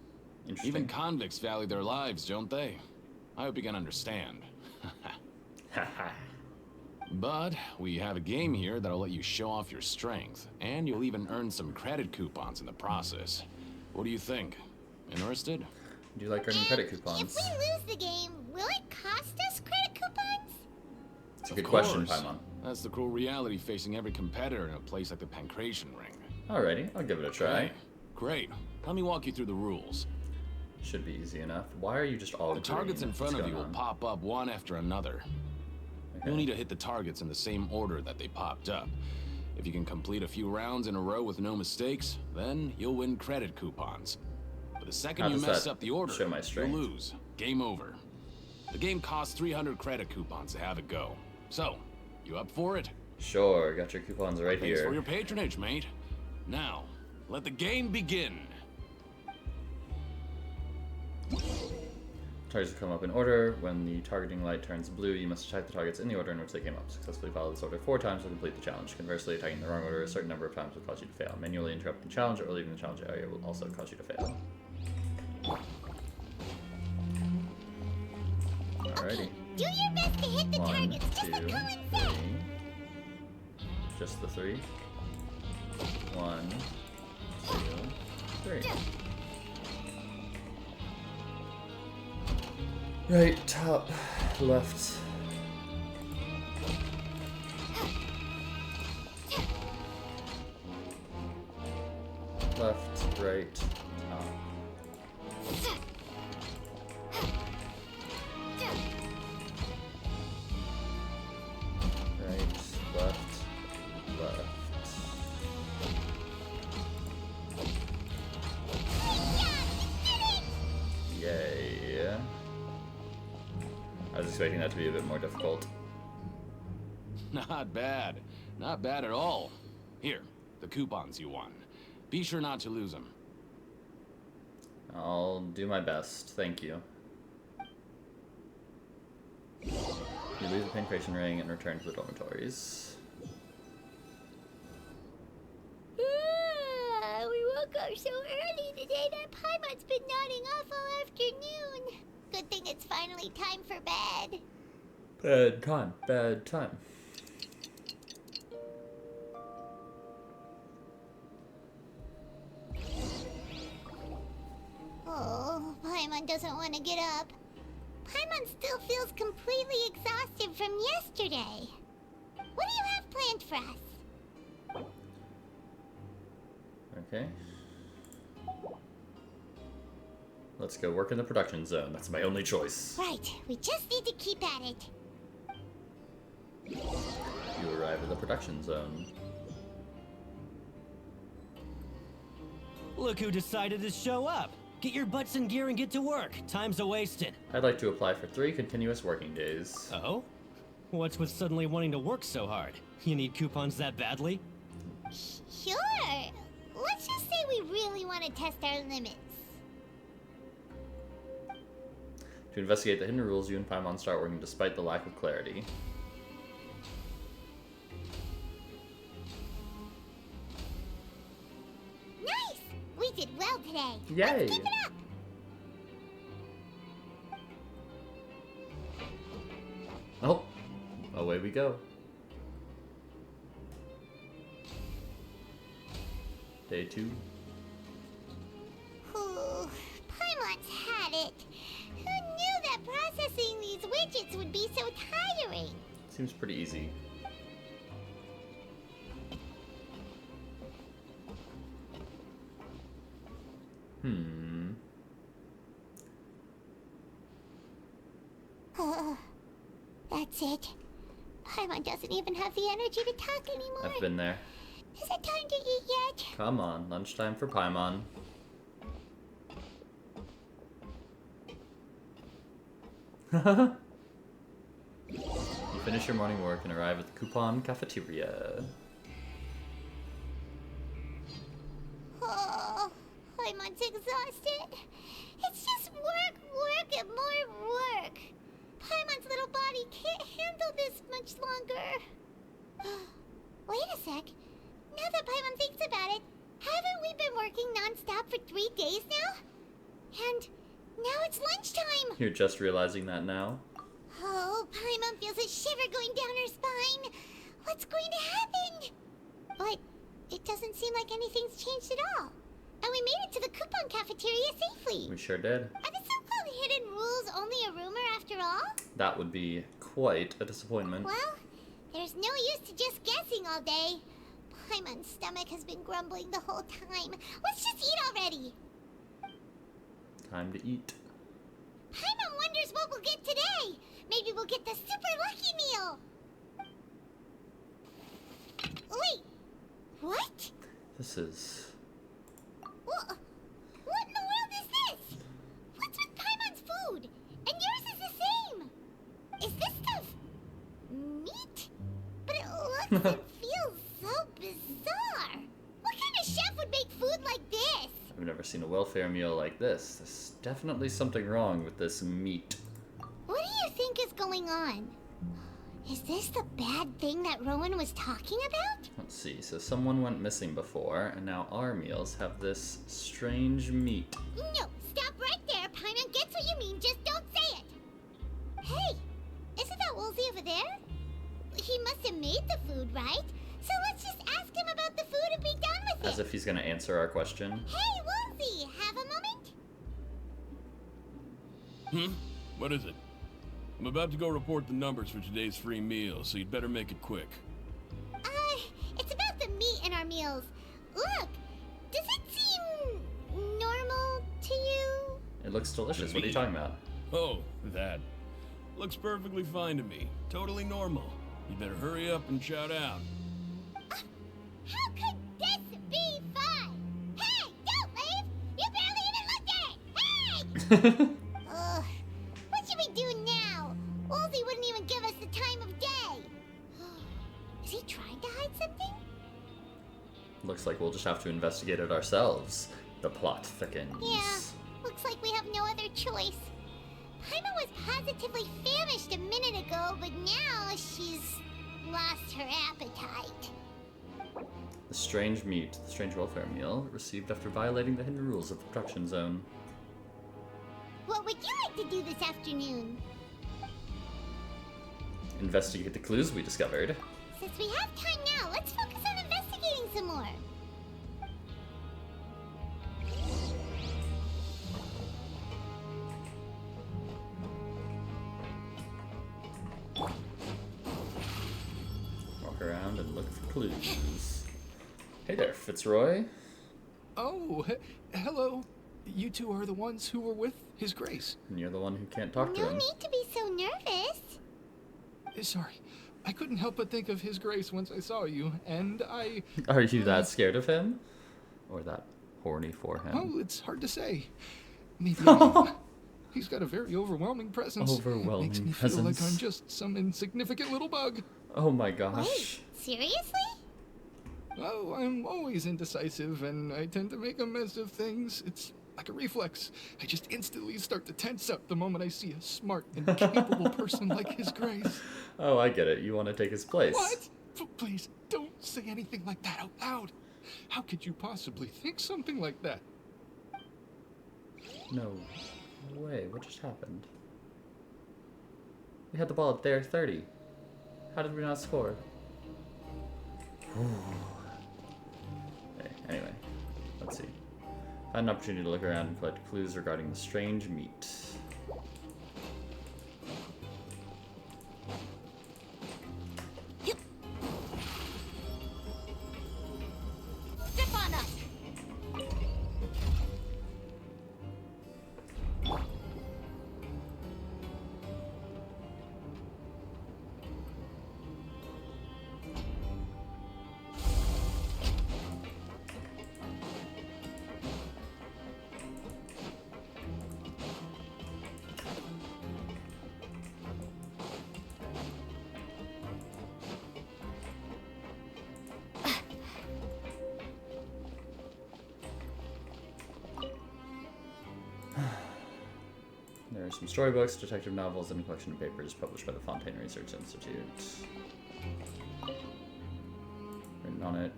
Even convicts value their lives, don't they? I hope you can understand. But we have a game here that'll let you show off your strength, and you'll even earn some credit coupons in the process. What do you think? Interested?
Do you like earning credit coupons?
If we lose the game, will it cost us credit coupons?
It's a good question, Paimon.
That's the cruel reality facing every competitor in a place like the Pancration Ring.
Alrighty, I'll give it a try.
Okay, great. Let me walk you through the rules.
Should be easy enough. Why are you just all
The targets in front of you will pop up one after another. You'll need to hit the targets in the same order that they popped up. If you can complete a few rounds in a row with no mistakes, then you'll win credit coupons. But the second you mess up the order, you'll lose. Game over. The game costs 300 credit coupons to have it go. So, you up for it?
Sure, got your coupons right
Thanks
here.
for your patronage, mate. Now, let the game begin.
Targets will come up in order. When the targeting light turns blue, you must attack the targets in the order in which they came up. Successfully follow this order 4 times to complete the challenge. Conversely, attacking the wrong order a certain number of times will cause you to fail. Manually interrupting the challenge or leaving the challenge area will also cause you to fail. Alrighty.
Do your best to hit the
1,
targets, just
2,
like Cohen
3.
said.
Just the 3. 1, 2, 3. Right, top, left. right. Right, left, left. Yay. I was expecting that to be a bit more difficult.
Not bad. Not bad at all. Here, the coupons you won. Be sure not to lose them.
I'll do my best, thank you. You leave the pancreation ring and return to the dormitories.
We woke up so early today that Paimon's been nodding off all afternoon. Good thing it's finally time for bed.
Bad time, bad time.
Oh, Paimon doesn't want to get up. Paimon still feels completely exhausted from yesterday. What do you have planned for us?
Okay. Let's go work in the production zone. That's my only choice.
Right, we just need to keep at it.
You arrive at the production zone.
Look who decided to show up. Get your butts in gear and get to work. Time's a-wasted.
I'd like to apply for 3 continuous working days.
Oh? What's with suddenly wanting to work so hard? You need coupons that badly?
Sure. Let's just say we really want to test our limits.
To investigate the hidden rules, you and Paimon start working despite the lack of clarity.
Nice! We did well today.
Yay!
Let's keep it up!
Oh, away we go. Day 2.
Ooh, Paimon's had it. Who knew that processing these widgets would be so tiring?
Seems pretty easy.
That's it. Paimon doesn't even have the energy to talk anymore.
I've been there.
Is it time to eat yet?
Come on, lunchtime for Paimon. You finish your morning work and arrive at the coupon cafeteria.
Oh, Paimon's exhausted. It's just work, work, and more work. Paimon's little body can't handle this much longer. Wait a sec. Now that Paimon thinks about it, haven't we been working non-stop for 3 days now? And now it's lunchtime.
You're just realizing that now?
Oh, Paimon feels a shiver going down her spine. What's going to happen? But it doesn't seem like anything's changed at all. And we made it to the coupon cafeteria safely.
We sure did.
Are the so-called hidden rules only a rumor after all?
That would be quite a disappointment.
Well, there's no use to just guessing all day. Paimon's stomach has been grumbling the whole time. Let's just eat already.
Time to eat.
Paimon wonders what we'll get today. Maybe we'll get the super lucky meal. Wait, what?
This is...
What in the world is this? What's with Paimon's food? And yours is the same. Is this stuff meat? But it looks and feels so bizarre. What kind of chef would make food like this?
I've never seen a welfare meal like this. There's definitely something wrong with this meat.
What do you think is going on? Is this the bad thing that Rowan was talking about?
Let's see, so someone went missing before, and now our meals have this strange meat.
No, stop right there. Paimon gets what you mean, just don't say it. Hey, isn't that Woolsey over there? He must have made the food, right? So let's just ask him about the food and be done with it.
As if he's gonna answer our question.
Hey, Woolsey, have a moment?
What is it? I'm about to go report the numbers for today's free meal, so you'd better make it quick.
It's about the meat in our meals. Look, does it seem
It looks delicious. What are you talking about?
Oh, that. Looks perfectly fine to me. Totally normal. You better hurry up and shout out.
How could this be fun? Hey, don't leave! You barely even looked at it! Hey! Ugh. What should we do now? Wolsey wouldn't even give us the time of day. Is he trying to hide something?
Looks like we'll just have to investigate it ourselves. The plot thickens.
Yeah, looks like we have no other choice. Paima was positively famished a minute ago, but now she's lost her appetite.
The strange welfare meal, received after violating the hidden rules of the production zone.
What would you like to do this afternoon?
Investigate the clues we discovered.
Since we have time now, let's focus on investigating some more.
Walk around and look for clues. Hey there, Fitzroy.
Oh, hello. You two are the ones who were with His Grace.
And you're the one who can't talk to
No
him.
need to be so nervous.
Sorry, I couldn't help but think of His Grace once I saw you, and I...
Are you that scared of him? Or that horny for him?
Oh, it's hard to say. Maybe I am. He's got a very overwhelming presence.
Overwhelming
Makes me
presence.
feel like I'm just some insignificant little bug.
Oh my gosh.
Wait, seriously?
Oh, I'm always indecisive, and I tend to make a mess of things. It's like a reflex. I just instantly start to tense up the moment I see a smart and capable person like His Grace.
Oh, I get it. You want to take his place.
What? Please, don't say anything like that out loud. How could you possibly think something like that?
No way. What just happened? We had the ball at their 30. How did we not score? Okay, anyway, let's see. Find an opportunity to look around and collect clues regarding the strange meat.
Step on us!
There are some storybooks, detective novels, and a collection of papers published by the Fontaine Research Institute. Written on it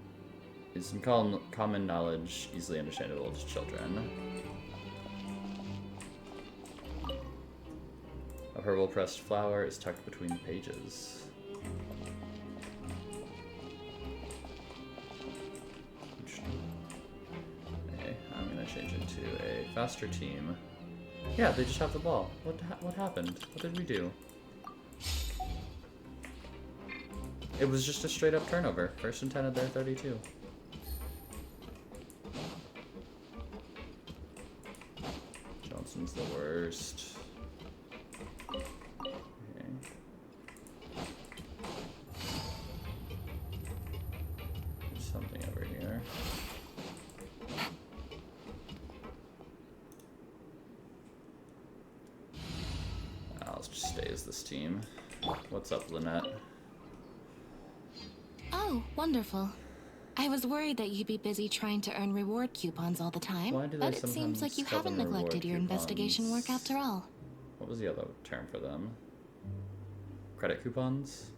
is some common knowledge, easily understandable to children. A herbal pressed flower is tucked between the pages. Okay, I'm gonna change it to a faster team. Yeah, they just have the ball. What happened? What did we do? It was just a straight up turnover. First and 10 at their 32. Johnson's the worst. Okay. There's something over here. I'll just stay as this team. What's up, Lynette?
Oh, wonderful. I was worried that you'd be busy trying to earn reward coupons all the time,
Why do
but
they
it seems
sometimes
like you
call
haven't
them reward
neglected your investigation work
coupons?
after all.
What was the other term for them? Credit coupons?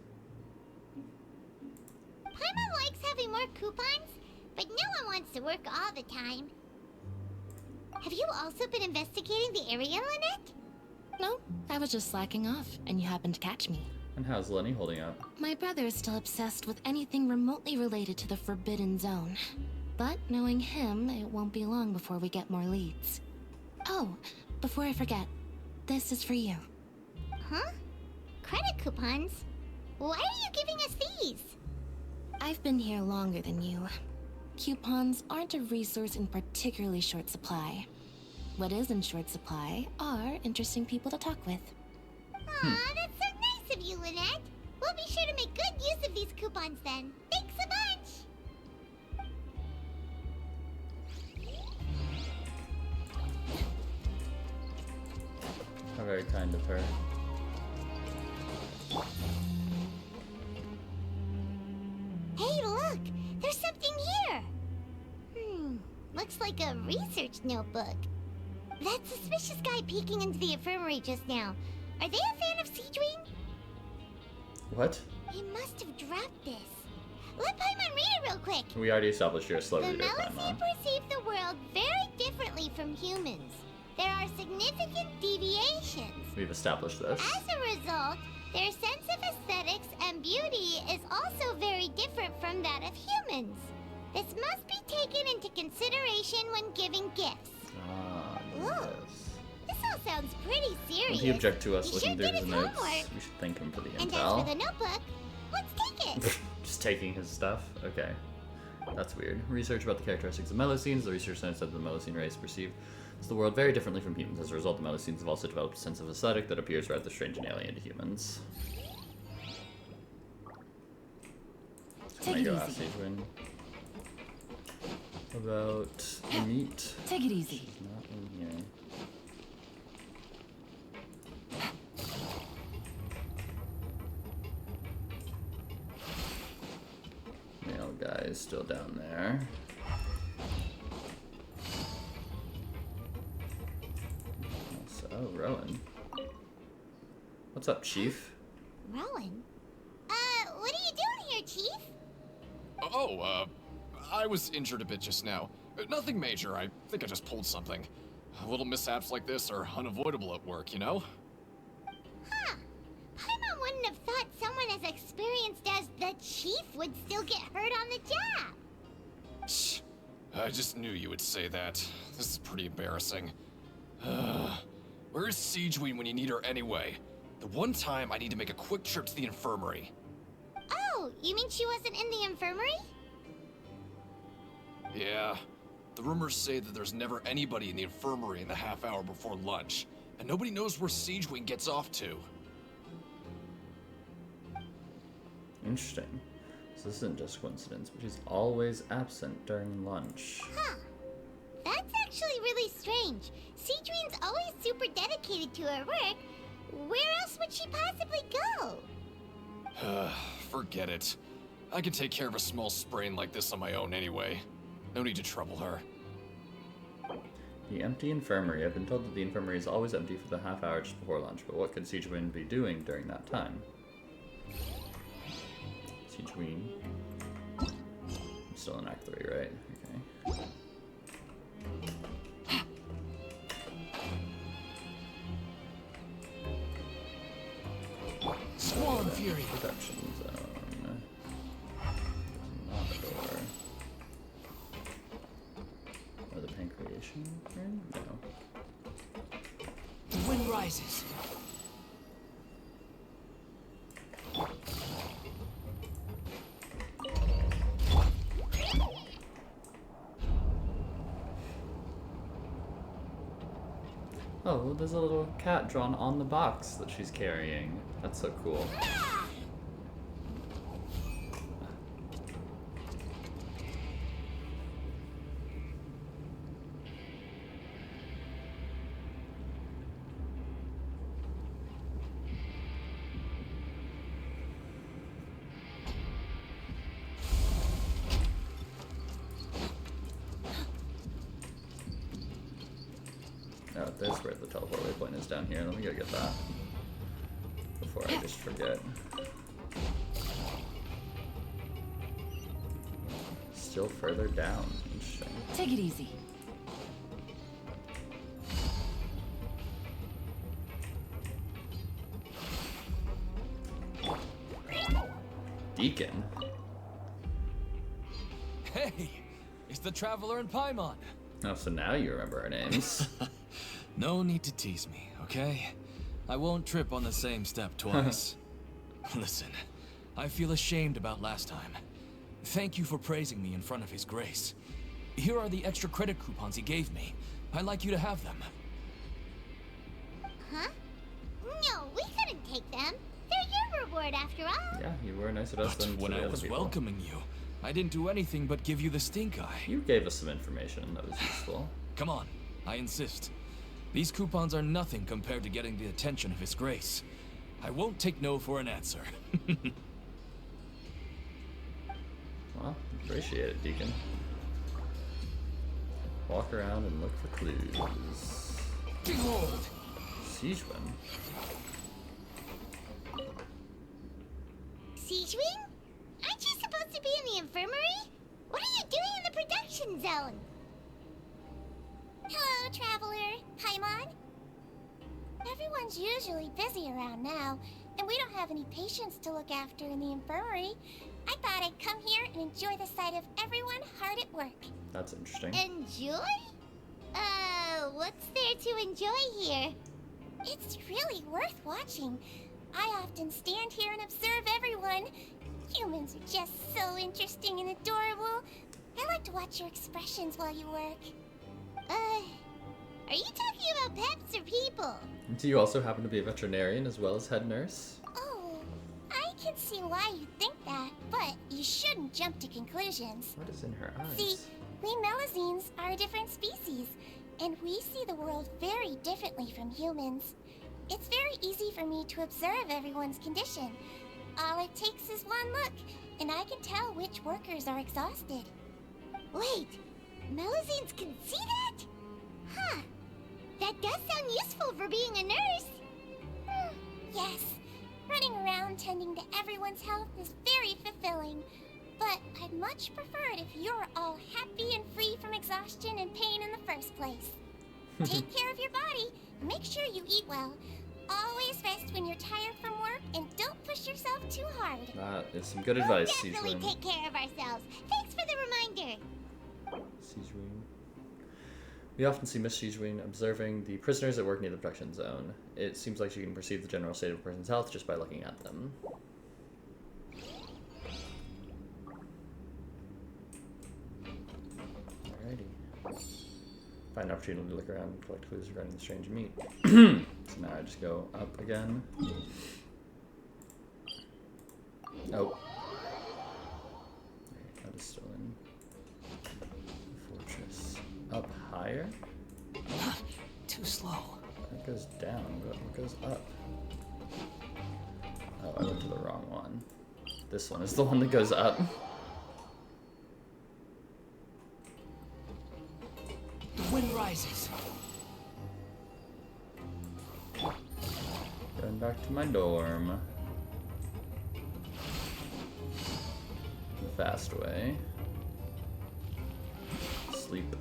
Paimon likes having more coupons, but no one wants to work all the time. Have you also been investigating the area, Lynette?
No, I was just slacking off, and you happened to catch me.
And how's Lenny holding up?
My brother is still obsessed with anything remotely related to the Forbidden Zone. But knowing him, it won't be long before we get more leads. Oh, before I forget, this is for you.
Huh? Credit coupons? Why are you giving us these?
I've been here longer than you. Coupons aren't a resource in particularly short supply. What is in short supply are interesting people to talk with.
Aw, that's so nice of you, Lynette. We'll be sure to make good use of these coupons then. Thanks a bunch!
How very kind of her.
Hey, look! There's something here! Looks like a research notebook. That suspicious guy peeking into the infirmary just now. Are they a fan of Seedwing?
What?
He must have dropped this. Let Paimon read it real quick.
We already established you're a slow
The
reader,
Melusine
Paimon.
perceive the world very differently from humans. There are significant deviations.
We've established this.
As a result, their sense of aesthetics and beauty is also very different from that of humans. This must be taken into consideration when giving gifts.
Ah,
Ooh.
yes.
This all sounds pretty serious.
Would he object to us
He
looking
sure
through
did
his
his
notes?
homework.
We should thank him for the
And as
intel.
for the notebook, let's take it.
Just taking his stuff? Okay. That's weird. Research about the characteristics of Melusines. The research center said the Melusine race perceived the world very differently from humans. As a result, the Melusines have also developed a sense of aesthetic that appears rather strange and alien to humans. So
Take it
go ask
easy.
Sejuin about the meat.
Take it easy.
She's not in here. Male guy is still down there. Oh, Rowan. What's up, Chief?
Rowan? What are you doing here, Chief?
Oh, I was injured a bit just now. Nothing major. I think I just pulled something. Little mishaps like this are unavoidable at work, you know?
Huh. Paimon wouldn't have thought someone as experienced as the Chief would still get hurt on the job.
Shh. I just knew you would say that. This is pretty embarrassing. Where's Sejuin when you need her anyway? The one time I need to make a quick trip to the infirmary.
Oh, you mean she wasn't in the infirmary?
Yeah. The rumors say that there's never anybody in the infirmary in the half hour before lunch, and nobody knows where Sejuin gets off to.
Interesting. So this isn't just coincidence, but she's always absent during lunch.
Huh. That's actually really strange. Sejuin's always super dedicated to her work. Where else would she possibly go?
Forget it. I can take care of a small sprain like this on my own anyway. No need to trouble her.
The empty infirmary. I've been told that the infirmary is always empty for the half hour just before lunch, but what could Sejuin be doing during that time? Sejuin. I'm still in Act 3, right? Okay.
Swarm Fury.
Production zone. Not a door. Or the pancreation room? No.
The wind rises.
Oh, well, there's a little cat drawn on the box that she's carrying. That's so cool. Oh, there's where the teleport waypoint is down here. Let me go get that before I just forget. Still further down. Interesting.
Take it easy.
Deacon.
Hey, it's the Traveler and Paimon.
Oh, so now you remember our names.
No need to tease me, okay? I won't trip on the same step twice. Listen, I feel ashamed about last time. Thank you for praising me in front of His Grace. Here are the extra credit coupons he gave me. I'd like you to have them.
Huh? No, we couldn't take them. They're your reward after all.
Yeah, you were nicer to us
But
than
when
to the
I
other
was
people.
welcoming you, I didn't do anything but give you the stink eye.
You gave us some information that was useful.
Come on, I insist. These coupons are nothing compared to getting the attention of His Grace. I won't take no for an answer.
Well, appreciate it, Deacon. Walk around and look for clues.
Behold!
Siege Wing?
Siege Wing? Aren't you supposed to be in the infirmary? What are you doing in the production zone? Hello, Traveler. Paimon? Everyone's usually busy around now, and we don't have any patients to look after in the infirmary. I thought I'd come here and enjoy the sight of everyone hard at work.
That's interesting.
Enjoy? What's there to enjoy here? It's really worth watching. I often stand here and observe everyone. Humans are just so interesting and adorable. I like to watch your expressions while you work. Are you talking about pets or people?
Do you also happen to be a veterinarian as well as head nurse?
Oh, I can see why you think that, but you shouldn't jump to conclusions.
What is in her eyes?
See, we Melazines are a different species, and we see the world very differently from humans. It's very easy for me to observe everyone's condition. All it takes is one look, and I can tell which workers are exhausted. Wait, Melazines can see that? Huh. That does sound useful for being a nurse. Yes, running around tending to everyone's health is very fulfilling. But I'd much prefer it if you're all happy and free from exhaustion and pain in the first place. Take care of your body, and make sure you eat well. Always rest when you're tired from work, and don't push yourself too hard.
That is some good advice,
We'll
Siege
definitely
Wing.
take care of ourselves. Thanks for the reminder.
Siege Wing. We often see Miss Siege Wing observing the prisoners that work near the production zone. It seems like she can perceive the general state of a person's health just by looking at them. Alrighty. Find an opportunity to look around and collect clues regarding the strange meat. So now I just go up again. Oh. That is still in the fortress. Up higher?
Too slow.
That goes down, but it goes up. Oh, I went to the wrong one. This one is the one that goes up.
The wind rises.
Going back to my dorm. The fast way. Sleep.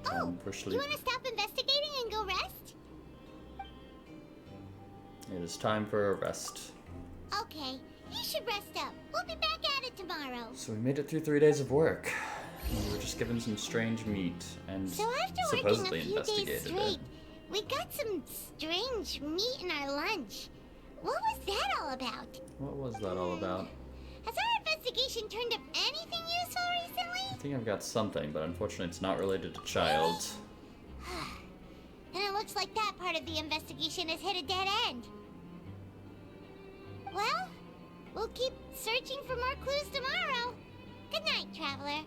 Time for
You
sleep.
want to stop investigating and go rest?
It is time for a rest.
Okay, you should rest up. We'll be back at it tomorrow.
So we made it through 3 days of work. We were just given some strange meat and
So after working
supposedly
a few days
investigated
straight,
it.
we got some strange meat in our lunch. What was that all about?
What was that all about?
Has our investigation turned up anything useful
I
recently?
think I've got something, but unfortunately it's not related to child.
Then it looks like that part of the investigation has hit a dead end. Well, we'll keep searching for more clues tomorrow. Good night, Traveler.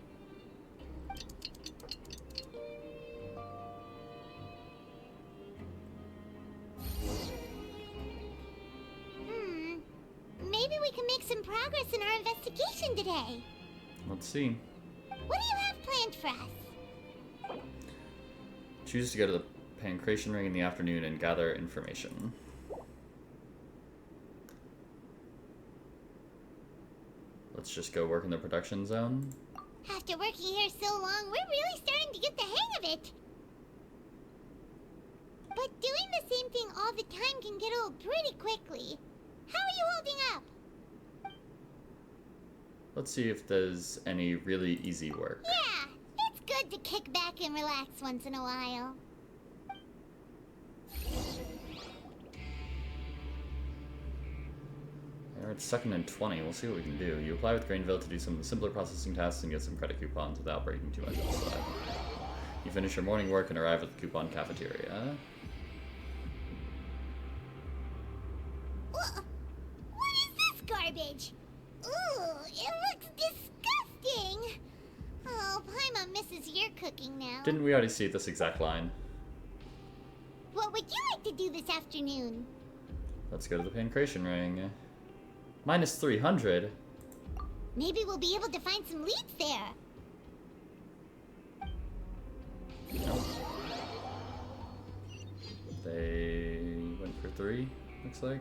Maybe we can make some progress in our investigation today.
Let's see.
What do you have planned for us?
Choose to go to the Pancration Ring in the afternoon and gather information. Let's just go work in the production zone.
After working here so long, we're really starting to get the hang of it. But doing the same thing all the time can get old pretty quickly. How are you holding up?
Let's see if there's any really easy work.
Yeah, it's good to kick back and relax once in a while.
We're at 2nd and 20. We'll see what we can do. You apply with Grainville to do some of the simpler processing tasks and get some credit coupons without breaking too much of the slide. You finish your morning work and arrive at the coupon cafeteria.
What is this garbage? Ooh, it looks disgusting. Oh, Paimon misses your cooking now.
Didn't we already see this exact line?
What would you like to do this afternoon?
Let's go to the pancreation ring. Minus 300?
Maybe we'll be able to find some leads there.
Nope. They went for 3, looks like.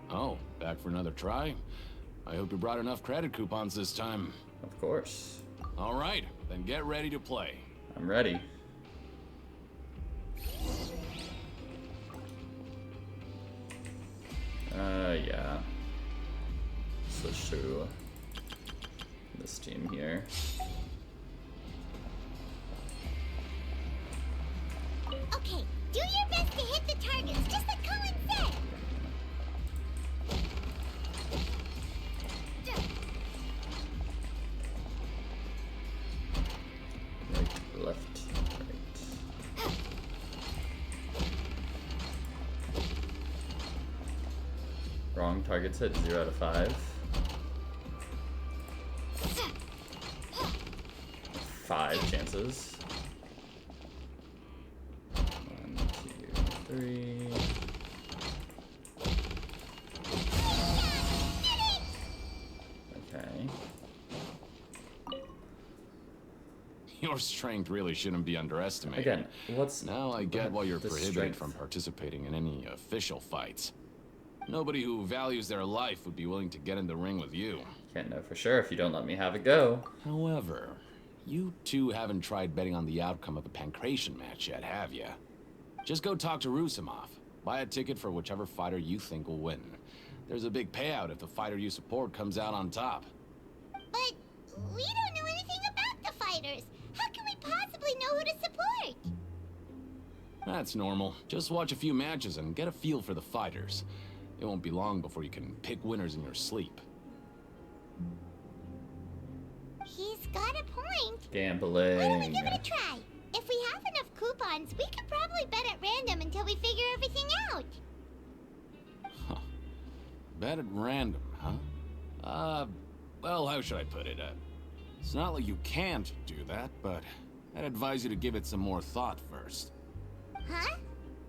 Oh, back for another try? I hope you brought enough credit coupons this time.
Of course.
All right, then get ready to play.
I'm ready. Yeah. Switch to this team here.
Okay, do your best to hit the targets, just like Colin said.
Right, left, right. Wrong targets hit, 0 out of 5. 5 chances. 1, 2, 3. Okay.
Your strength really shouldn't be underestimated.
Again, what's...
Now I get why you're
the
prohibited
strength?
from participating in any official fights. Nobody who values their life would be willing to get in the ring with you.
Can't know for sure if you don't let me have a go.
However, you two haven't tried betting on the outcome of a pancreation match yet, have you? Just go talk to Rusimov. Buy a ticket for whichever fighter you think will win. There's a big payout if the fighter you support comes out on top.
But we don't know anything about the fighters. How can we possibly know who to support?
That's normal. Just watch a few matches and get a feel for the fighters. It won't be long before you can pick winners in your sleep.
He's got a point.
Gambling.
Why don't we give it a try? If we have enough coupons, we could probably bet at random until we figure everything out.
Huh. Bet at random, huh? Well, how should I put it? It's not like you can't do that, but I'd advise you to give it some more thought first.
Huh?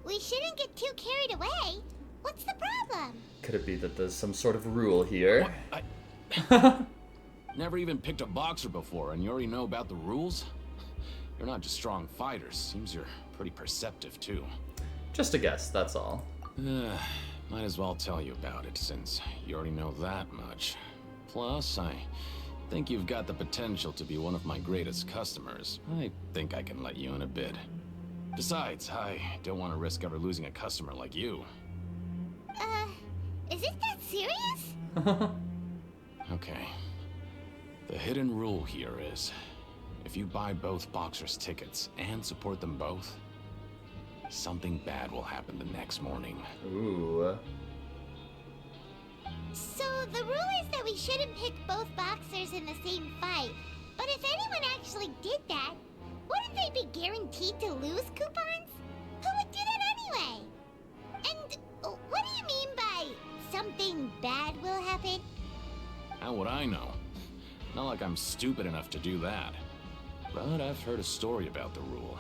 We shouldn't get too carried away. What's the problem?
Could it be that there's some sort of rule here?
Never even picked a boxer before, and you already know about the rules? You're not just strong fighters. Seems you're pretty perceptive, too.
Just a guess, that's all.
Might as well tell you about it, since you already know that much. Plus, I think you've got the potential to be one of my greatest customers. I think I can let you in a bid. Besides, I don't want to risk ever losing a customer like you.
Is it that serious?
Okay. The hidden rule here is, if you buy both boxers' tickets and support them both, something bad will happen the next morning.
Ooh.
So the rule is that we shouldn't pick both boxers in the same fight. But if anyone actually did that, wouldn't they be guaranteed to lose coupons? Who would do that anyway? And what do you mean by something bad will happen?
How would I know? Not like I'm stupid enough to do that. But I've heard a story about the rule.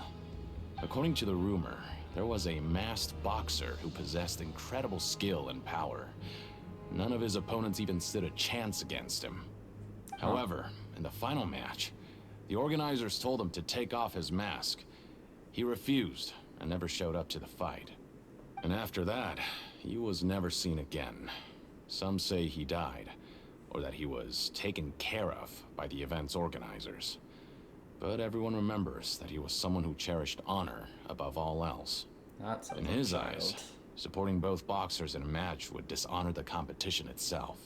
According to the rumor, there was a masked boxer who possessed incredible skill and power. None of his opponents even stood a chance against him. However, in the final match, the organizers told him to take off his mask. He refused and never showed up to the fight. And after that, he was never seen again. Some say he died, or that he was taken care of by the event's organizers. But everyone remembers that he was someone who cherished honor above all else.
That's
in his eyes, supporting both boxers in a match would dishonor the competition itself.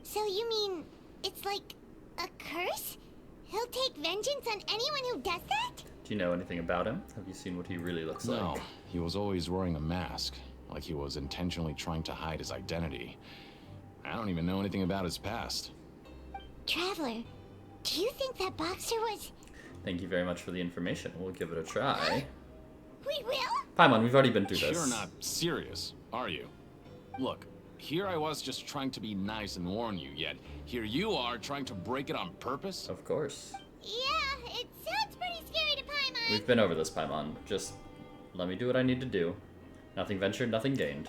So you mean it's like a curse? He'll take vengeance on anyone who does that?
Do you know anything about him? Have you seen what he really looks
No,
like?
he was always wearing a mask, like he was intentionally trying to hide his identity. I don't even know anything about his past.
Traveler, do you think that boxer was...
Thank you very much for the information. We'll give it a try.
We will?
Paimon, we've already been through this.
You're not serious, are you? Look, here I was just trying to be nice and warn you, yet here you are trying to break it on purpose?
Of course.
Yeah, it sounds pretty scary to Paimon.
We've been over this, Paimon. Just let me do what I need to do. Nothing ventured, nothing gained.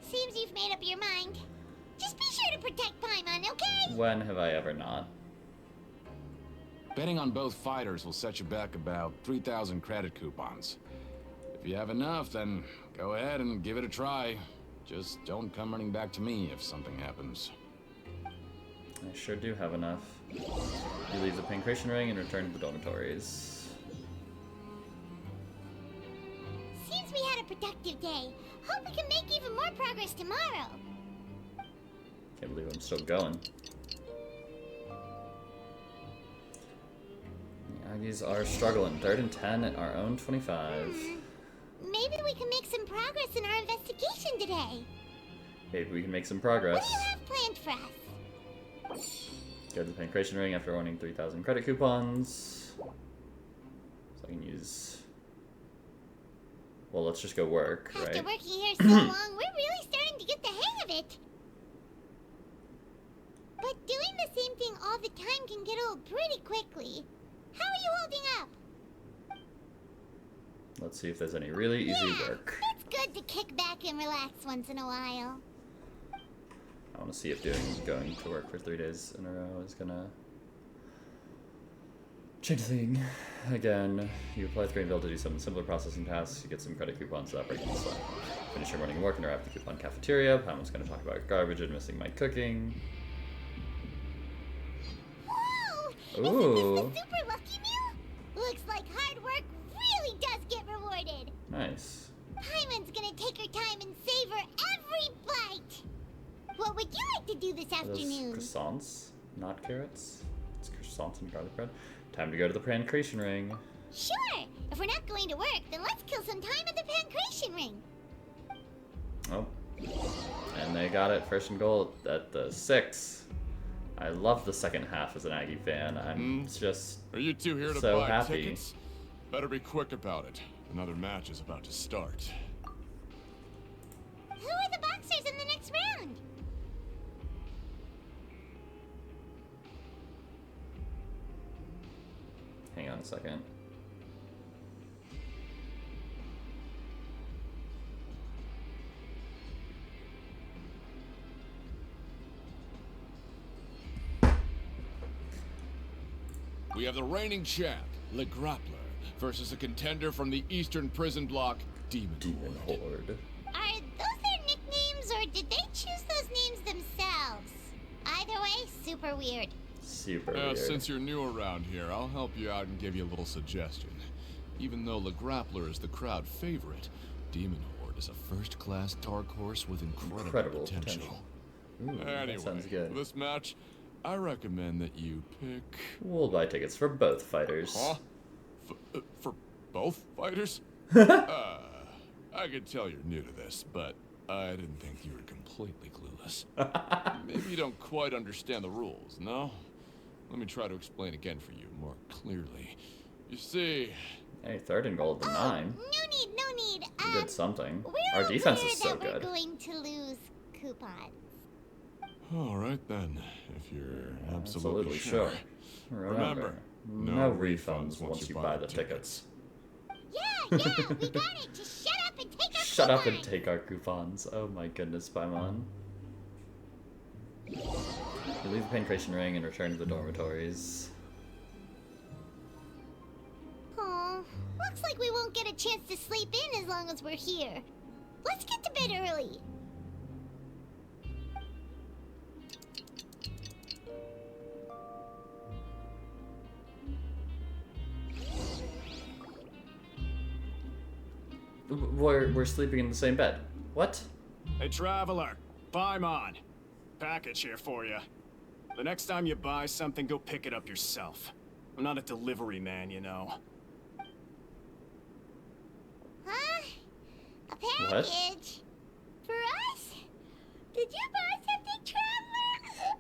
Seems you've made up your mind. Just be sure to protect Paimon, okay?
When have I ever not?
Betting on both fighters will set you back about 3,000 credit coupons. If you have enough, then go ahead and give it a try. Just don't come running back to me if something happens.
I sure do have enough. You leave the pancreation ring and return to the dormitories.
Seems we had a productive day. Hope we can make even more progress tomorrow.
Can't believe I'm still going. The Aggies are struggling. 3rd and 10 at our own 25.
Maybe we can make some progress in our investigation today.
Maybe we can make some
What
progress.
do you have planned for us?
Go to the pancreation ring after owning 3,000 credit coupons. So I can use... Well, let's just go work, right?
After working here so long, we're really starting to get the hang of it. But doing the same thing all the time can get old pretty quickly. How are you holding up?
Let's see if there's any really easy work.
It's good to kick back and relax once in a while.
I want to see if going to work for 3 days in a row is gonna change the thing. Again, you apply the Greenville to do some simpler processing tasks. You get some credit coupons without breaking the sweat. Finish your morning work and arrive at the coupon cafeteria. Paimon's gonna talk about garbage and missing my cooking.
Whoa!
Ooh.
Isn't this the super lucky meal? Looks like hard work really does get rewarded.
Nice.
Paimon's gonna take her time and savor every bite. What would you like to do this
Are those
afternoon?
croissants, not carrots? It's croissants and garlic bread. Time to go to the pancreation ring.
Sure! If we're not going to work, then let's kill some time at the pancreation ring.
Oh. And they got it first and goal at the 6. I love the second half as an Aggie fan. I'm just
Are you two here to
so
buy
happy.
tickets? Better be quick about it. Another match is about to start.
Who are the boxers in the next round?
Hang on a second.
We have the reigning champ, Le Grappler, versus a contender from the Eastern Prison Block, Demon Horde.
Are those their nicknames, or did they choose those names themselves? Either way, super weird.
Super weird.
Since you're new around here, I'll help you out and give you a little suggestion. Even though Le Grappler is the crowd favorite, Demon Horde is a first-class dark horse with incredible potential.
Ooh, that
Anyway,
sounds good.
for this match, I recommend that you pick...
We'll buy tickets for both fighters.
Huh? For both fighters? I could tell you're new to this, but I didn't think you were completely clueless. Maybe you don't quite understand the rules, no? Let me try to explain again for you more clearly. You see...
Hey, 3rd and goal at the 9.
No need.
We did something.
We're
Our defense
aware
is so
that
good.
we're going to lose coupons.
Alright then, if you're
Absolutely sure. Remember, no refunds once you buy the tickets.
Yeah, we got it. Just shut up and take our
Shut up and take our coupons. Oh my goodness, Paimon. You leave the pancreation ring and return to the dormitories.
Oh, looks like we won't get a chance to sleep in as long as we're here. Let's get to bed early.
We're sleeping in the same bed. What?
Hey, Traveler. Paimon. Package here for you. The next time you buy something, go pick it up yourself. I'm not a delivery man, you know.
Huh? A package? For us? Did you buy something, Traveler?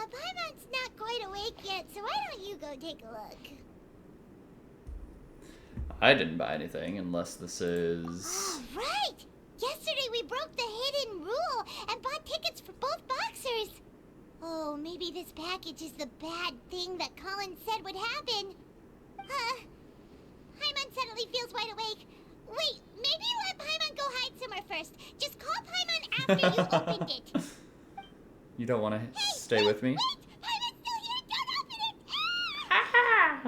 Paimon's not quite awake yet, so why don't you go go take a look.
I didn't buy anything unless this is...
Right! Yesterday we broke the hidden rule and bought tickets for both boxers. Oh, maybe this package is the bad thing that Colin said would happen. Paimon suddenly feels wide awake. Wait, maybe let Paimon go hide somewhere first. Just call Paimon after you opened it.
You don't want to stay with me?
Wait! Paimon's still here! Don't open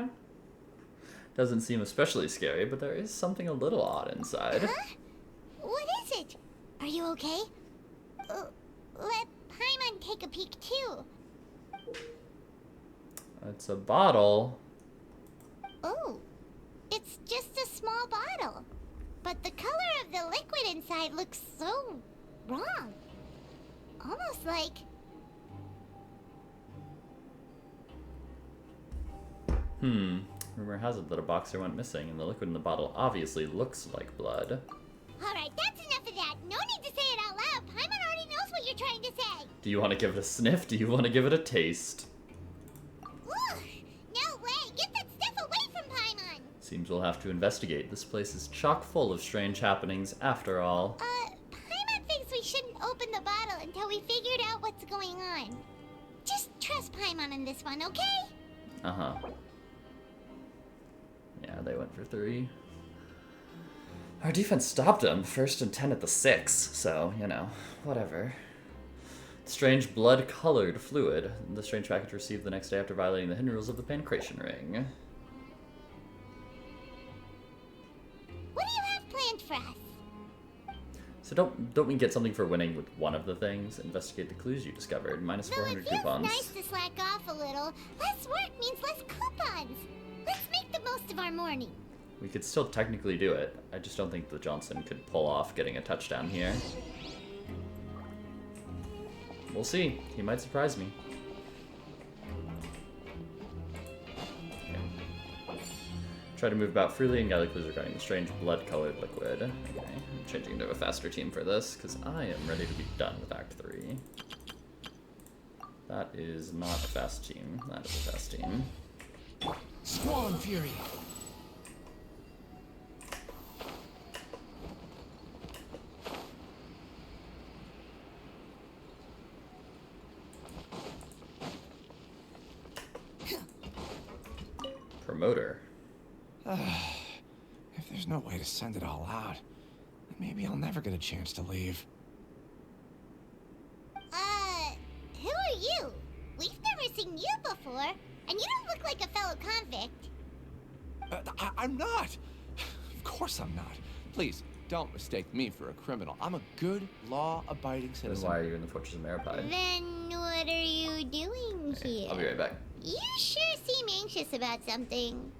it!
Doesn't seem especially scary, but there is something a little odd inside.
Huh? What is it? Are you okay? Let Paimon take a peek too.
It's a bottle.
Oh, it's just a small bottle. But the color of the liquid inside looks so wrong. Almost like...
Rumor has it that a boxer went missing, and the liquid in the bottle obviously looks like blood.
Alright, that's enough of that. No need to say it out loud. Paimon already knows what you're trying to say.
Do you want to give it a sniff? Do you want to give it a taste?
Ugh, no way. Get that stuff away from Paimon.
Seems we'll have to investigate. This place is chock full of strange happenings after all.
Paimon thinks we shouldn't open the bottle until we figured out what's going on. Just trust Paimon on this one, okay?
Uh-huh. Yeah, they went for 3. Our defense stopped them, 1st and 10 at the 6, so, you know, whatever. Strange blood-colored fluid. The strange package received the next day after violating the hidden rules of the Pancration Ring.
What do you have planned for us?
So don't we get something for winning with one of the things? Investigate the clues you discovered. Minus 400 coupons.
Nice to slack off a little. Less work means less coupons. Let's make the most of our morning.
We could still technically do it. I just don't think the Johnson could pull off getting a touchdown here. We'll see. He might surprise me. Okay. Try to move about freely and gather clues regarding the strange blood-colored liquid. Okay, I'm changing to a faster team for this, because I am ready to be done with Act 3. That is not a fast team. That is a fast team.
Squall Fury!
Promoter.
If there's no way to send it all out, then maybe I'll never get a chance to leave.
Who are you? We've never seen you before, and you don't look like a fellow convict.
I'm not! Of course I'm not. Please, don't mistake me for a criminal. I'm a good, law-abiding citizen.
Then why are you in the Fortress of Maripide?
Then what are you doing here?
I'll be right back.
You sure seem anxious about something.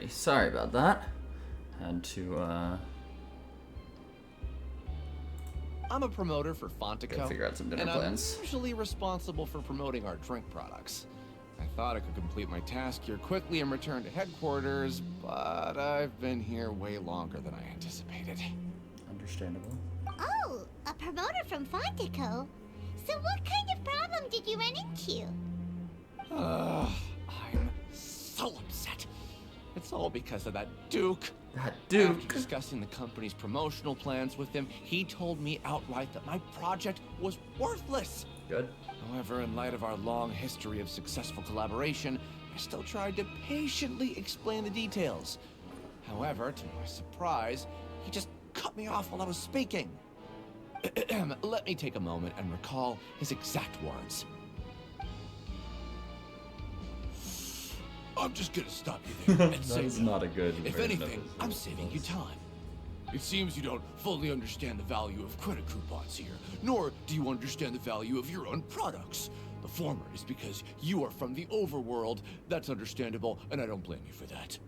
Okay, sorry about that. Had to,
I'm a promoter for Fontaine,
gotta figure out some dinner
and
plans.
I'm usually responsible for promoting our drink products. I thought I could complete my task here quickly and return to headquarters, but I've been here way longer than I anticipated.
Understandable.
Oh, a promoter from Fontico. So what kind of problem did you run into?
I'm so upset. It's all because of that Duke.
That Duke.
After discussing the company's promotional plans with him, he told me outright that my project was worthless.
Good.
However, in light of our long history of successful collaboration, I still tried to patiently explain the details. However, to my surprise, he just cut me off while I was speaking. Let me take a moment and recall his exact words.
I'm just gonna stop you there and say
That's
no.
not a good
If
version of
anything,
his
I'm saving you time. It seems you don't fully understand the value of credit coupons here, nor do you understand the value of your own products. The former is because you are from the overworld. That's understandable, and I don't blame you for that.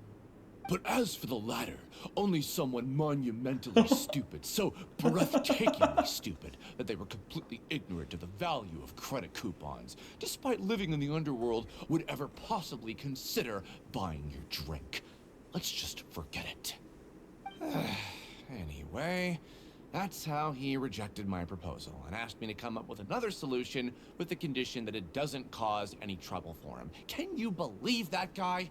But as for the latter, only someone monumentally stupid, so breathtakingly stupid, that they were completely ignorant of the value of credit coupons, despite living in the underworld, would ever possibly consider buying your drink. Let's just forget it.
Anyway, that's how he rejected my proposal and asked me to come up with another solution with the condition that it doesn't cause any trouble for him. Can you believe that guy?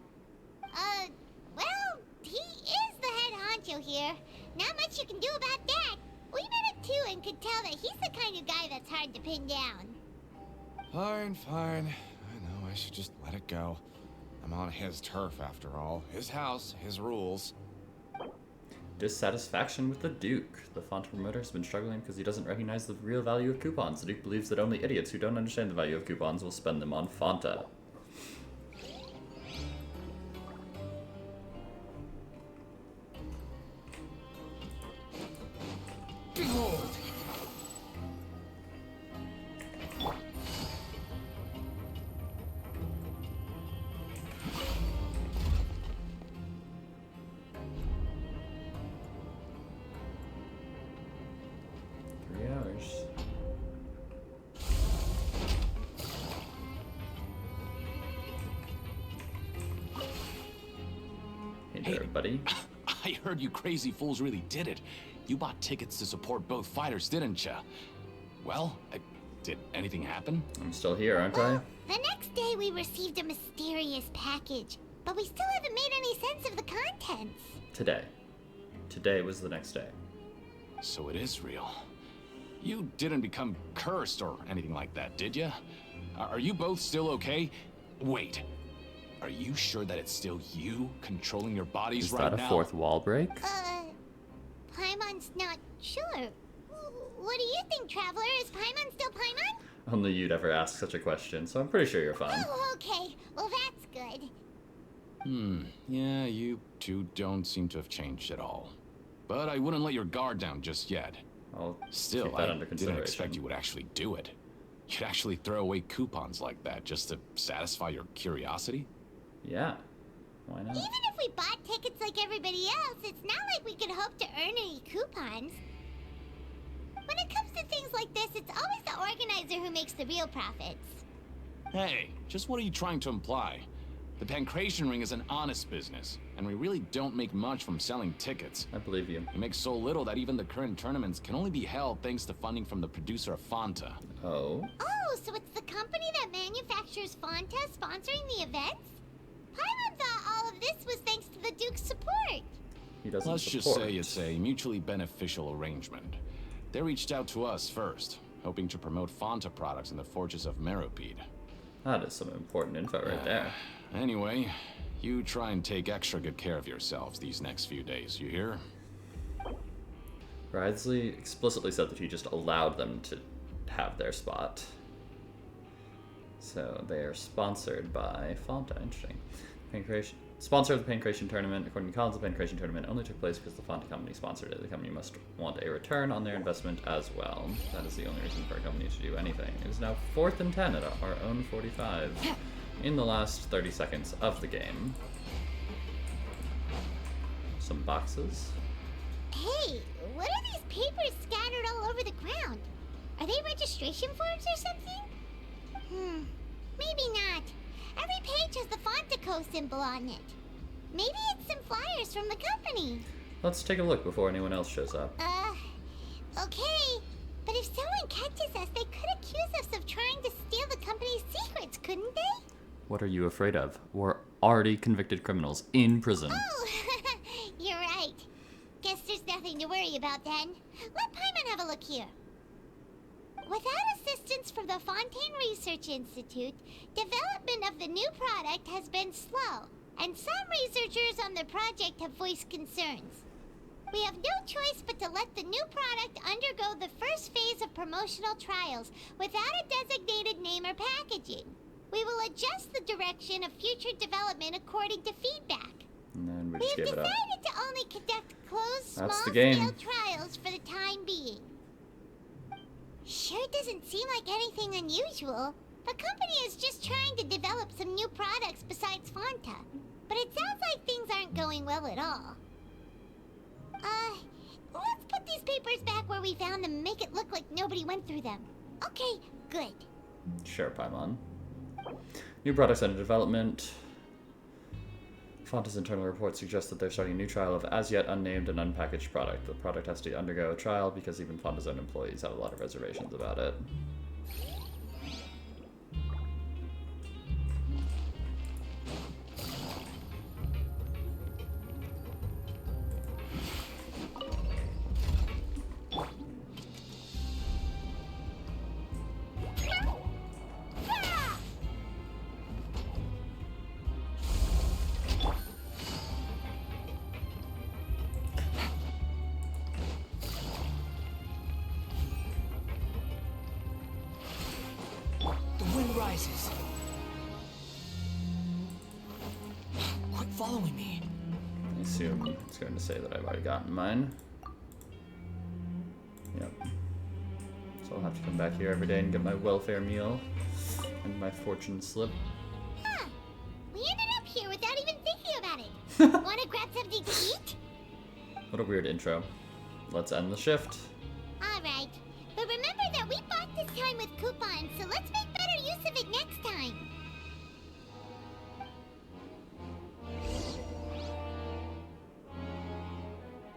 Well, he is the head honcho here. Not much you can do about that. We met him too and could tell that he's the kind of guy that's hard to pin down.
Fine. I know I should just let it go. I'm on his turf after all. His house, his rules.
Dissatisfaction with the Duke. The Fonta promoter has been struggling because he doesn't recognize the real value of coupons. The Duke believes that only idiots who don't understand the value of coupons will spend them on Fonta.
Behold!
Hey there, buddy.
I heard you crazy fools really did it. You bought tickets to support both fighters, didn't ya? Well, did anything happen?
I'm still here, aren't I?
The next day we received a mysterious package, but we still haven't made any sense of the contents.
Today. Today was the next day.
So it is real. You didn't become cursed or anything like that, did ya? Are you both still okay? Wait. Are you sure that it's still you controlling your bodies
Is
right now?
that a fourth wall break?
Paimon's not sure. What do you think, Traveler? Is Paimon still Paimon?
Only you'd ever ask such a question, so I'm pretty sure you're fine.
Oh, okay. Well, that's good.
Yeah, you two don't seem to have changed at all. But I wouldn't let your guard down just yet.
I'll
Still,
keep that
I
under
didn't
consideration.
expect you would actually do it. You'd actually throw away coupons like that just to satisfy your curiosity?
Yeah. Why not?
Even if we bought tickets like everybody else, it's not like we could hope to earn any coupons. When it comes to things like this, it's always the organizer who makes the real profits.
Hey, just what are you trying to imply? The Pancration Ring is an honest business, and we really don't make much from selling tickets.
I believe you.
We make so little that even the current tournaments can only be held thanks to funding from the producer of Fanta.
Oh?
Oh, so it's the company that manufactures Fonta sponsoring the events? Paimon thought all of this was thanks to the Duke's support.
He doesn't
Let's just
support.
say it's a mutually beneficial arrangement. They reached out to us first, hoping to promote Fanta products in the forges of Meropide.
That is some important info right there.
Anyway, you try and take extra good care of yourselves these next few days, you hear?
Ridesley explicitly said that he just allowed them to have their spot. So they are sponsored by Fonta. Interesting. Pancration. Sponsor of the Pancration Tournament. According to Collins, the Pancration Tournament only took place because the Fonta company sponsored it. The company must want a return on their investment as well. That is the only reason for a company to do anything. It is now 4th and 10 at our own 45 in the last 30 seconds of the game. some boxes.
Hey, what are these papers scattered all over the ground? Are they registration forms or something? Maybe not. Every page has the Fontaco symbol on it. Maybe it's some flyers from the company.
Let's take a look before anyone else shows up.
Okay. But if someone catches us, they could accuse us of trying to steal the company's secrets, couldn't they?
What are you afraid of? We're already convicted criminals in prison.
Oh, you're right. Guess there's nothing to worry about then. Let Paimon have a look here. Without assistance from the Fontaine Research Institute, development of the new product has been slow, and some researchers on the project have voiced concerns. We have no choice but to let the new product undergo the first phase of promotional trials without a designated name or packaging. We will adjust the direction of future development according to feedback.
And then we
We've
just gave it up.
decided to only conduct closed,
That's the game.
small-scale trials for the time being. Sure doesn't seem like anything unusual. The company is just trying to develop some new products besides Fonta. But it sounds like things aren't going well at all. Let's put these papers back where we found them and make it look like nobody went through them. Okay, good.
Sure, Paimon. New products under development. Fonta's internal report suggests that they're starting a new trial of as yet unnamed and unpackaged product. The product has to undergo a trial because even Fonta's own employees have a lot of reservations about it.
The wind rises. Quit following me.
I assume it's going to say that I've already gotten mine. Yep. So I'll have to come back here every day and get my welfare meal and my fortune slip.
Huh. We ended up here without even thinking about it. Want to grab something to eat?
What a weird intro. Let's end the shift.
Alright. But remember that we bought this time with coupons, so let's make better use of it next time.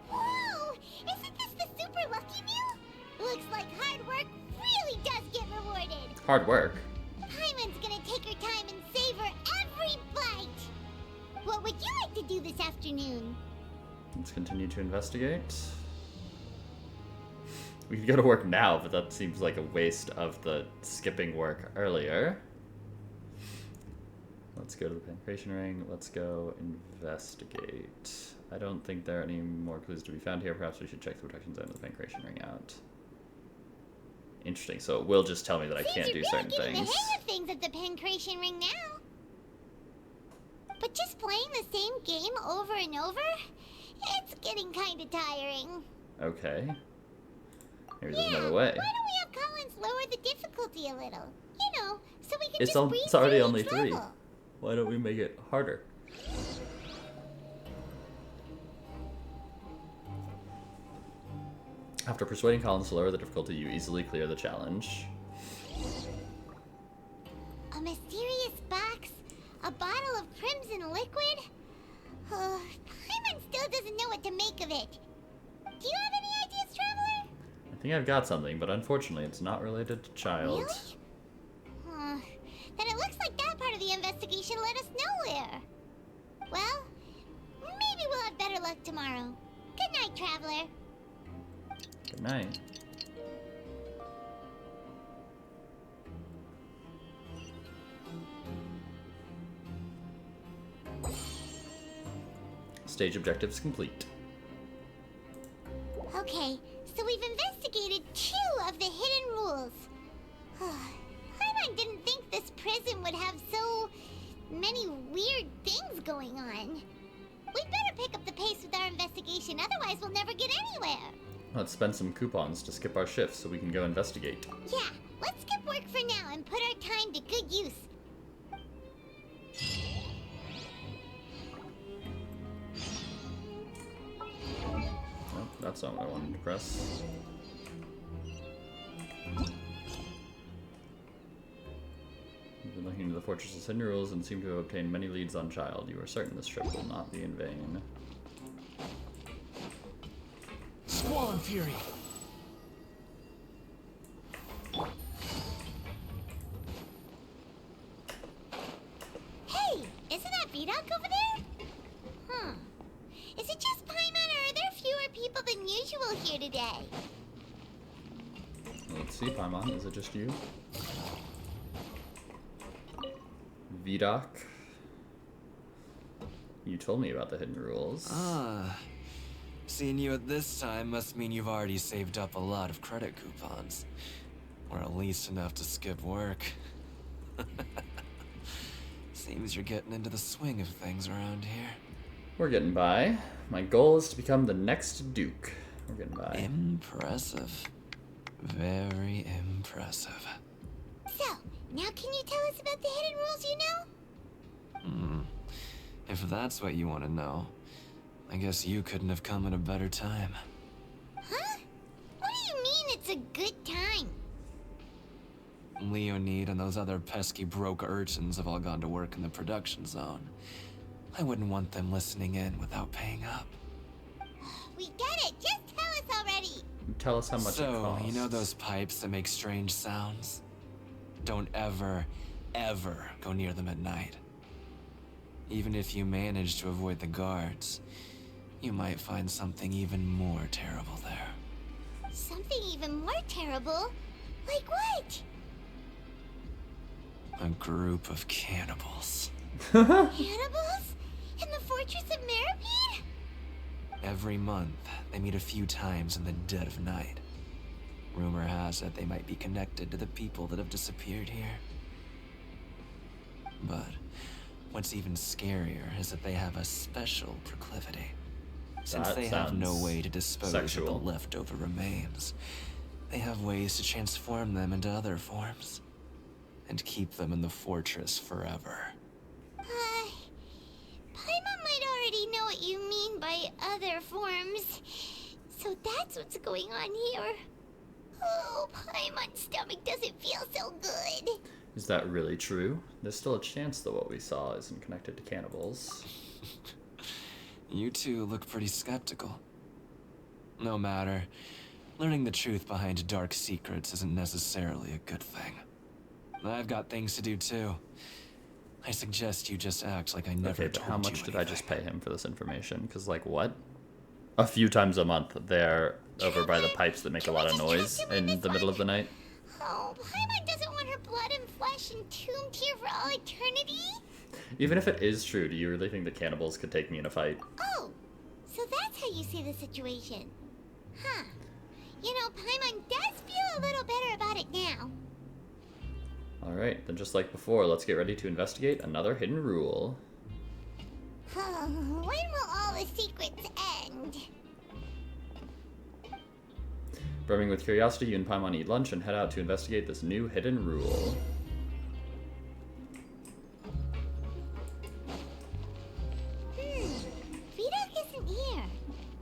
Whoa! Isn't this the super lucky meal? Looks like hard work really does get rewarded.
Hard work.
Paimon's gonna take her time and savor every bite. What would you like to do this afternoon?
Let's continue to investigate. We could go to work now, but that seems like a waste of the skipping work earlier. Let's go to the pancreation ring. Let's go investigate. I don't think there are any more clues to be found here. Perhaps we should check the protection zone of the pancreation ring out. Interesting. So it will just tell me that I can't do certain
Seems you're really getting
things.
the hang of things at the pancreation ring now. But just playing the same game over and over? It's getting kind of tiring.
Okay. Maybe there's another way.
Why don't we have Collins lower the difficulty a little? You know, so we can
It's
just breeze
it's already
through
only
each
3.
level.
Why don't we make it harder? After persuading Collins to lower the difficulty, you easily clear the challenge.
A mysterious box? A bottle of crimson liquid? Paimon still doesn't know what to make of it. Do you have any ideas, Traveler?
I think I've got something, but unfortunately it's not related to child.
Really? Then it looks like that part of the investigation led us nowhere. Well, maybe we'll have better luck tomorrow. Good night, Traveler.
Good night. Stage objectives complete.
Okay, so we've investigated 2 of the hidden rules. Paimon didn't think this prison would have so many weird things going on. We'd better pick up the pace with our investigation, otherwise we'll never get anywhere.
Let's spend some coupons to skip our shifts so we can go investigate.
Yeah, let's skip work for now and put our time to good use.
That's not what I wanted to press. You've been looking into the fortress's hidden rules and seem to have obtained many leads on Child. You are certain this trip will not be in vain.
Squall and Fury!
Hey, isn't that Vidocq over there? Huh. Is it just Paimon, or are there fewer people than usual here today?
Let's see, Paimon, is it just you? Vidocq? You told me about the hidden rules.
Ah. Seeing you at this time must mean you've already saved up a lot of credit coupons. Or at least enough to skip work. Seems you're getting into the swing of things around here.
We're getting by. My goal is to become the next Duke. We're getting by.
Impressive. Very impressive.
So, now can you tell us about the hidden rules you know?
If that's what you want to know, I guess you couldn't have come at a better time.
Huh? What do you mean it's a good time?
Leonid and those other pesky broke urchins have all gone to work in the production zone. I wouldn't want them listening in without paying up.
We get it! Just tell us already!
Tell us how much it costs.
So, you know those pipes that make strange sounds? Don't ever, ever go near them at night. Even if you manage to avoid the guards, you might find something even more terrible there.
Something even more terrible? Like what?
A group of cannibals.
Cannibals? In the fortress of Meripede?
Every month, they meet a few times in the dead of night. Rumor has it they might be connected to the people that have disappeared here. But what's even scarier is that they have a special proclivity. Since they have no way to dispose of the leftover remains, they have ways to transform them into other forms and keep them in the fortress forever.
Paimon might already know what you mean by other forms. So that's what's going on here. Oh, Paimon's stomach doesn't feel so good.
Is that really true? There's still a chance that what we saw isn't connected to cannibals.
You two look pretty skeptical. No matter. Learning the truth behind dark secrets isn't necessarily a good thing. I've got things to do too. I suggest you just act like I never told you.
How much did I just pay him for this information? Because, like, what? A few times a month, they're over by the pipes that make a lot of noise in the middle of the night.
Oh, Paimon doesn't want her blood and flesh entombed here for all eternity?
Even if it is true, do you really think that cannibals could take me in a fight?
Oh, so that's how you see the situation. Huh. You know, Paimon does feel a little better about it now.
Alright, then just like before, let's get ready to investigate another hidden rule.
When will all the secrets end?
Brimming with curiosity, you and Paimon eat lunch and head out to investigate this new hidden rule.
Vidocq isn't here.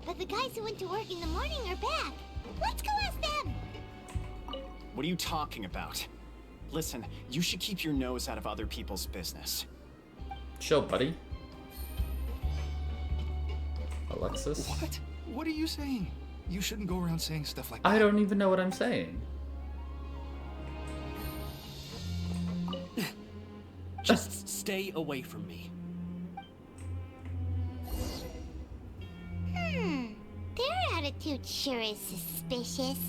But the guys who went to work in the morning are back. Let's go ask them!
What are you talking about? Listen, you should keep your nose out of other people's business.
Chill, buddy. Alexis?
What? What are you saying? You shouldn't go around saying stuff like that.
I don't even know what I'm saying.
Just stay away from me.
Their attitude sure is suspicious.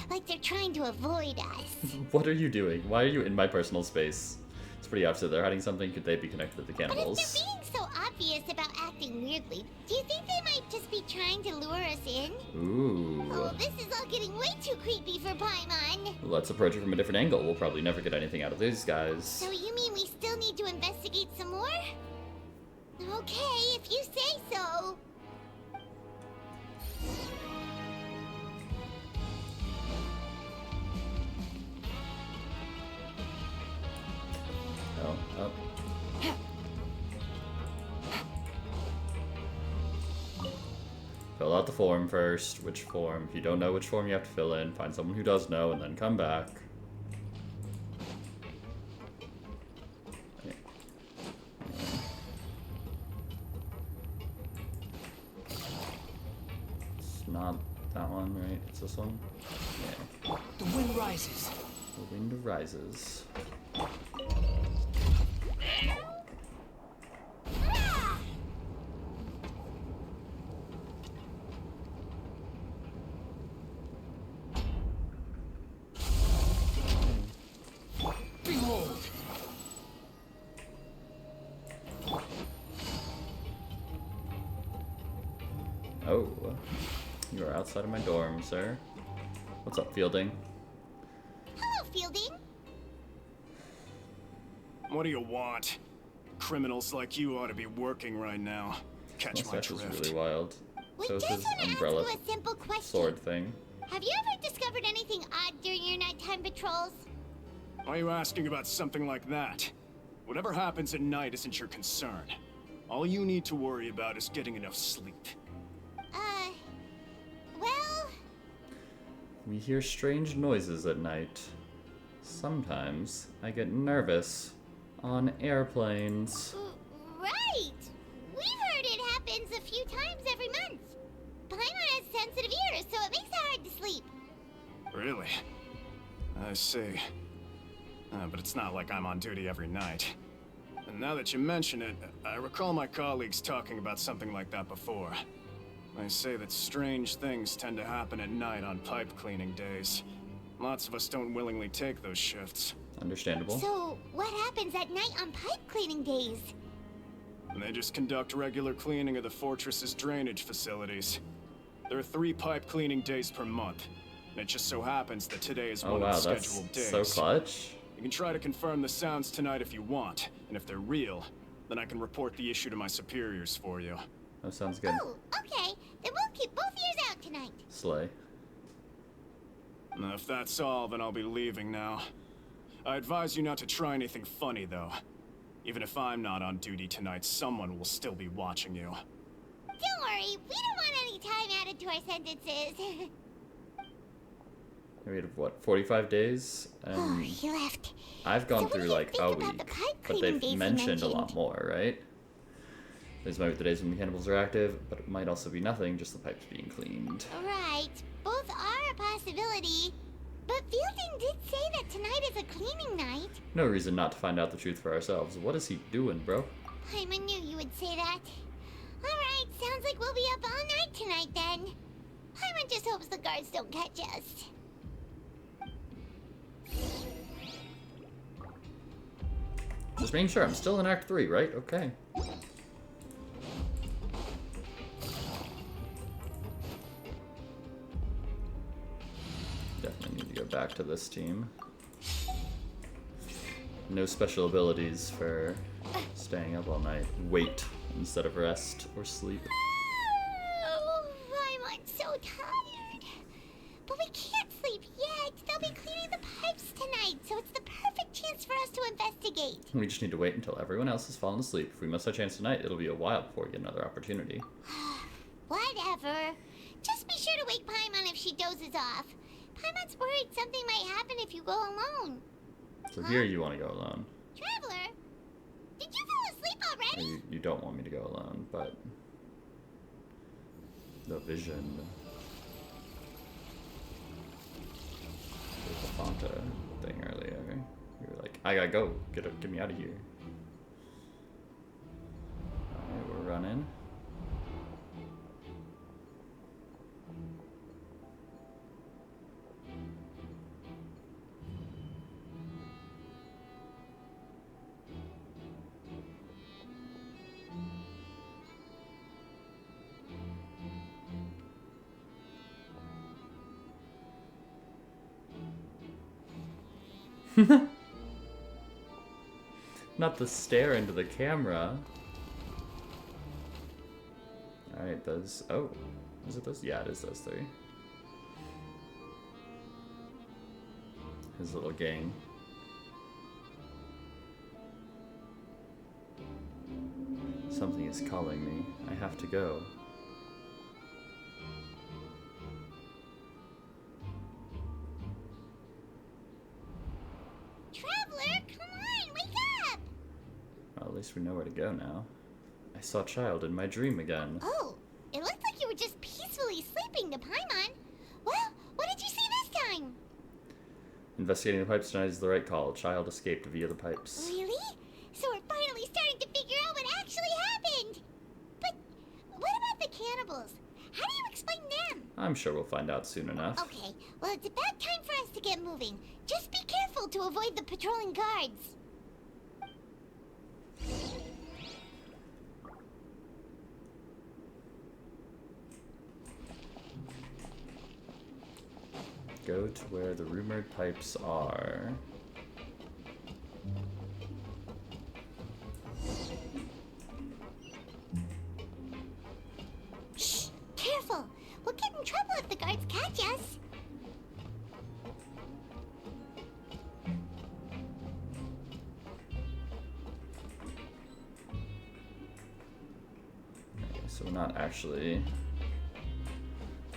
Like they're trying to avoid us.
What are you doing? Why are you in my personal space? It's pretty obvious they're hiding something. Could they be connected to the cannibals?
But if they're being so obvious about acting weirdly, do you think they might just be trying to lure us in?
Ooh.
Oh, this is all getting way too creepy for Paimon.
Let's approach it from a different angle. We'll probably never get anything out of these guys.
So you mean we still need to investigate some more? Okay, if you say so.
Oh, up. Fill out the form first. Which form? If you don't know which form you have to fill in, find someone who does know, and then come back. It's not that one, right? It's this one? Yeah.
The wind rises.
The wind rises.
Behold!
Oh, you are outside of my dorm, sir. What's up, Fielding?
Hello, Fielding.
What do you want? Criminals like you ought to be working right now. Catch my
Mustache is
drift.
really wild.
We
So is
just
his
want to ask
umbrella
you a simple question.
sword thing.
Have you ever discovered anything odd during your nighttime patrols?
Why are you asking about something like that? Whatever happens at night isn't your concern. All you need to worry about is getting enough sleep.
Well...
We hear strange noises at night. Sometimes I get nervous on airplanes.
Right! We've heard it happens a few times every month. Paimon has sensitive ears, so it makes it hard to sleep.
Really? I see. But it's not like I'm on duty every night. And now that you mention it, I recall my colleagues talking about something like that before. They say that strange things tend to happen at night on pipe cleaning days. Lots of us don't willingly take those shifts.
Understandable.
So, what happens at night on pipe cleaning days?
And they just conduct regular cleaning of the fortress's drainage facilities. There are 3 pipe cleaning days per month. And it just so happens that today is one of the scheduled days.
So clutch.
You can try to confirm the sounds tonight if you want, and if they're real, then I can report the issue to my superiors for you.
That sounds good.
Oh, okay. Then we'll keep both ears out tonight.
Slay.
Now, if that's all, then I'll be leaving now. I advise you not to try anything funny, though. Even if I'm not on duty tonight, someone will still be watching you.
Don't worry, we don't want any time added to our sentences.
We had, what, 45 days?
Oh, he left.
I've gone through like a
about
week,
the pipe
but
cleaning days
they've
you
mentioned a
mentioned?
lot more, right? These might be the days when the cannibals are active, but it might also be nothing, just the pipes being cleaned.
Right, both are a possibility. But Fielding did say that tonight is a cleaning night.
No reason not to find out the truth for ourselves. What is he doing, bro?
Paimon knew you would say that. Alright, sounds like we'll be up all night tonight then. Paimon just hopes the guards don't catch us.
Just making sure, I'm still in Act 3, right? Okay. Definitely need to go back to this team. No special abilities for staying up all night. Wait instead of rest or sleep.
Oh, Paimon's so tired. But we can't sleep yet. They'll be cleaning the pipes tonight, so it's the perfect chance for us to investigate.
We just need to wait until everyone else has fallen asleep. If we miss our chance tonight, it'll be a while before we get another opportunity.
Whatever. Just be sure to wake Paimon if she dozes off. Paimon's worried something might happen if you go alone.
So here you want to go alone.
Traveler, did you fall asleep already?
Or you don't want me to go alone, but... The vision... There's the Fonta thing earlier. You were like, I gotta go. Get me out of here. Alright, we're running. Not the stare into the camera. Alright, those... Oh. Is it those? Yeah, it is those 3. His little gang. Something is calling me. I have to go. least we know where to go now. I saw Child in my dream again.
Oh, it looked like you were just peacefully sleeping to Paimon. Well, what did you see this time?
Investigating the pipes tonight is the right call. Child escaped via the pipes.
Really? So we're finally starting to figure out what actually happened. But what about the cannibals? How do you explain them?
I'm sure we'll find out soon enough.
Okay, well, it's about time for us to get moving. Just be careful to avoid the patrolling guards.
Go to where the rumored pipes are.
Shh! Careful! We'll get in trouble if the guards catch us.
Okay, so we're not actually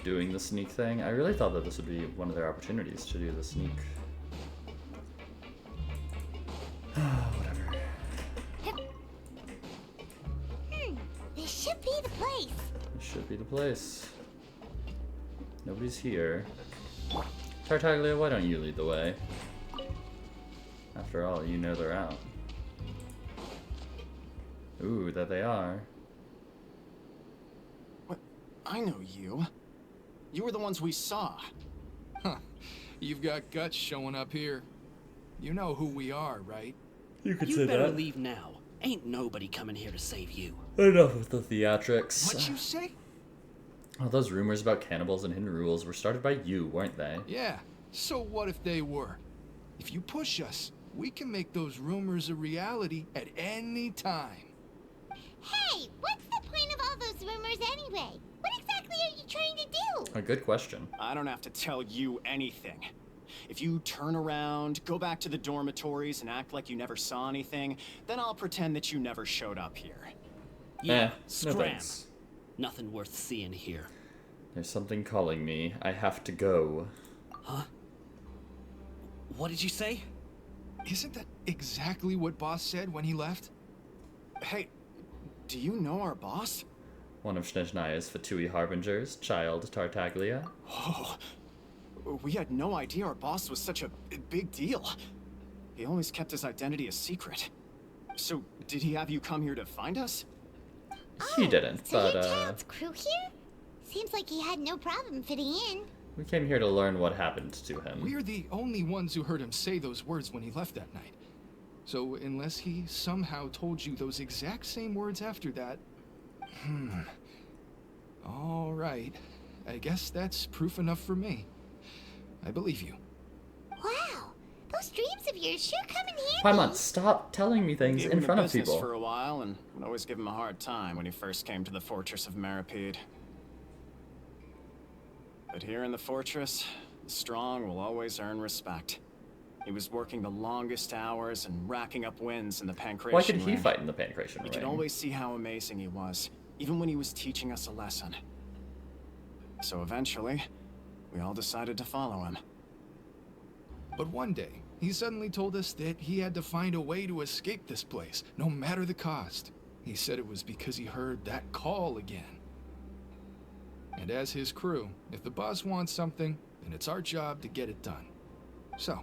doing the sneak thing. I really thought that this would be one of their opportunities to do the sneak. Whatever.
This should be the place.
This should be the place. Nobody's here. Tartaglia, why don't you lead the way? After all, you know they're out. Ooh, that they are.
What? I know you. You were the ones we saw.
Huh. You've got guts showing up here. You know who we are, right?
You could
You
say
better
that.
leave now. Ain't nobody coming here to save you.
Enough with the theatrics.
What'd you say?
All those rumors about cannibals and hidden rules were started by you, weren't they?
Yeah. So what if they were? If you push us, we can make those rumors a reality at any time.
Hey, what's the point of all those rumors anyway? What exactly are you trying to do?
A good question.
I don't have to tell you anything. If you turn around, go back to the dormitories, and act like you never saw anything, then I'll pretend that you never showed up here.
Yeah,
no
scram.
thanks.
Nothing worth seeing here.
There's something calling me. I have to go.
Huh? What did you say?
Isn't that exactly what Boss said when he left?
Hey, do you know our boss?
One of Snezhnaya's Fatui harbingers, Child Tartaglia.
Oh, we had no idea our boss was such a big deal. He always kept his identity a secret. So, did he have you come here to find us?
He didn't,
So
but
you're Child's crew here? Seems like he had no problem fitting in.
we came here to learn what happened to him.
We're the only ones who heard him say those words when he left that night. So unless he somehow told you those exact same words after that... All right. I guess that's proof enough for me. I believe you.
Wow, those dreams of yours sure come in handy.
Paimon, stop telling me things
Gave
in
him
front
the
of
business
people.
for a while, and would always give him a hard time when he first came to the fortress of Maripede. But here in the fortress, the strong will always earn respect. He was working the longest hours and racking up wins in the Pancration
Why could he
ring.
fight in the Pancration
You
ring?
could always see how amazing he was, even when he was teaching us a lesson. So eventually, we all decided to follow him.
But one day, he suddenly told us that he had to find a way to escape this place, no matter the cost. He said it was because he heard that call again. And as his crew, if the boss wants something, then it's our job to get it done. So,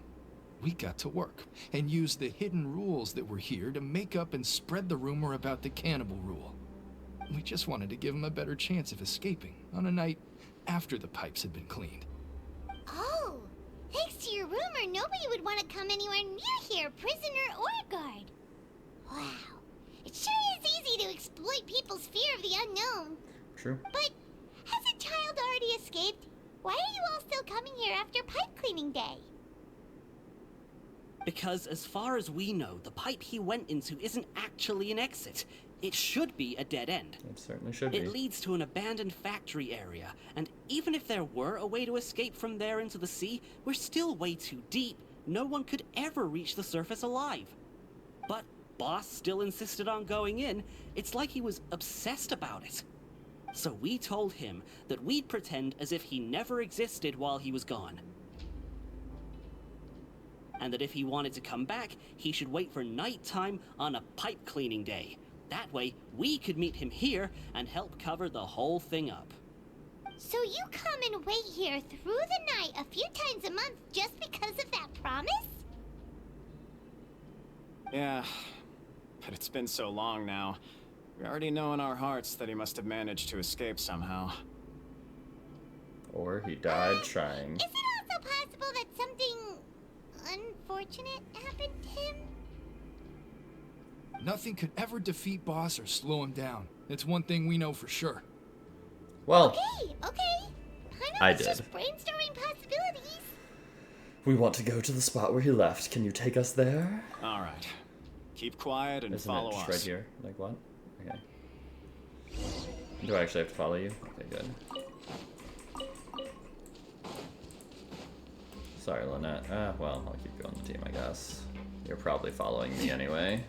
we got to work, and used the hidden rules that were here to make up and spread the rumor about the cannibal rule. We just wanted to give him a better chance of escaping on a night after the pipes had been cleaned.
Oh, thanks to your rumor, nobody would want to come anywhere near here, prisoner or guard. Wow, it sure is easy to exploit people's fear of the unknown.
True.
But hasn't Child already escaped? Why are you all still coming here after pipe cleaning day?
Because as far as we know, the pipe he went into isn't actually an exit. It should be a dead end.
It certainly should be.
It leads to an abandoned factory area, and even if there were a way to escape from there into the sea, we're still way too deep. No one could ever reach the surface alive. But Boss still insisted on going in. It's like he was obsessed about it. So we told him that we'd pretend as if he never existed while he was gone. and that if he wanted to come back, he should wait for nighttime on a pipe cleaning day. That way, we could meet him here and help cover the whole thing up.
So you come and wait here through the night a few times a month just because of that promise?
Yeah, but it's been so long now. We already know in our hearts that he must have managed to escape somehow.
Or he died trying.
Is it also possible that something unfortunate happened to him?
Nothing could ever defeat Boss or slow him down. That's one thing we know for sure.
Well,
Okay.
I
was
did.
just brainstorming possibilities.
We want to go to the spot where he left. Can you take us there?
All right. Keep quiet and
Isn't
follow
it just
us.
right here? Like what? Okay. Do I actually have to follow you? Okay, good. Sorry, Lynette. Well, I'll keep you on the team, I guess. You're probably following me anyway.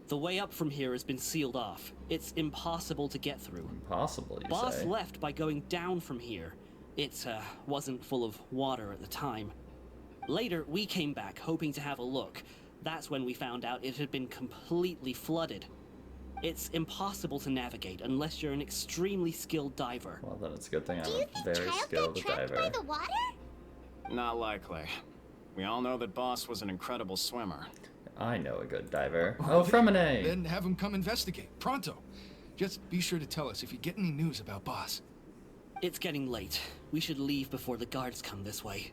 The way up from here has been sealed off. It's impossible to get through.
Impossible, you
Boss
say?
left by going down from here. It wasn't full of water at the time. Later, we came back hoping to have a look. That's when we found out it had been completely flooded. It's impossible to navigate unless you're an extremely skilled diver.
Well, then it's a good thing I'm a very skilled diver.
By the water?
Not likely. We all know that Boss was an incredible swimmer.
I know a good diver. Oh, Fremine!
Then have him come investigate. Pronto. Just be sure to tell us if you get any news about Boss.
It's getting late. We should leave before the guards come this way.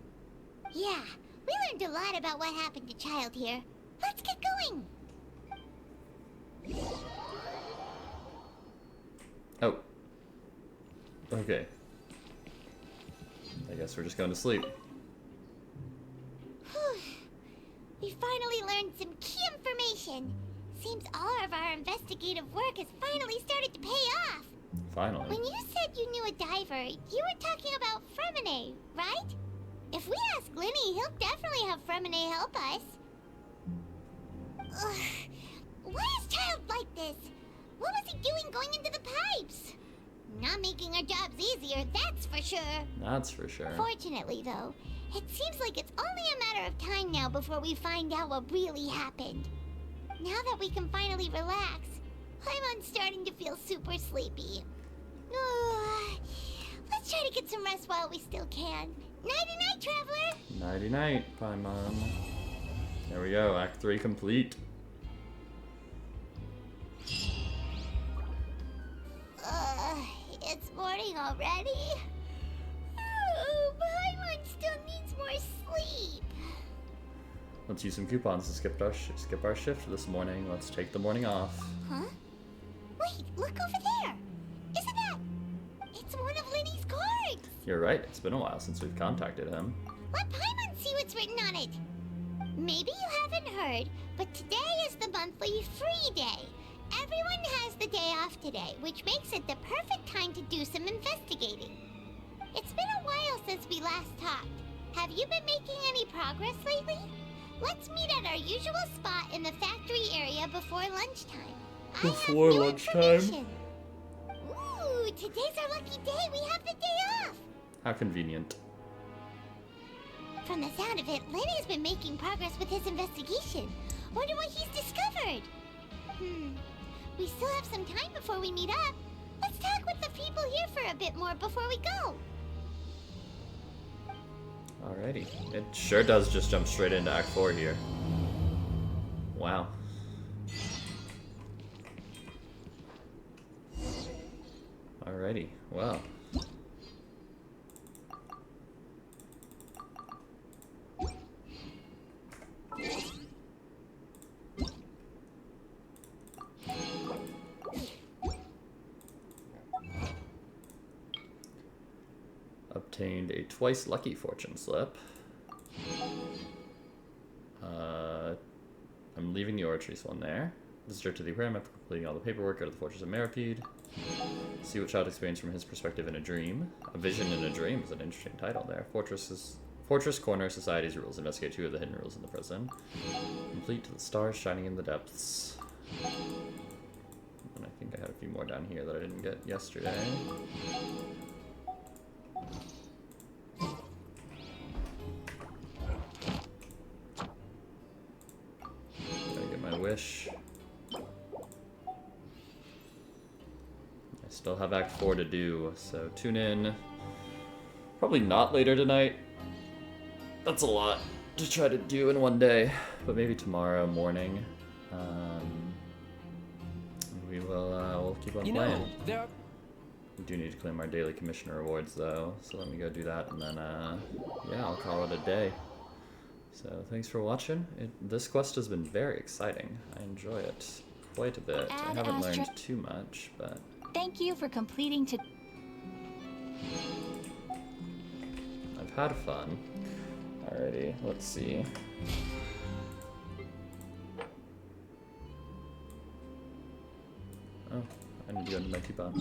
Yeah, we learned a lot about what happened to Child here. Let's get going.
Oh. Okay. I guess we're just going to sleep.
We finally learned some key information. Seems all of our investigative work has finally started to pay off.
Finally.
When you said you knew a diver, you were talking about Fremine, right? If we ask Linny, he'll definitely have Fremine help us. Ugh. Why is Child like this? What was he doing going into the pipes? Not making our jobs easier, that's for sure.
That's for sure.
Fortunately, though, it seems like it's only a matter of time now before we find out what really happened. Now that we can finally relax, I'm starting to feel super sleepy. Let's try to get some rest while we still can. Nighty-night, traveler!
Nighty-night, Paimon. There we go, Act 3 complete.
It's morning already? Oh, Paimon still needs more sleep.
Let's use some coupons to skip our shift this morning. Let's take the morning off.
Huh? Wait, look over there! Isn't that... It's one of Linny's cards!
You're right, it's been a while since we've contacted him.
Let Paimon see what's written on it. Maybe you haven't heard, but today is the monthly free day. Everyone has the day off today, which makes it the perfect time to do some investigating. It's been a while since we last talked. Have you been making any progress lately? Let's meet at our usual spot in the factory area before lunchtime.
Before lunchtime?
Ooh, today's our lucky day. We have the day off.
How convenient.
From the sound of it, Lenny's been making progress with his investigation. Wonder what he's discovered. We still have some time before we meet up. Let's talk with the people here for a bit more before we go.
Alrighty. It sure does just jump straight into Act 4 here. Wow. Alrighty, well. Obtained a twice lucky fortune slip. I'm leaving the Orchard's one there. Visitor to the aquarium after completing all the paperwork. Go to the Fortress of Meripede. See what child experienced from his perspective in a dream. A vision in a dream is an interesting title there. Fortress Corner Society's rules. Investigate 2 of the hidden rules in the prison. Complete to the stars shining in the depths. And I think I had a few more down down here that I didn't get yesterday. Gotta get my wish. I still have Act 4 to do, so tune in. Probably not later tonight. That's a lot to try to do in one day, but maybe tomorrow morning. We'll keep on playing. We do need to claim our daily commissioner rewards though, so let me go do that, and then yeah, I'll call it a day. So thanks for watching. This quest has been very exciting. I enjoy it quite a bit. I haven't learned too much, but
thank you for completing to.
I've had fun. Alrighty, let's see. Oh, I need to go into my teapot.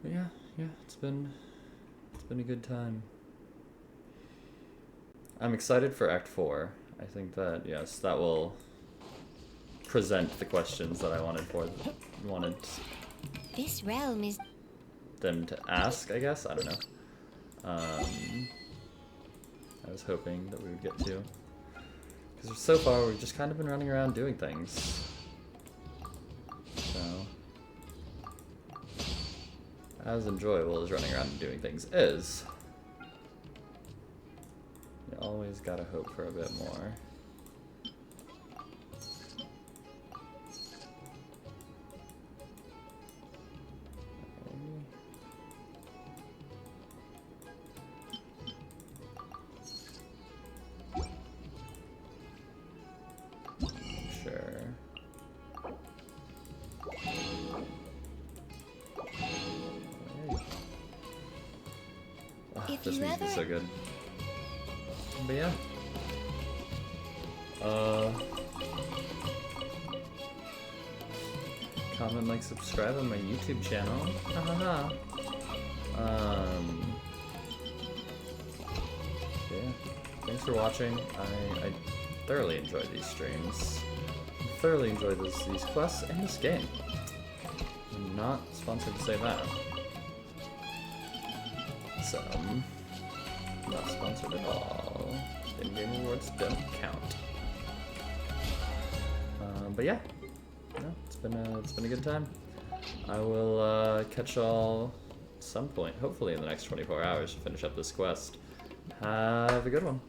But yeah, it's been a good time. I'm excited for Act 4. I think that, yes, that will present the questions that I wanted
This realm is
them to ask, I guess. I don't know. I was hoping that we would get to. Because so far we've just kind of been running around doing things. So, as enjoyable as running around and doing things is, you always gotta hope for a bit more. This music is so good. But yeah. Comment, like, subscribe on my YouTube channel. Yeah. Thanks for watching. I thoroughly enjoy these streams. I thoroughly enjoy these quests and this game. I'm not sponsored to say that. So, not sponsored at all. In-game rewards don't count. But yeah, no, it's been a good time. I will catch y'all at some point, hopefully in the next 24 hours, to finish up this quest. Have a good one.